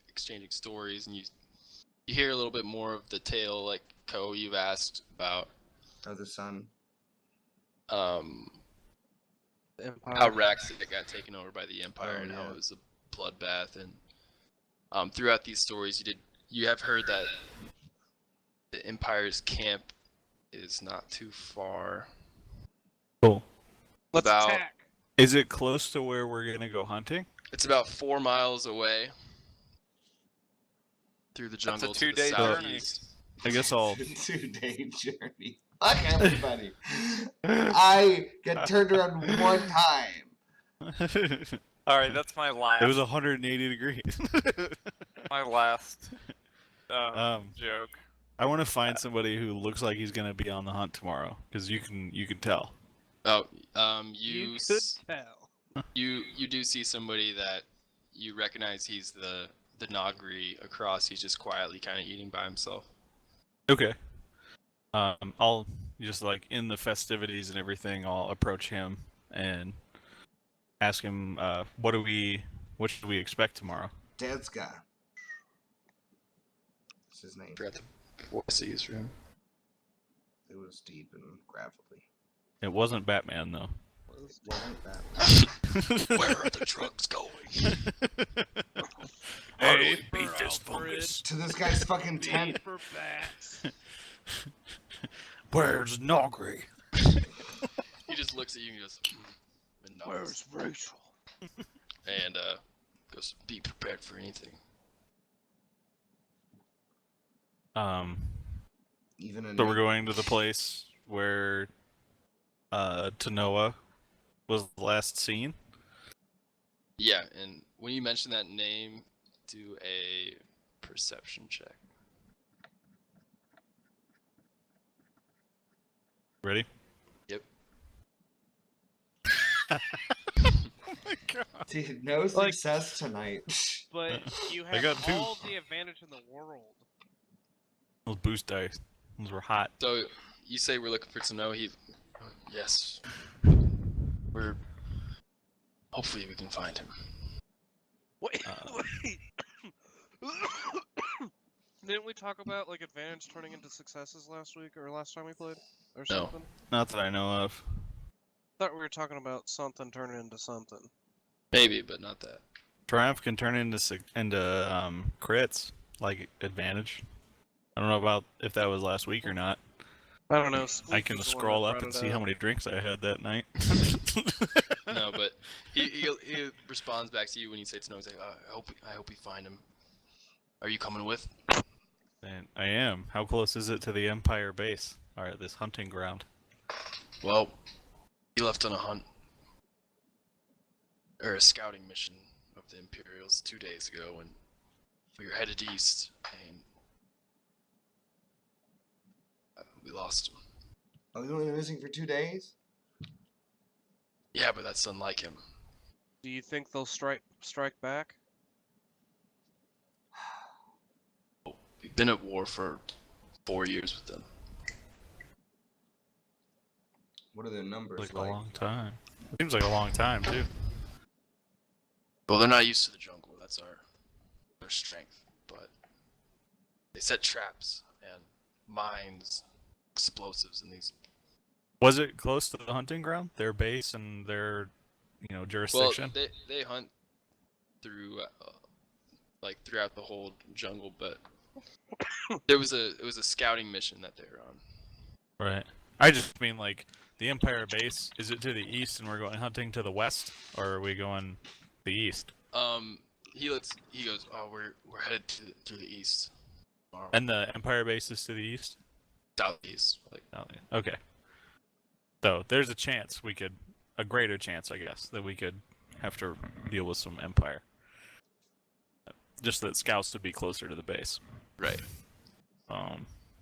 exchanging stories, and you hear a little bit more of the tale, like you've asked about Oh, the sun. The Empire. how Rhak'Zet got taken over by the Empire Oh, and how yeah. it was a bloodbath, and throughout these stories, you have heard that the Empire's camp is not too far. Cool. Let's about- attack. Is it close to where we're gonna go hunting? It's about 4 miles away through the That's a jungle to the 2-day journey. southeast. I guess I'll. 2-day journey. Fuck everybody. I get turned around one time. All right, that's my last. It was 180 degrees. my last Um, joke. I want to find somebody who looks like he's gonna be on the hunt tomorrow, because you can tell. Oh, You could tell. you do see somebody that you recognize. He's the Nagri across. He's just quietly kind of eating by himself. Okay. I'll just like in the festivities and everything, I'll approach him and ask him, what should we expect tomorrow? Dadska. That's his name. Forgot the voice I used for him. It was deep and gravelly. It wasn't Batman though. Wasn't that? Where are the trucks going? How do Hey, we beat this fungus? To this guy's fucking tent. Need for bats. Where's Nogri? He just looks at you and goes, and nods. Where's Rachel? And goes, be prepared for anything. Even in So we're going to the place where Tanoa was last seen. Yeah, and when you mention that name, do a perception check. Ready? Yep. Oh my god. Dude, no Like- success tonight. But you I have got 2. all the advantage in the world. Those boost dice. Those were hot. So you say we're looking for Snow. Yes. We're. Hopefully we can find him. Wait, wait. Didn't we talk about like advantage turning into successes last week or last time we played, or No. something? Not that I know of. Thought we were talking about something turning into something. Maybe, but not that. Triumph can turn into crits, like advantage. I don't know about if that was last week or not. I don't know. I Squeak can was the one scroll that up brought and it see how up. many drinks I had that night. No, but he responds back to you when you say Snow. He's like, I hope we find him. Are you coming with? And I am. How close is it to the Empire base? Or this hunting ground? Well, he left on a hunt or a scouting mission of the Imperials 2 days ago, and we were headed east, and we lost him. Oh, he's only been missing for 2 days? Yeah, but that's unlike him. Do you think they'll strike back? We've been at war for 4 years with them. What are their numbers Like like? a long time. Seems like a long time too. Well, they're not used to the jungle. That's their strength. But they set traps and mines, explosives in these. Was it close to the hunting ground? Their base and their, Well, jurisdiction? they hunt through like throughout the whole jungle, but it was a scouting mission that they were on. Right. I just mean like the Empire base. Is it to the east and we're going hunting to the west, or are we going the east? He goes, oh, we're headed to the east. Tomorrow. And the Empire base is to the east. Southeast, like. Okay. So there's a chance a greater chance, I guess, that we could have to deal with some Empire. Just that scouts would be closer to the base. Right.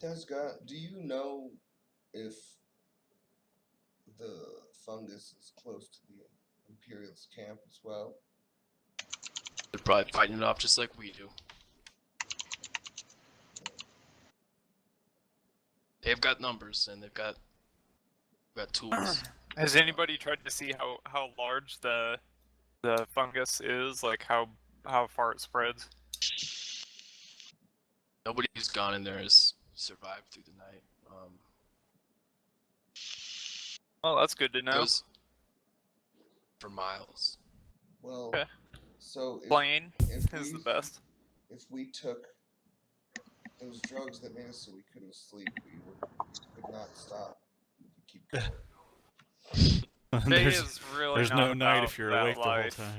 Desga, do you know if the fungus is close to the Imperial's camp as well? They're probably fighting it off just like we do. They've got numbers and they've got tools. Has anybody tried to see how large the fungus is? Like how far it spreads? Nobody who's gone in there has survived through the night. Well, that's good to know. Goes for miles. Well, Okay. so Plane if is the we- best. If we took those drugs that made us so we couldn't sleep, we could not stop. We could keep going. Jay there's is really there's not no night about if you're that awake life. the whole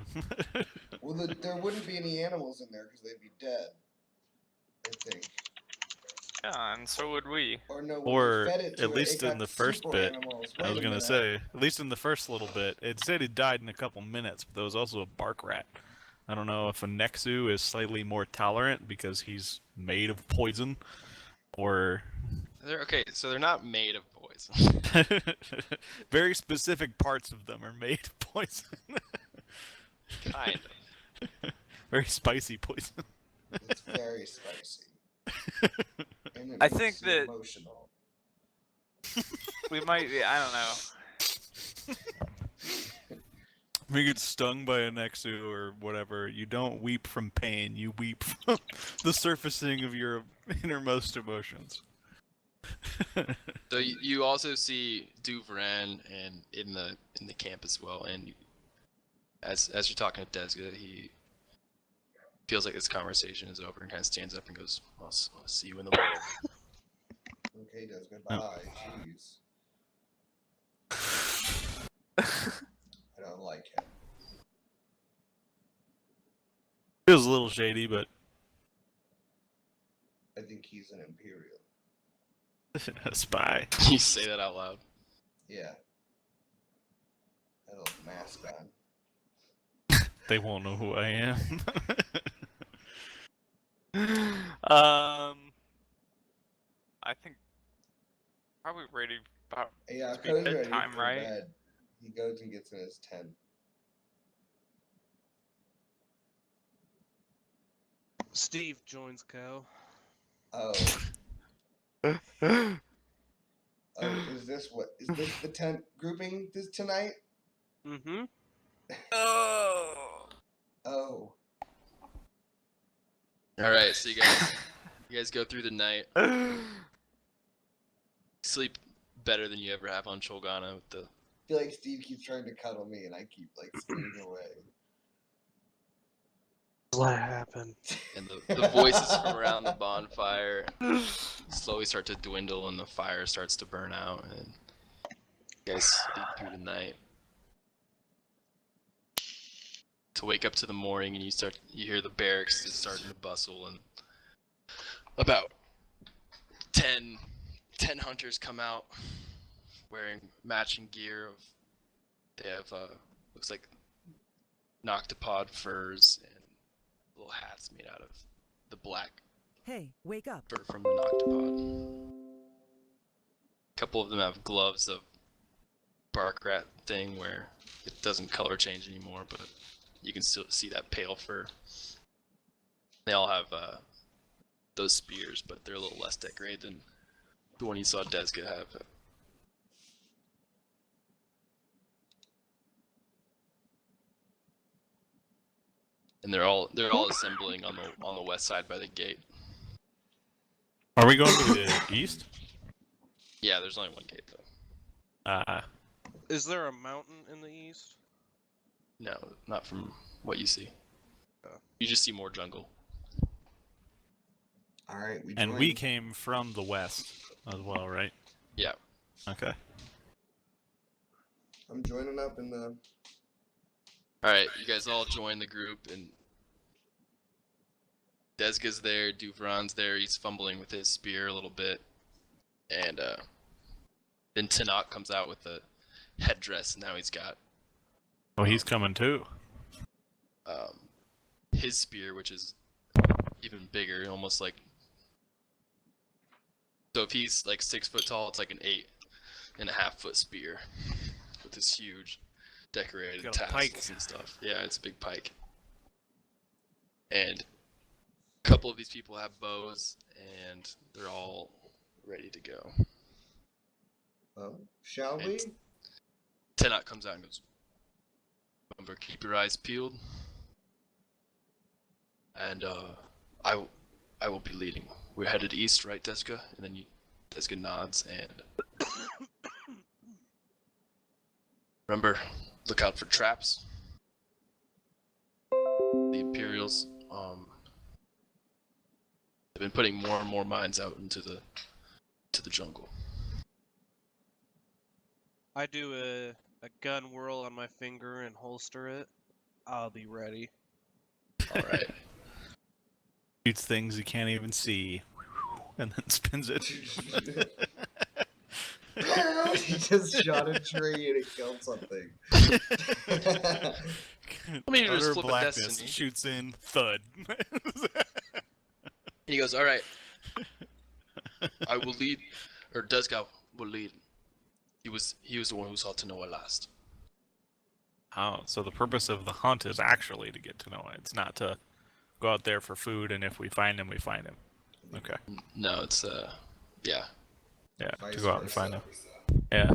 time. Well, there wouldn't be any animals in there because they'd be dead. I think. Yeah, and so would we. Or no, when Or we fed it to at it, least it in got the first super bit, animals. I Wait was a gonna minute. say, at least in the first little bit, it said he died in a couple minutes, but there was also a bark rat. I don't know if a Nexu is slightly more tolerant because he's made of poison, or So they're not made of poison. very specific parts of them are made of poison. Kind of. Very spicy poison. It's very spicy. And it I makes think you that- emotional. We might be. I don't know. If you get stung by a Nexu or whatever, you don't weep from pain. You weep from the surfacing of your innermost emotions. So you also see Duvran and in the camp as well, and as you're talking to Desga, he feels like this conversation is over and kind of stands up and goes, "I'll see you in the morning." Okay, does goodbye. Jeez. I don't like him. Feels a little shady, but I think he's an Imperial. a spy. You say that out loud. Yeah. That little mask on. They won't know who I am. I think probably ready About Yeah, to be Cody's ready bedtime, for right? bed. He goes and gets in his tent. Steve joins Cow. Oh. Oh, is this the tent grouping this tonight? Mm-hmm. Oh. Oh. All right, so you guys go through the night, sleep better than you ever have on Cholganna with the. I feel like Steve keeps trying to cuddle me and I keep like scooting away. What happened? And the voices from around the bonfire slowly start to dwindle and the fire starts to burn out and you guys sleep through the night. To wake up to the morning and you hear the barracks is starting to bustle and about 10 hunters come out wearing matching gear they have looks like noctopod furs and little hats made out of the black Hey, wake up. fur from the noctopod. A couple of them have gloves of bark rat thing where it doesn't color change anymore, but you can still see that pale fur. They all have those spears, but they're a little less decorated than the one you saw Desga have. And they're all assembling on the west side by the gate. Are we going to the east? Yeah, there's only one gate though. Is there a mountain in the east? No, not from what you see. Oh. You just see more jungle. Alright, we And join. we came from the west as well, right? Yeah. Okay. I'm joining up in the Alright, you guys all join the group and Desga's there, Duvron's there, he's fumbling with his spear a little bit. And then Tanakh comes out with the headdress, and now he's got Oh, he's coming too. his spear, which is even bigger, almost like. So if he's like 6 foot tall, it's like an 8.5 foot spear with this huge decorated Got a tassels pike. and stuff. Yeah, it's a big pike. And a couple of these people have bows, and they're all ready to go. well, shall And we? Tanakh comes out and goes, "Remember, keep your eyes peeled, and I will be leading. We're headed east, right, Desga?" And then Desga nods, and remember, look out for traps. The Imperials, they've been putting more and more mines out into the jungle. I do a gun whirl on my finger and holster it. I'll be ready. All right. Shoots things you can't even see, and then spins it. He just shot a tree and it killed something. mean, just Utter flip a blackness destiny. shoots in, thud. And he goes, "All right, I will lead, or Desga will lead. He was the one who saw Tanoa last." Oh, so the purpose of the hunt is actually to get to Noah. It's not to go out there for food, and if we find him, we find him. Okay. No, it's yeah. Yeah, Vice to go out and versa. find him. Yeah.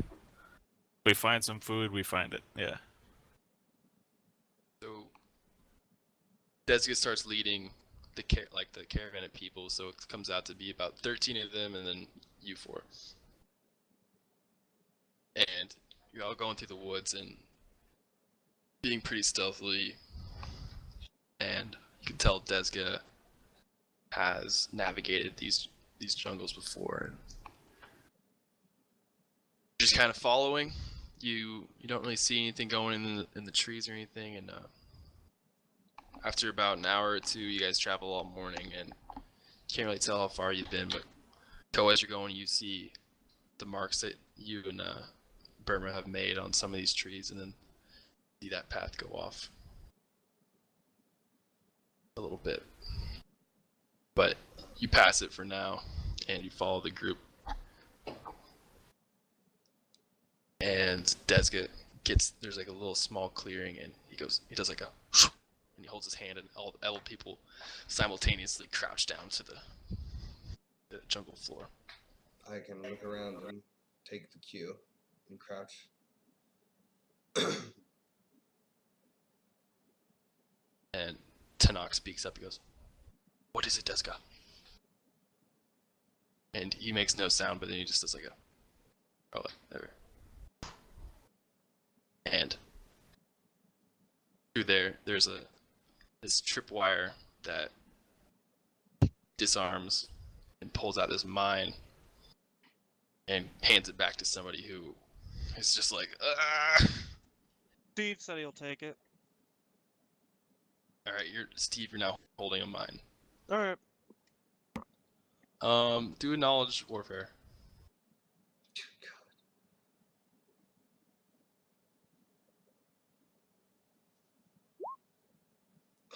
We find some food, we find it. Yeah. So Desga starts leading the caravan of people, so it comes out to be about 13 of them, and then you 4. And you're all going through the woods and being pretty stealthily, and you can tell Desga has navigated these jungles before, and just kind of following. You don't really see anything going in the trees or anything, and after about an hour or two, you guys travel all morning, and you can't really tell how far you've been, but as you're going, you see the marks that you and Burma have made on some of these trees, and then see that path go off a little bit. But you pass it for now, and you follow the group. And Desga there's like a little small clearing, and he does like a, and he holds his hand, and all people simultaneously crouch down to the jungle floor. I can look around and take the cue and crouch. And Tanakh speaks up. He goes, "What is it, Desga?" And he makes no sound, but then he just does like a, oh, there. And through there's this tripwire that disarms and pulls out this mine and hands it back to somebody who is just like, ah. Steve said he'll take it. All right, Steve. You're now holding a mine. All right. Do a knowledge warfare.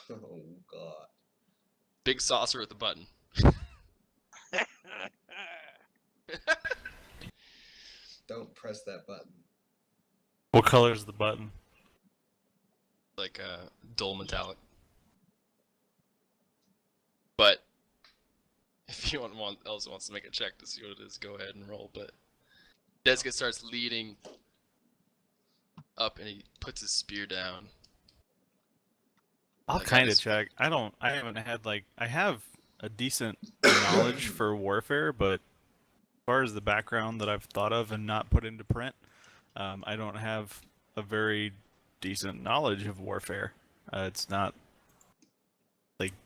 Oh God! Big saucer with a button. Don't press that button. What color is the button? Like dull metallic. But if anyone else wants to make a check to see what it is, go ahead and roll. But Desga starts leading up, and he puts his spear down. I'll Like, kind of just- check. I haven't had I have a decent knowledge for warfare, but as far as the background that I've thought of and not put into print, I don't have a very decent knowledge of warfare. It's not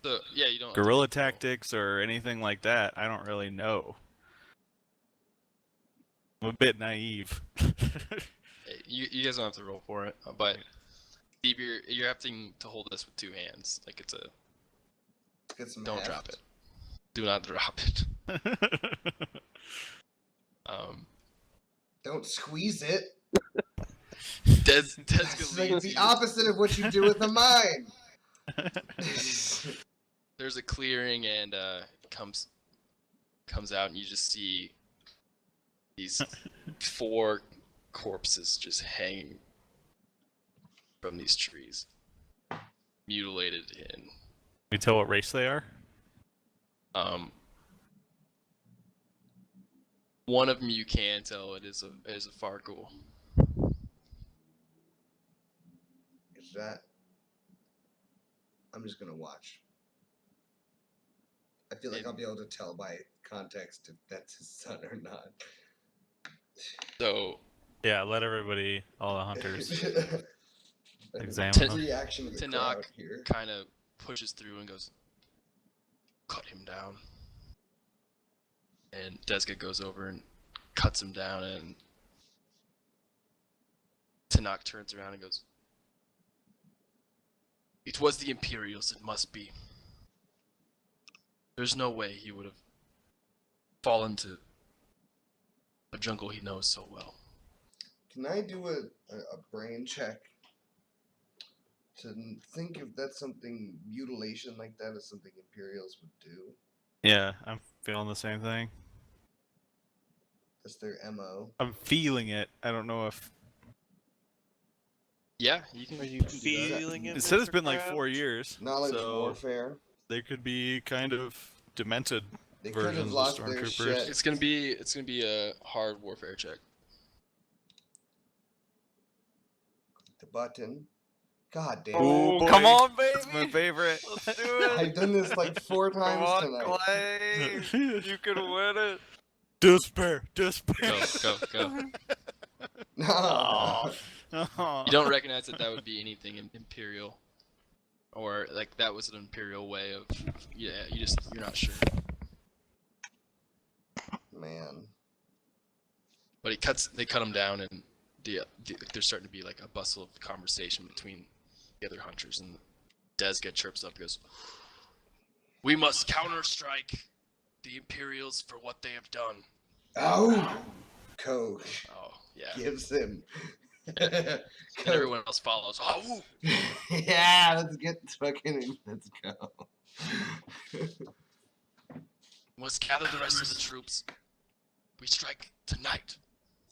So yeah, you don't. have to guerrilla roll. tactics or anything like that. I don't really know. I'm a bit naive. Hey, you guys don't have to roll for it, but Steve, you're having to hold this with two hands. Like it's a. Let's get some. Don't heft. drop it. Do not drop it. Don't squeeze it. Desga It's like leads the you. opposite of what you do with a mine. There's a clearing, and comes out, and you just see these 4 corpses just hanging from these trees, mutilated. And you tell what race they are? one of them you can tell it is a Farkle. Is that? I'm just gonna watch. I feel like I'll be able to tell by context if that's his son or not. So Yeah, let everybody, all the hunters, examine Ten- them. Reaction of the Tanakh crowd here. kind of pushes through and goes, "Cut him down." And Desga goes over and cuts him down, and Tanakh turns around and goes, "It was the Imperials, it must be. There's no way he would have fallen to a jungle he knows so well." Can I do a brain check to think if that's something, mutilation like that is something Imperials would do? Yeah, I'm feeling the same thing. That's their MO. I'm feeling it. I don't know if Yeah, you can. Are you can do that. feeling it? it said it's Mr. been like Krabs? 4 years, Knowledge so warfare. they could be kind of demented They could have versions of lost their stormtroopers. shit. It's gonna be a hard warfare check. The button. God damn Oh, it. boy. come on, baby! That's my favorite. Let's do it! I've done this like 4 Come times on, tonight. Clay! You can win it! Despair. Go, go. No. Aw. Aw. You don't recognize that would be anything Imperial, or like that was an Imperial way of. Yeah, you're not sure. Man. But they cut him down, and there's starting to be like a bustle of conversation between the other hunters, and Desga chirps up and goes, "We must counterstrike the Imperials for what they have done." Oh! Coke Oh, yeah. gives him. And everyone else follows. Oh! Yeah, let's get fucking. Let's go. We must gather the rest of the troops. We strike tonight.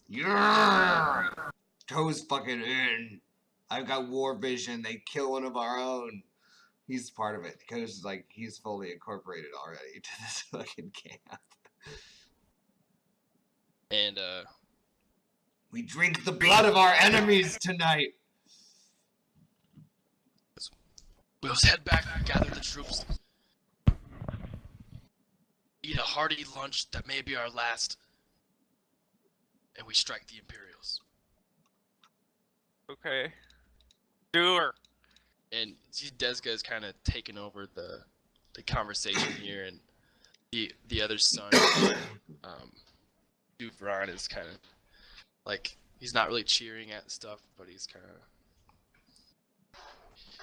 Yeah! Toe's fucking in. I've got war vision. They kill one of our own. He's part of it because like he's fully incorporated already to this fucking camp. And We drink the blood of our enemies tonight. we'll head back, gather the troops, eat a hearty lunch that may be our last, and we strike the Imperials. Okay. Do her. And see, Desga is kind of taking over the conversation here, and the other son, Duvron, is kind of like he's not really cheering at stuff, but he's kind of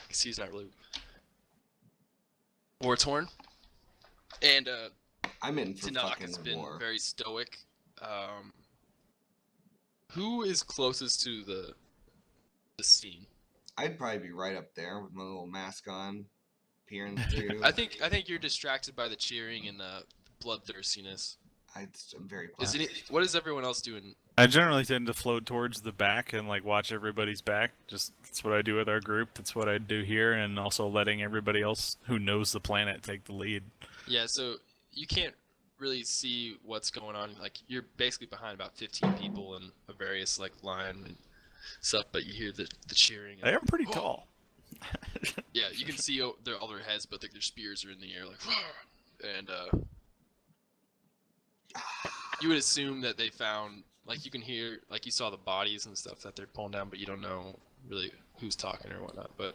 he's not really war torn. And I'm in for Tanakh fucking has been war. very stoic. Who is closest to the scene? I'd probably be right up there with my little mask on, peering through. I think you're distracted by the cheering and the bloodthirstiness. I'm very Is pleasant. what is everyone else doing? I generally tend to float towards the back and like watch everybody's back. Just that's what I do with our group. That's what I do here, and also letting everybody else who knows the planet take the lead. Yeah, so you can't really see what's going on. Like you're basically behind about 15 people in a various like line and stuff, but you hear the cheering. I And, am pretty tall. yeah, you can see all their heads, but like, their spears are in the air, like, and you would assume that they found, like, you can hear, like, you saw the bodies and stuff that they're pulling down, but you don't know really who's talking or whatnot. But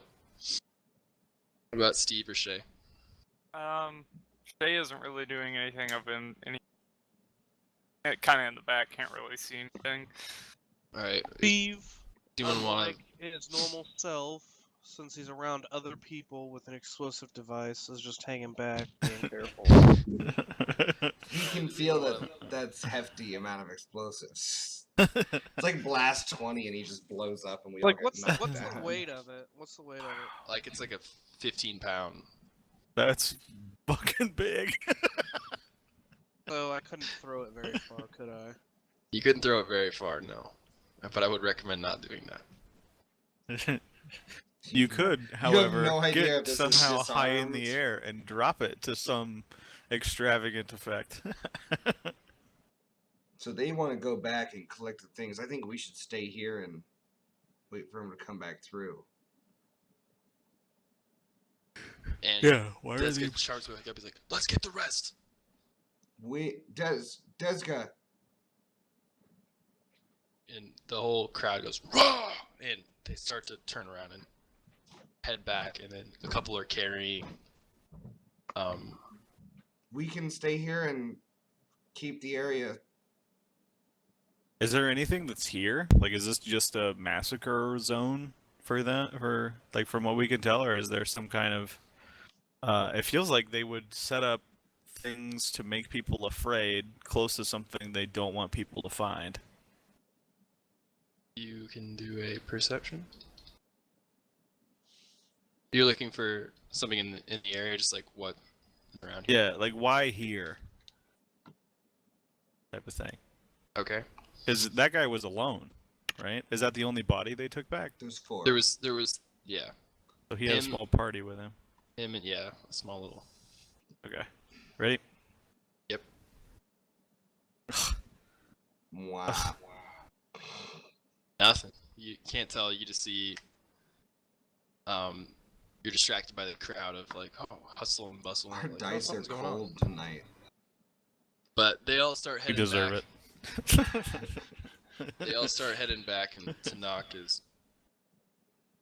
what about Steve or Shay? Shay isn't really doing anything. I've been kind of in the back, can't really see anything. All right, Steve, doing one. unlike his normal self, since he's around other people with an explosive device, is just hanging back, being careful. You can feel that that's hefty amount of explosives. It's like blast 20 and he just blows up and we Like, all what's get knocked the down. weight of it? What's the weight of it? Like, it's like a 15-pound. That's fucking big. So I couldn't throw it very far, could I? You couldn't throw it very far, no. But I would recommend not doing that. You could, have however, no idea if get this is somehow high in the disarmed. air and drop it to some extravagant effect. So they want to go back and collect the things. I think we should stay here and wait for him to come back through. And yeah, why are Desga these? sharps back up. He's like, "Let's get the rest." Desga. And the whole crowd goes, "Rah!" And they start to turn around and head back. And then a couple are carrying. We can stay here and keep the area. Is there anything that's here? Like, is this just a massacre zone for that? For like, from what we can tell, or is there some kind of? It feels like they would set up things to make people afraid, close to something they don't want people to find. You can do a perception. You're looking for something in the area, just like what around here. Yeah, like why here? Type of thing. Okay. Because that guy was alone, right? Is that the only body they took back? There's 4. There was yeah, So he had a Him- small party with him. him and yeah, a small little. Okay. Ready? Yep. Wow. Nothing. You can't tell. You just see. You're distracted by the crowd of like, oh, hustle and bustle. Our And, like, dice are something's going on. cold tonight. But they all start You heading deserve back. it. They all start heading back, and Tanakh is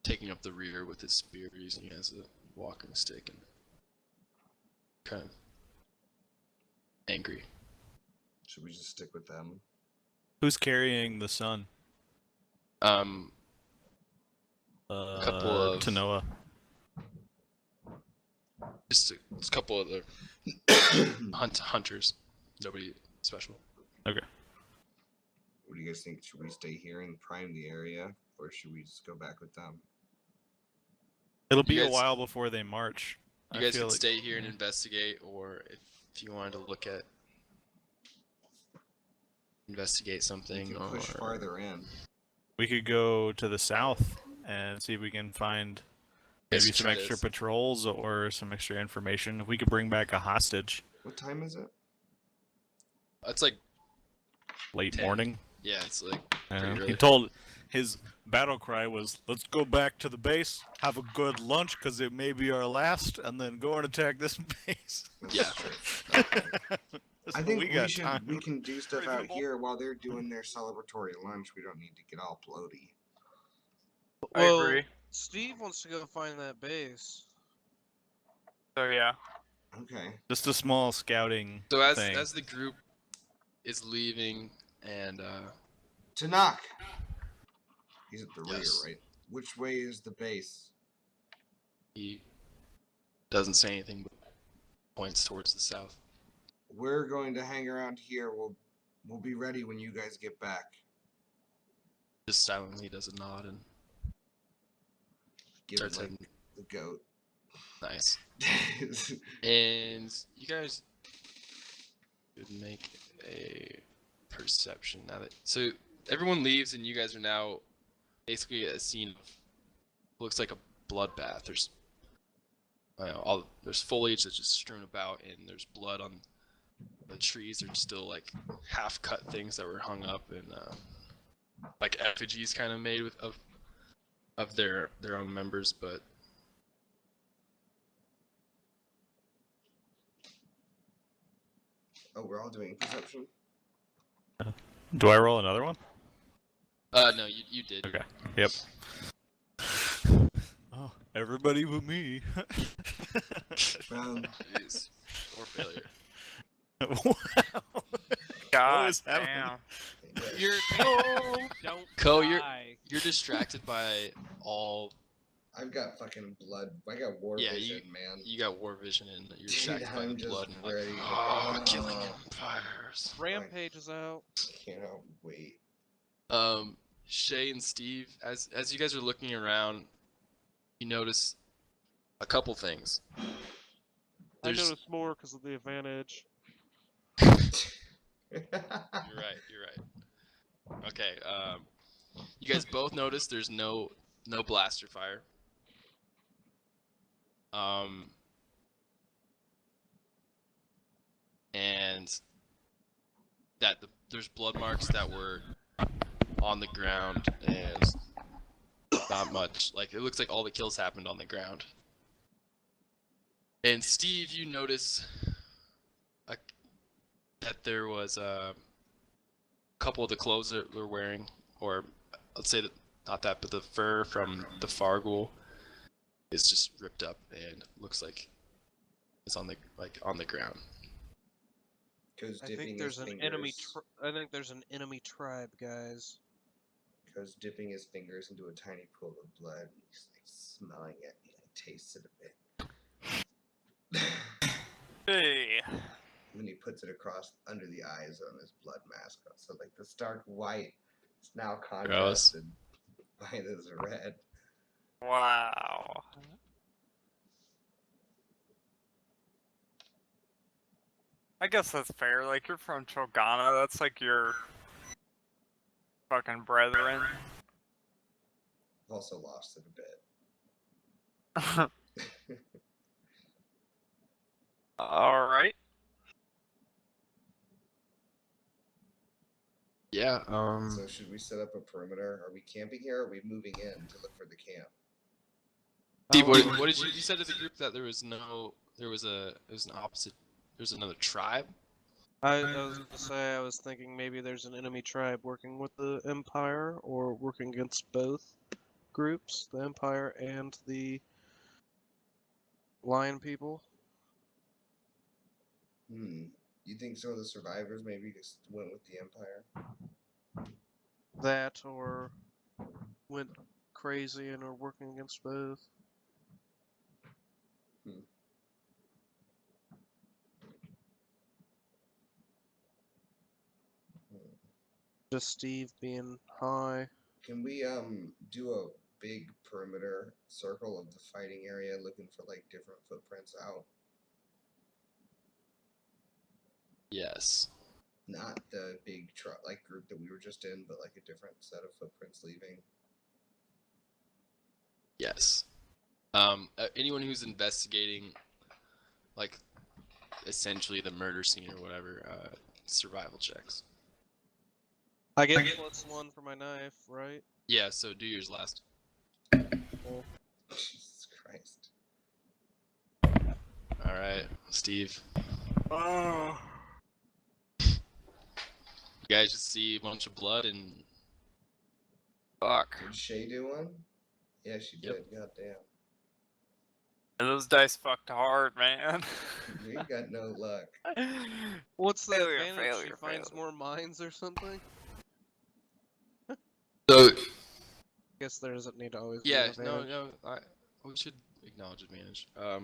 taking up the rear with his spear, using it as a walking stick, and kind of angry. Should we just stick with them? Who's carrying the sun? A couple of Tanoa. just a couple of the hunters. Nobody special. What do you guys think? Should we stay here and prime the area, or should we just go back with them? It'll be You a guys- while before they march. You I guys feel can like- stay here and investigate, or if you wanted to look at investigate We something, can or push farther in. We could go to the south and see if we can find Guys maybe could some try to extra patrols or some extra information. If we could bring back a hostage What time is it? It's like late 10. morning. Yeah, it's like pretty He early. told his battle cry was, "Let's go back to the base, have a good lunch, because it may be our last, and then go and attack this base." That's Yeah. true. That's I what think we we got should. time. We can do stuff out Reasonable. here while they're doing their celebratory lunch. We don't need to get all bloaty. I Well, agree. Steve wants to go find that base. So yeah. Okay. Just a small scouting So as thing. the group is leaving, and Tanakh. He's at the Yes. rear, right? Which way is the base? he doesn't say anything, but points towards the south. We're going to hang around here. We'll be ready when you guys get back. Just silently does a nod and Give starts it like heading. the goat. Nice. And you guys could make a perception now that so everyone leaves and you guys are now basically at a scene of looks like a bloodbath. There's there's foliage that's just strewn about and there's blood on the trees. Are still like half cut things that were hung up and like effigies kind of made of their own members, but Oh, we're all doing perception. Do I roll another one? no, you did. Okay. Yep. Oh, everybody but me. Jeez. Or failure. Wow. God is happening? damn. You're don't Co, die. you're distracted by all. I've got fucking blood. I got war Yeah, vision, man. You got war vision and you're Dude, distracted by the I'm just blood and like, ready to- oh, killing empires. Rampage is out. Cannot wait. Shay and Steve, as you guys are looking around, you notice a couple things. I There's- noticed more because of the advantage. You're right. Okay, you guys both notice there's no blaster fire. And that there's blood marks that were on the ground and not much. Like it looks like all the kills happened on the ground. And Steve, you notice that there was a couple of the clothes that they're wearing, or let's say that not that, but the fur from the Fargul is just ripped up and looks like it's on the ground. Goes I dipping think there's his an fingers. I think there's an enemy tribe, guys. Goes dipping his fingers into a tiny pool of blood. And he's like smelling it. He tastes it a bit. Hey. And then he puts it across under the eyes on his blood mask. So like the stark white is now contrasted by this red. Wow. I guess that's fair. Like you're from Cholganna. That's like your fucking brethren. I've also lost it a bit. All right. Yeah. So should we set up a perimeter? Are we camping here? Or are we moving in to look for the camp? Steve, what did you said to the group that there was an opposite. There's another tribe. I was gonna say I was thinking maybe there's an enemy tribe working with the Empire or working against both groups, the Empire and the Lion people. You think some of the survivors maybe just went with the Empire? That or went crazy and are working against both. Just Steve being high. Can we do a big perimeter circle of the fighting area, looking for like different footprints out? Yes. Not the big like group that we were just in, but like a different set of footprints leaving. Yes. Anyone who's investigating, like, essentially the murder scene or whatever, survival checks. I get +1 for my knife, right? Yeah, so do yours last. Cool. Jesus Christ. Alright, Steve. Oh. You guys just see a bunch of blood and... Fuck. Did Shay do one? Yeah, she Yep. did. God damn. Those dice fucked hard, man. We got no luck. What's the Failure, advantage? She failure, finds failure. more mines or something? So, Guess there doesn't need to always yeah, be an no, advantage. we should acknowledge advantage. Oh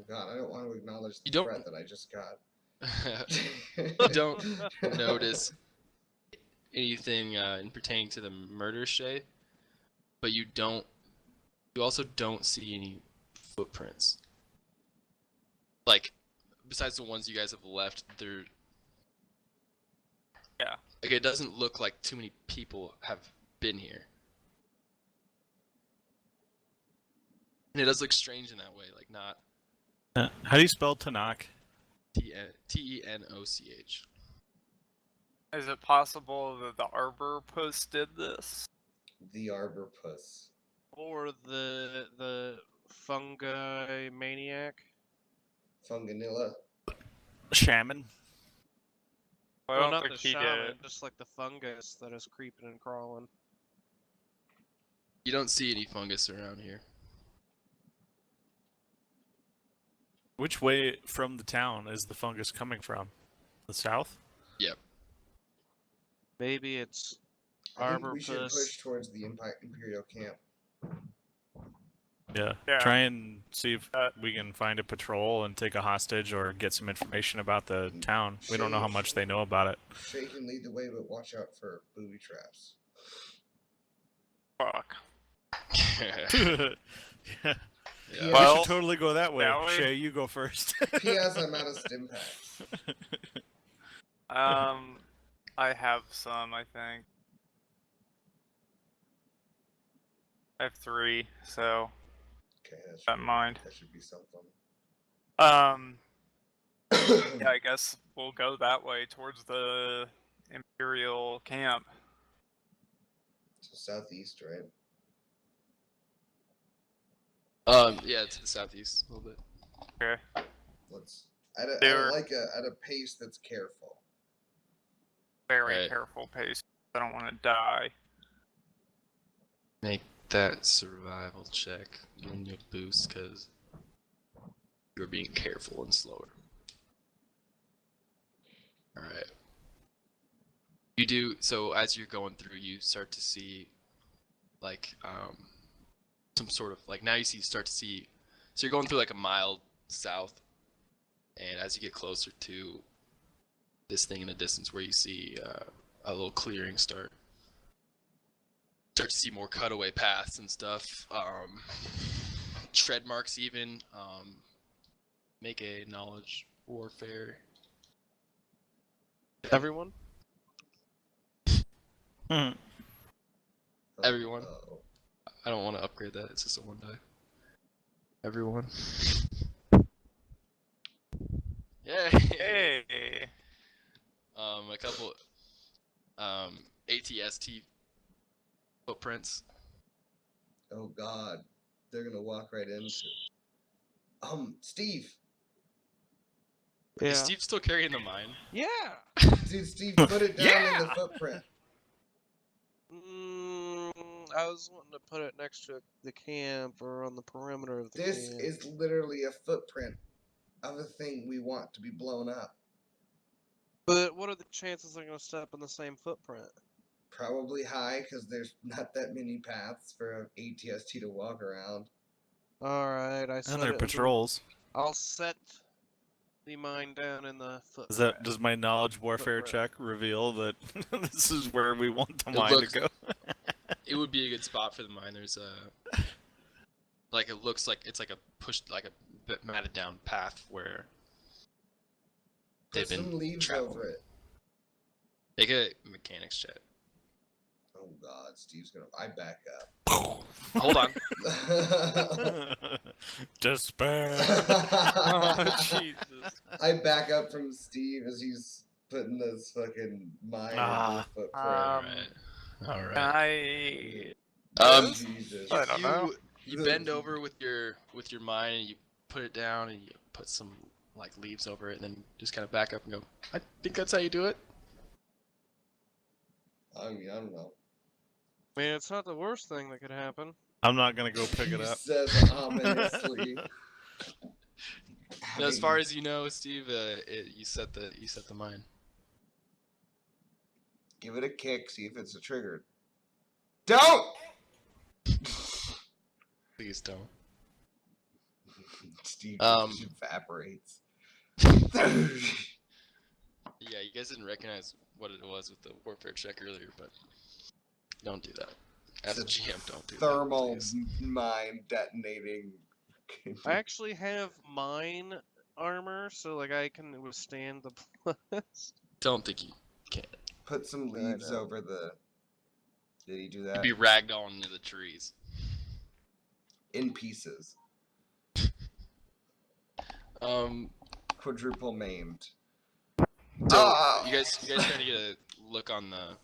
god, I don't want to acknowledge the You don't- threat that I just got. you don't notice anything in pertaining to the murder, Shay, but you also don't see any footprints. Like, besides the ones you guys have left, they're... Yeah. Like, it doesn't look like too many people have been here. And it does look strange in that way, like not How do you spell Tanakh? Tenoch. Is it possible that the Arbor Post did this? The Arbor Puss. Or the fungi maniac. Funganilla. Shaman? I Well, don't not think the he shaman, did. just like the fungus that is creeping and crawling. You don't see any fungus around here. Which way from the town is the fungus coming from? The south? Yep. Maybe it's I think Arbor we should Puss. push towards the Imperial camp. Yeah. Yeah. Try and see if Uh, we can find a patrol and take a hostage or get some information about the town. We don't know how much they know about it. Shay can lead the way, but watch out for booby traps. Fuck. Yeah. Yeah. We Well, should totally go that way. shall we? Shay, you go first. P.S. I'm out of stim packs. I have some, I think. I have 3, so Okay, that in mind. that should be something. Yeah, I guess we'll go that way towards the Imperial camp. So southeast, right? Yeah, to the southeast a little bit. Okay. Let's at There- a pace that's careful. Very Right. careful pace. I don't want to die. Make that survival check. Giving you a boost because you're being careful and slower. Alright. You do, so as you're going through, you start to see, like, some sort of, like, now you start to see, so you're going through, like, a mile south, and as you get closer to this thing in the distance where you see a little clearing start to see more cutaway paths and stuff, tread marks even, make a knowledge warfare. Everyone? Hmm. Everyone. Uh-oh. I don't want to upgrade that, it's just a 1 die. Everyone. Yay! Hey! A couple ATST footprints. Oh God, they're gonna walk right into. Steve. Yeah. Is Steve still carrying the mine? Yeah! Dude, Steve, put it down in the Yeah! footprint. I was wanting to put it next to the camp or on the perimeter of the This camp. is literally a footprint of a thing we want to be blown up. But what are the chances I'm going to step in the same footprint? Probably high because there's not that many paths for an ATST to walk around. Alright, I set And they're it in the- patrols. I'll set the mine down in the footprint. Does my knowledge warfare Footprint. check reveal that this is where we want the It mine looks- to go? It would be a good spot for the mine. There's like it looks like it's like a pushed, like a bit matted down path where Put they've been some leaves traveling. over it. Make a mechanics check. Oh God, Steve's gonna. I back Hold on. up. Despair. Oh, Jesus. I back up from Steve as he's putting this fucking mine Ah. into the footprint. All right. I Jesus. I don't know. You bend over with your mine and you put it down and you put some like leaves over it and then just kind of back up and go. I think that's how you do it. I mean, I don't know. I mean, it's not the worst thing that could happen. I'm not gonna go pick it He up. says ominously. Now, as far as you know, Steve, you set the mine. Give it a kick, see if it's a trigger. Don't! Please don't. Steve Um, just evaporates. Yeah, you guys didn't recognize what it was with the warfare check earlier, but don't do that. As a GM, don't do Thermal that. Please. mine detonating. I actually have mine armor, so like I can withstand the blast. Don't think you can. Put some I leaves know. over the. Did he do You'd that? be ragdolling into the trees. In pieces. Quadruple maimed. So you guys trying to get a look on the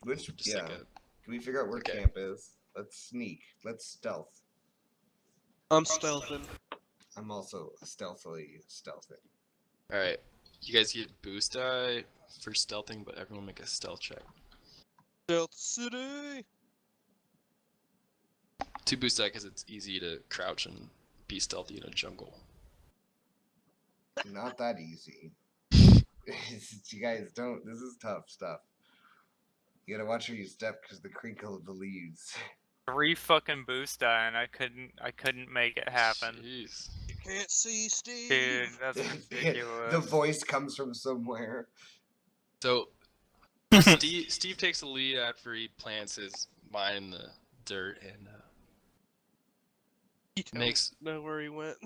Which, just yeah. like a Can we figure out where Okay. camp is? Let's sneak. Let's stealth. I'm stealthing. I'm also stealthily stealthing. all right. You guys get boost die for stealthing, but everyone make a stealth check. Stealth City! 2 boost die because it's easy to crouch and be stealthy in a jungle. Not that easy. You guys don't. This is tough stuff. You gotta watch where you step because the crinkle of the leaves. 3 fucking boost die and I couldn't make it happen. Jeez. You can't see Steve! Dude, that's ridiculous. The voice comes from somewhere. So Steve takes the lead after he plants his mine in the dirt and You don't makes know where he went.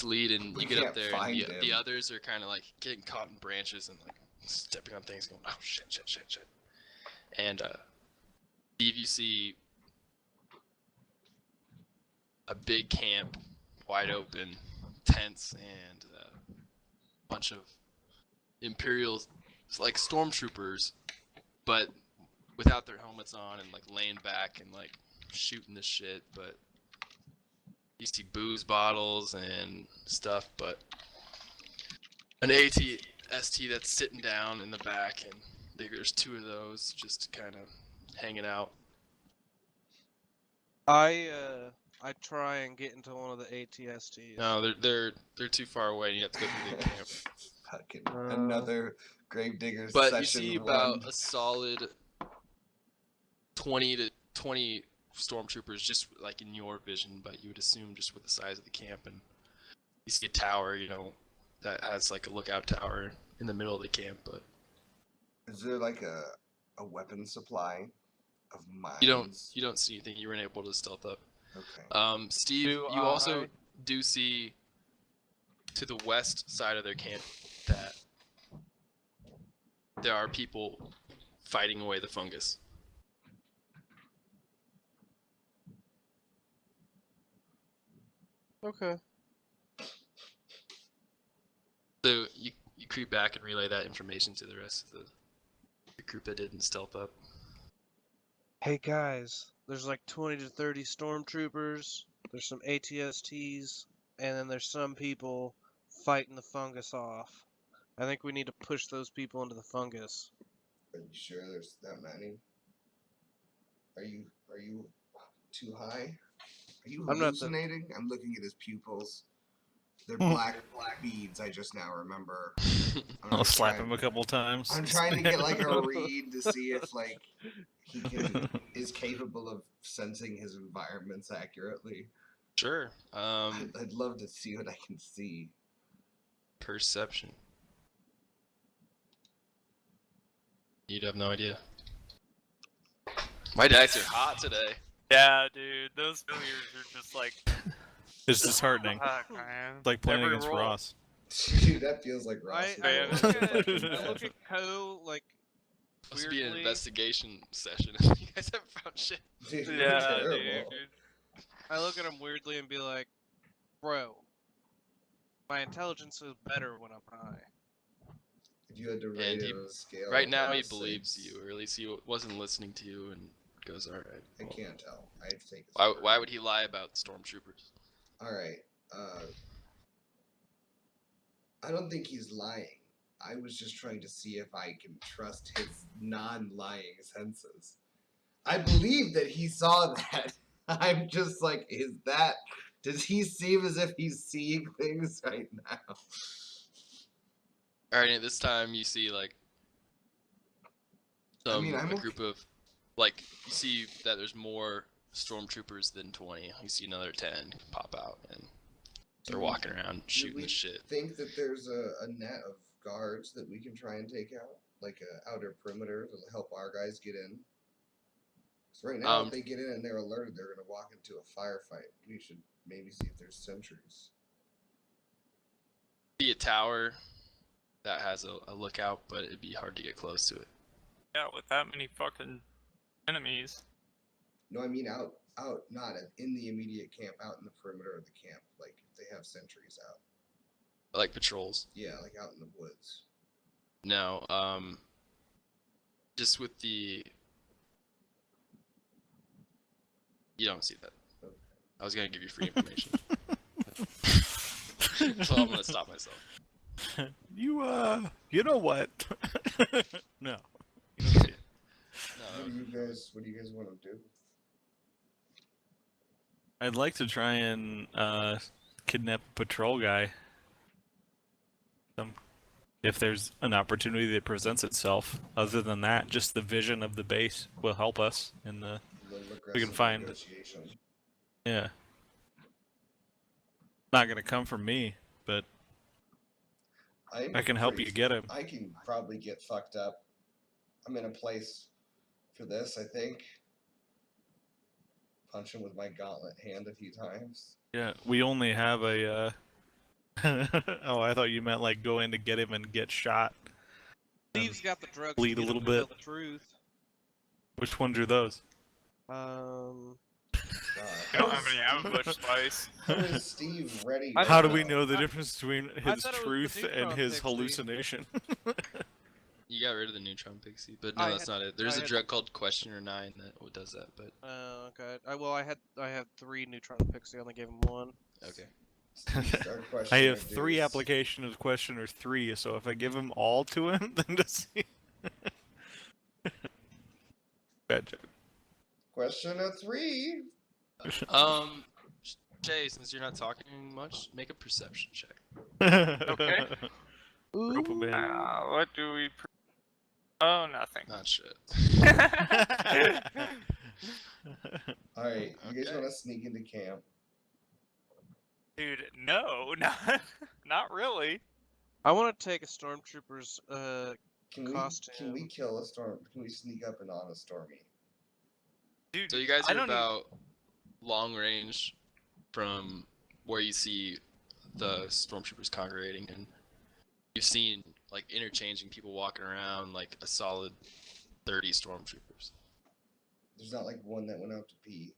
lead, and We you get up can't there, and find the him. others are kind of like getting caught in branches and like stepping on things, going, "Oh shit!" And Steve, you see a big camp, wide open, tents, and a bunch of Imperial, like stormtroopers, but without their helmets on and like laying back and like shooting the shit, but. You see booze bottles and stuff, but an AT-ST that's sitting down in the back, and there's 2 of those just kind of hanging out. I try and get into one of the ATSTs. No, they're too far away, and you have to go through the camp. Fucking another Gravedigger's But you session see 1. about a solid 20 to 20 stormtroopers just like in your vision, but you would assume just with the size of the camp, and you see a tower, that has like a lookout tower in the middle of the camp, but Is there like a weapon supply of mines? you don't see anything. You weren't able to stealth up. Okay. Steve, Do you also I? do see to the west side of their camp that there are people fighting away the fungus. Okay. So you creep back and relay that information to the rest of the group that didn't stealth up. Hey guys, there's like 20 to 30 stormtroopers, there's some ATSTs, and then there's some people fighting the fungus off. I think we need to push those people into the fungus. Are you sure there's that many? Are you too high? Are you I'm not the- hallucinating? I'm looking at his pupils. They're black beads. I just now remember. I'll slap him a couple times. I'm trying to get like a read to see if like he is capable of sensing his environments accurately. Sure. I'd love to see what I can see. Perception. You'd have no idea. My dice are hot today. Yeah, dude, those failures are just like It's disheartening. fuck, man. It's like playing Every against roll. Ross. Dude, that feels like Ross. I Man. look at Ko, like, Supposed to be an weirdly. investigation session. You guys haven't found shit. Dude, we're Yeah, terrible. dude. I look at him weirdly and be like, bro, my intelligence is better when I'm high. If you had to rate And it he, on a scale, right of now, one he to believes 6, you, or at least he wasn't listening to you, and goes, "All right." I well, can't tell. I have to take. why would he lie about stormtroopers? All right. I don't think he's lying. I was just trying to see if I can trust his non-lying senses. I believe that he saw that. I'm just like, does he seem as if he's seeing things right now? All right, this time you see like I mean, I'm a okay. group of like you see that there's more stormtroopers than 20. You see another 10 pop out, and they're walking around shooting we the shit. think that there's a net of guards that we can try and take out, like a outer perimeter to help our guys get in? 'Cause right now, if they get in and they're alerted, they're gonna walk into a firefight. We should maybe see if there's sentries. See a tower that has a lookout, but it'd be hard to get close to it. Yeah, with that many fucking enemies. No, I mean out, not in the immediate camp, out in the perimeter of the camp. Like if they have sentries out. Like patrols. Yeah, like out in the woods. No, just with the. You don't see that. Okay. I was gonna give you free information, so I'm gonna stop myself. You know what? No. You don't see it. What No, do you guys want to do? I'd like to try and kidnap a patrol guy. If there's an opportunity that presents itself. Other than that, just the vision of the base will help us in the. We can find. Negotiation. Yeah. Not gonna come from me, but I can help you get him. I can probably get fucked up. I'm in a place for this, I think. Punch him with my gauntlet hand a few times. Yeah, we only have a. Oh, I thought you meant like go in to get him and get shot. Steve's got the drugs bleed to a get him little to tell bit. the truth. Which ones are those? I don't have any ambush spice. How is Steve ready? How do we know the difference between his thought it was the truth and neutron his pixie. hallucination? you got rid of the neutron pixie, but no, I that's had- not it. There's I a had- drug called Questioner 9 that does that, but Okay. I have 3 neutron pixie. I only gave him 1. okay. Steve, our I questioner have 3 dudes. applications of questioner 3, so if I give him all to him, then to see. Bad joke. Questioner 3. Jay, since you're not talking much, make a perception check. Okay. Rope him in. What do we? Oh, nothing. Not shit. All right, you guys Okay. want to sneak into camp? Dude, no, not really. I want to take a stormtrooper's Can we costume. kill a storm? Can we sneak up and on a stormy? Dude, So you guys I are don't about long range from where you see the stormtroopers congregating, and you've seen like interchanging people walking around, like a solid 30 stormtroopers. There's not like one that went out to pee.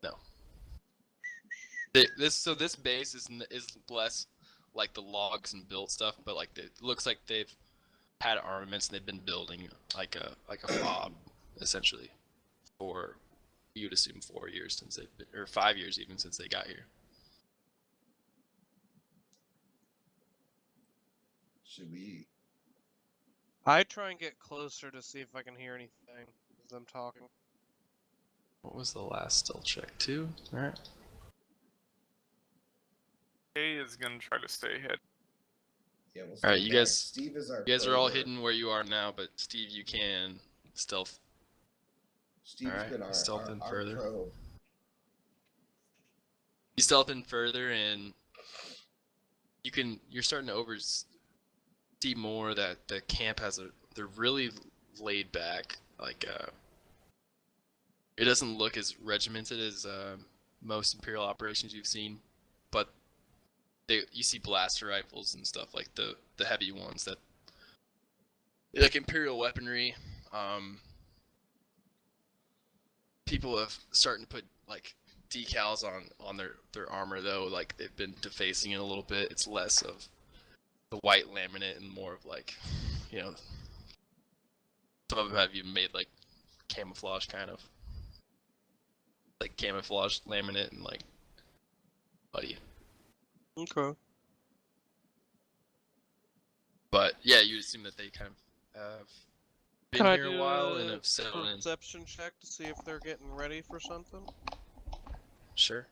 No. This base is less like the logs and built stuff, but like it looks like they've had armaments and they've been building like a fob essentially for you would assume 4 years since they've been, or 5 years even since they got here. Should we? I try and get closer to see if I can hear anything of them talking. What was the last stealth check? 2? Alright. Jay is gonna try to stay hidden. Yeah, we'll All right, stay you back. guys- Steve is our. You guys are all covert. hidden where you are now, but Steve, you can stealth. Steve's Alright, been our, stealth in our further. probe. You stealth in further, and you're starting to see more that the camp they're really laid back. Like it doesn't look as regimented as most Imperial operations you've seen, but you see blaster rifles and stuff like the heavy ones that like Imperial weaponry. People have starting to put like decals on their armor though. Like they've been defacing it a little bit. It's less of the white laminate and more of like, you know, some of them have even made like camouflage kind of, like camouflage laminate and like buddy. Okay. But yeah, you'd assume that they kind of have been Can I here do a while and a have settled in. perception check to see if they're getting ready for something? Sure.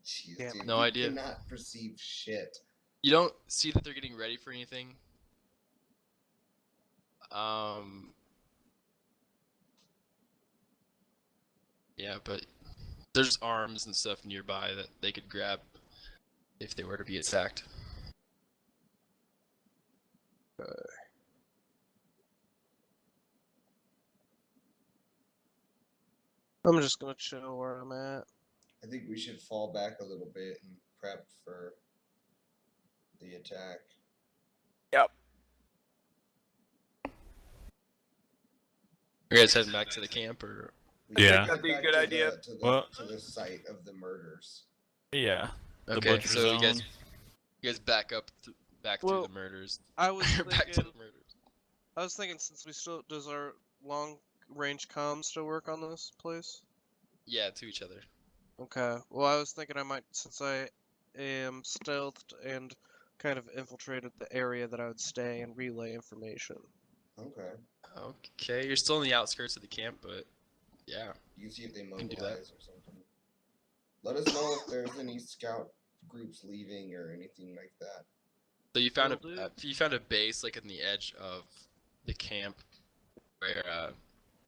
Jeez, Damn. dude, No you idea. cannot perceive shit. You don't see that they're getting ready for anything. Yeah, but there's arms and stuff nearby that they could grab if they were to be attacked. I'm just gonna chill where I'm at. I think we should fall back a little bit and prep for the attack. Yep. You guys heading back to the camp or? We Yeah. should That'd be a get good back idea. Well- to the site of the murders. Yeah. The Okay, butcher so zone. you guys back up back through Well, the murders. I was back to thinking, the murders. since we still does our long range comm still work on this place? Yeah, to each other. Okay. Well, I was thinking I might, since I am stealthed and kind of infiltrated the area that I would stay and relay information. Okay. Okay, you're still in the outskirts of the camp, but yeah. You see if they can do that. mobilize or something. Let us know if there's any scout groups leaving or anything like that. So you found Will do. you found a base like in the edge of the camp, where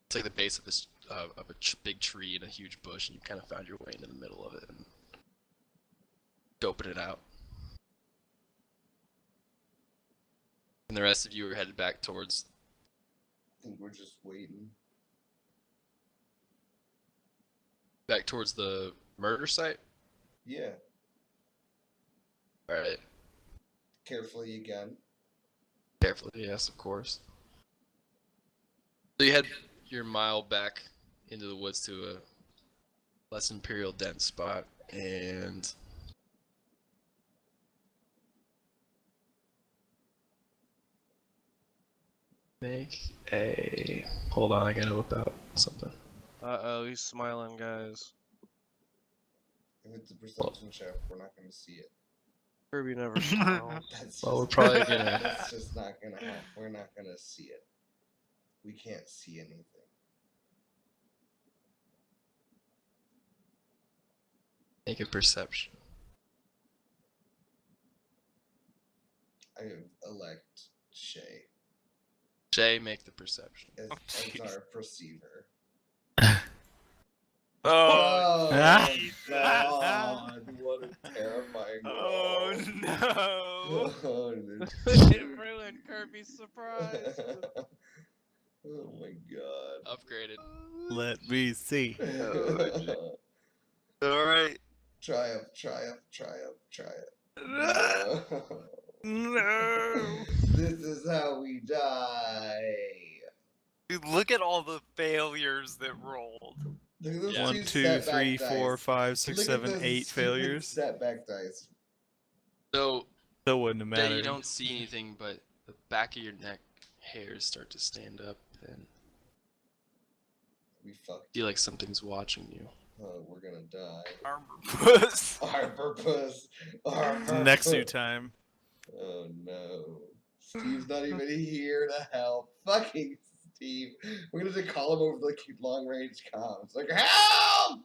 it's like the base of this of a big tree and a huge bush, and you kind of found your way into the middle of it and scoping it out. And the rest of you are headed back towards. I think we're just waiting. Back towards the murder site. Yeah. All right. Carefully again. Carefully, yes, of course. So you head your mile back into the woods to a less imperial dense spot, and make a. Hold on, I gotta whip out something. Uh-oh, he's smiling, guys. If it's a perception check, we're not going to see it. Kirby never smiles. That's Well, we're just- probably gonna. That's just not going to happen. We're not going to see it. We can't see anything. Make a perception. I elect Shay Jay, make the perception. as, Oh, as jeez. our perceiver. Oh, Ah. God, what a terrifying oh roll. no. Oh, It ruined Kirby's surprise. oh my god. Upgraded. Let me see. Alright. Triumph, triumph, triumph, triumph. No. No. No. This is how we die. Dude, look at all the failures that rolled. Look at those Yeah. 1, two 2, setback 3, dice. 4, 5, 6, Look at 7, those 8 stupid failures. Setback dice. So Still wouldn't have Jay, mattered. you don't see anything, but the back of your neck hairs start to stand up, and We fucked. feel like something's watching you. Oh, we're gonna die. Armor puss. Our purpose. Our It's next purpose. time. Oh no. Steve's not even here to help. Fucking Steve. We're gonna have to call him over the long range comms. Like, help!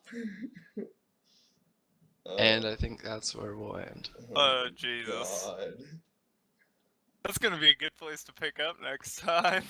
Oh, And I think that's where we'll end. Oh, my Jesus. God. That's gonna be a good place to pick up next time.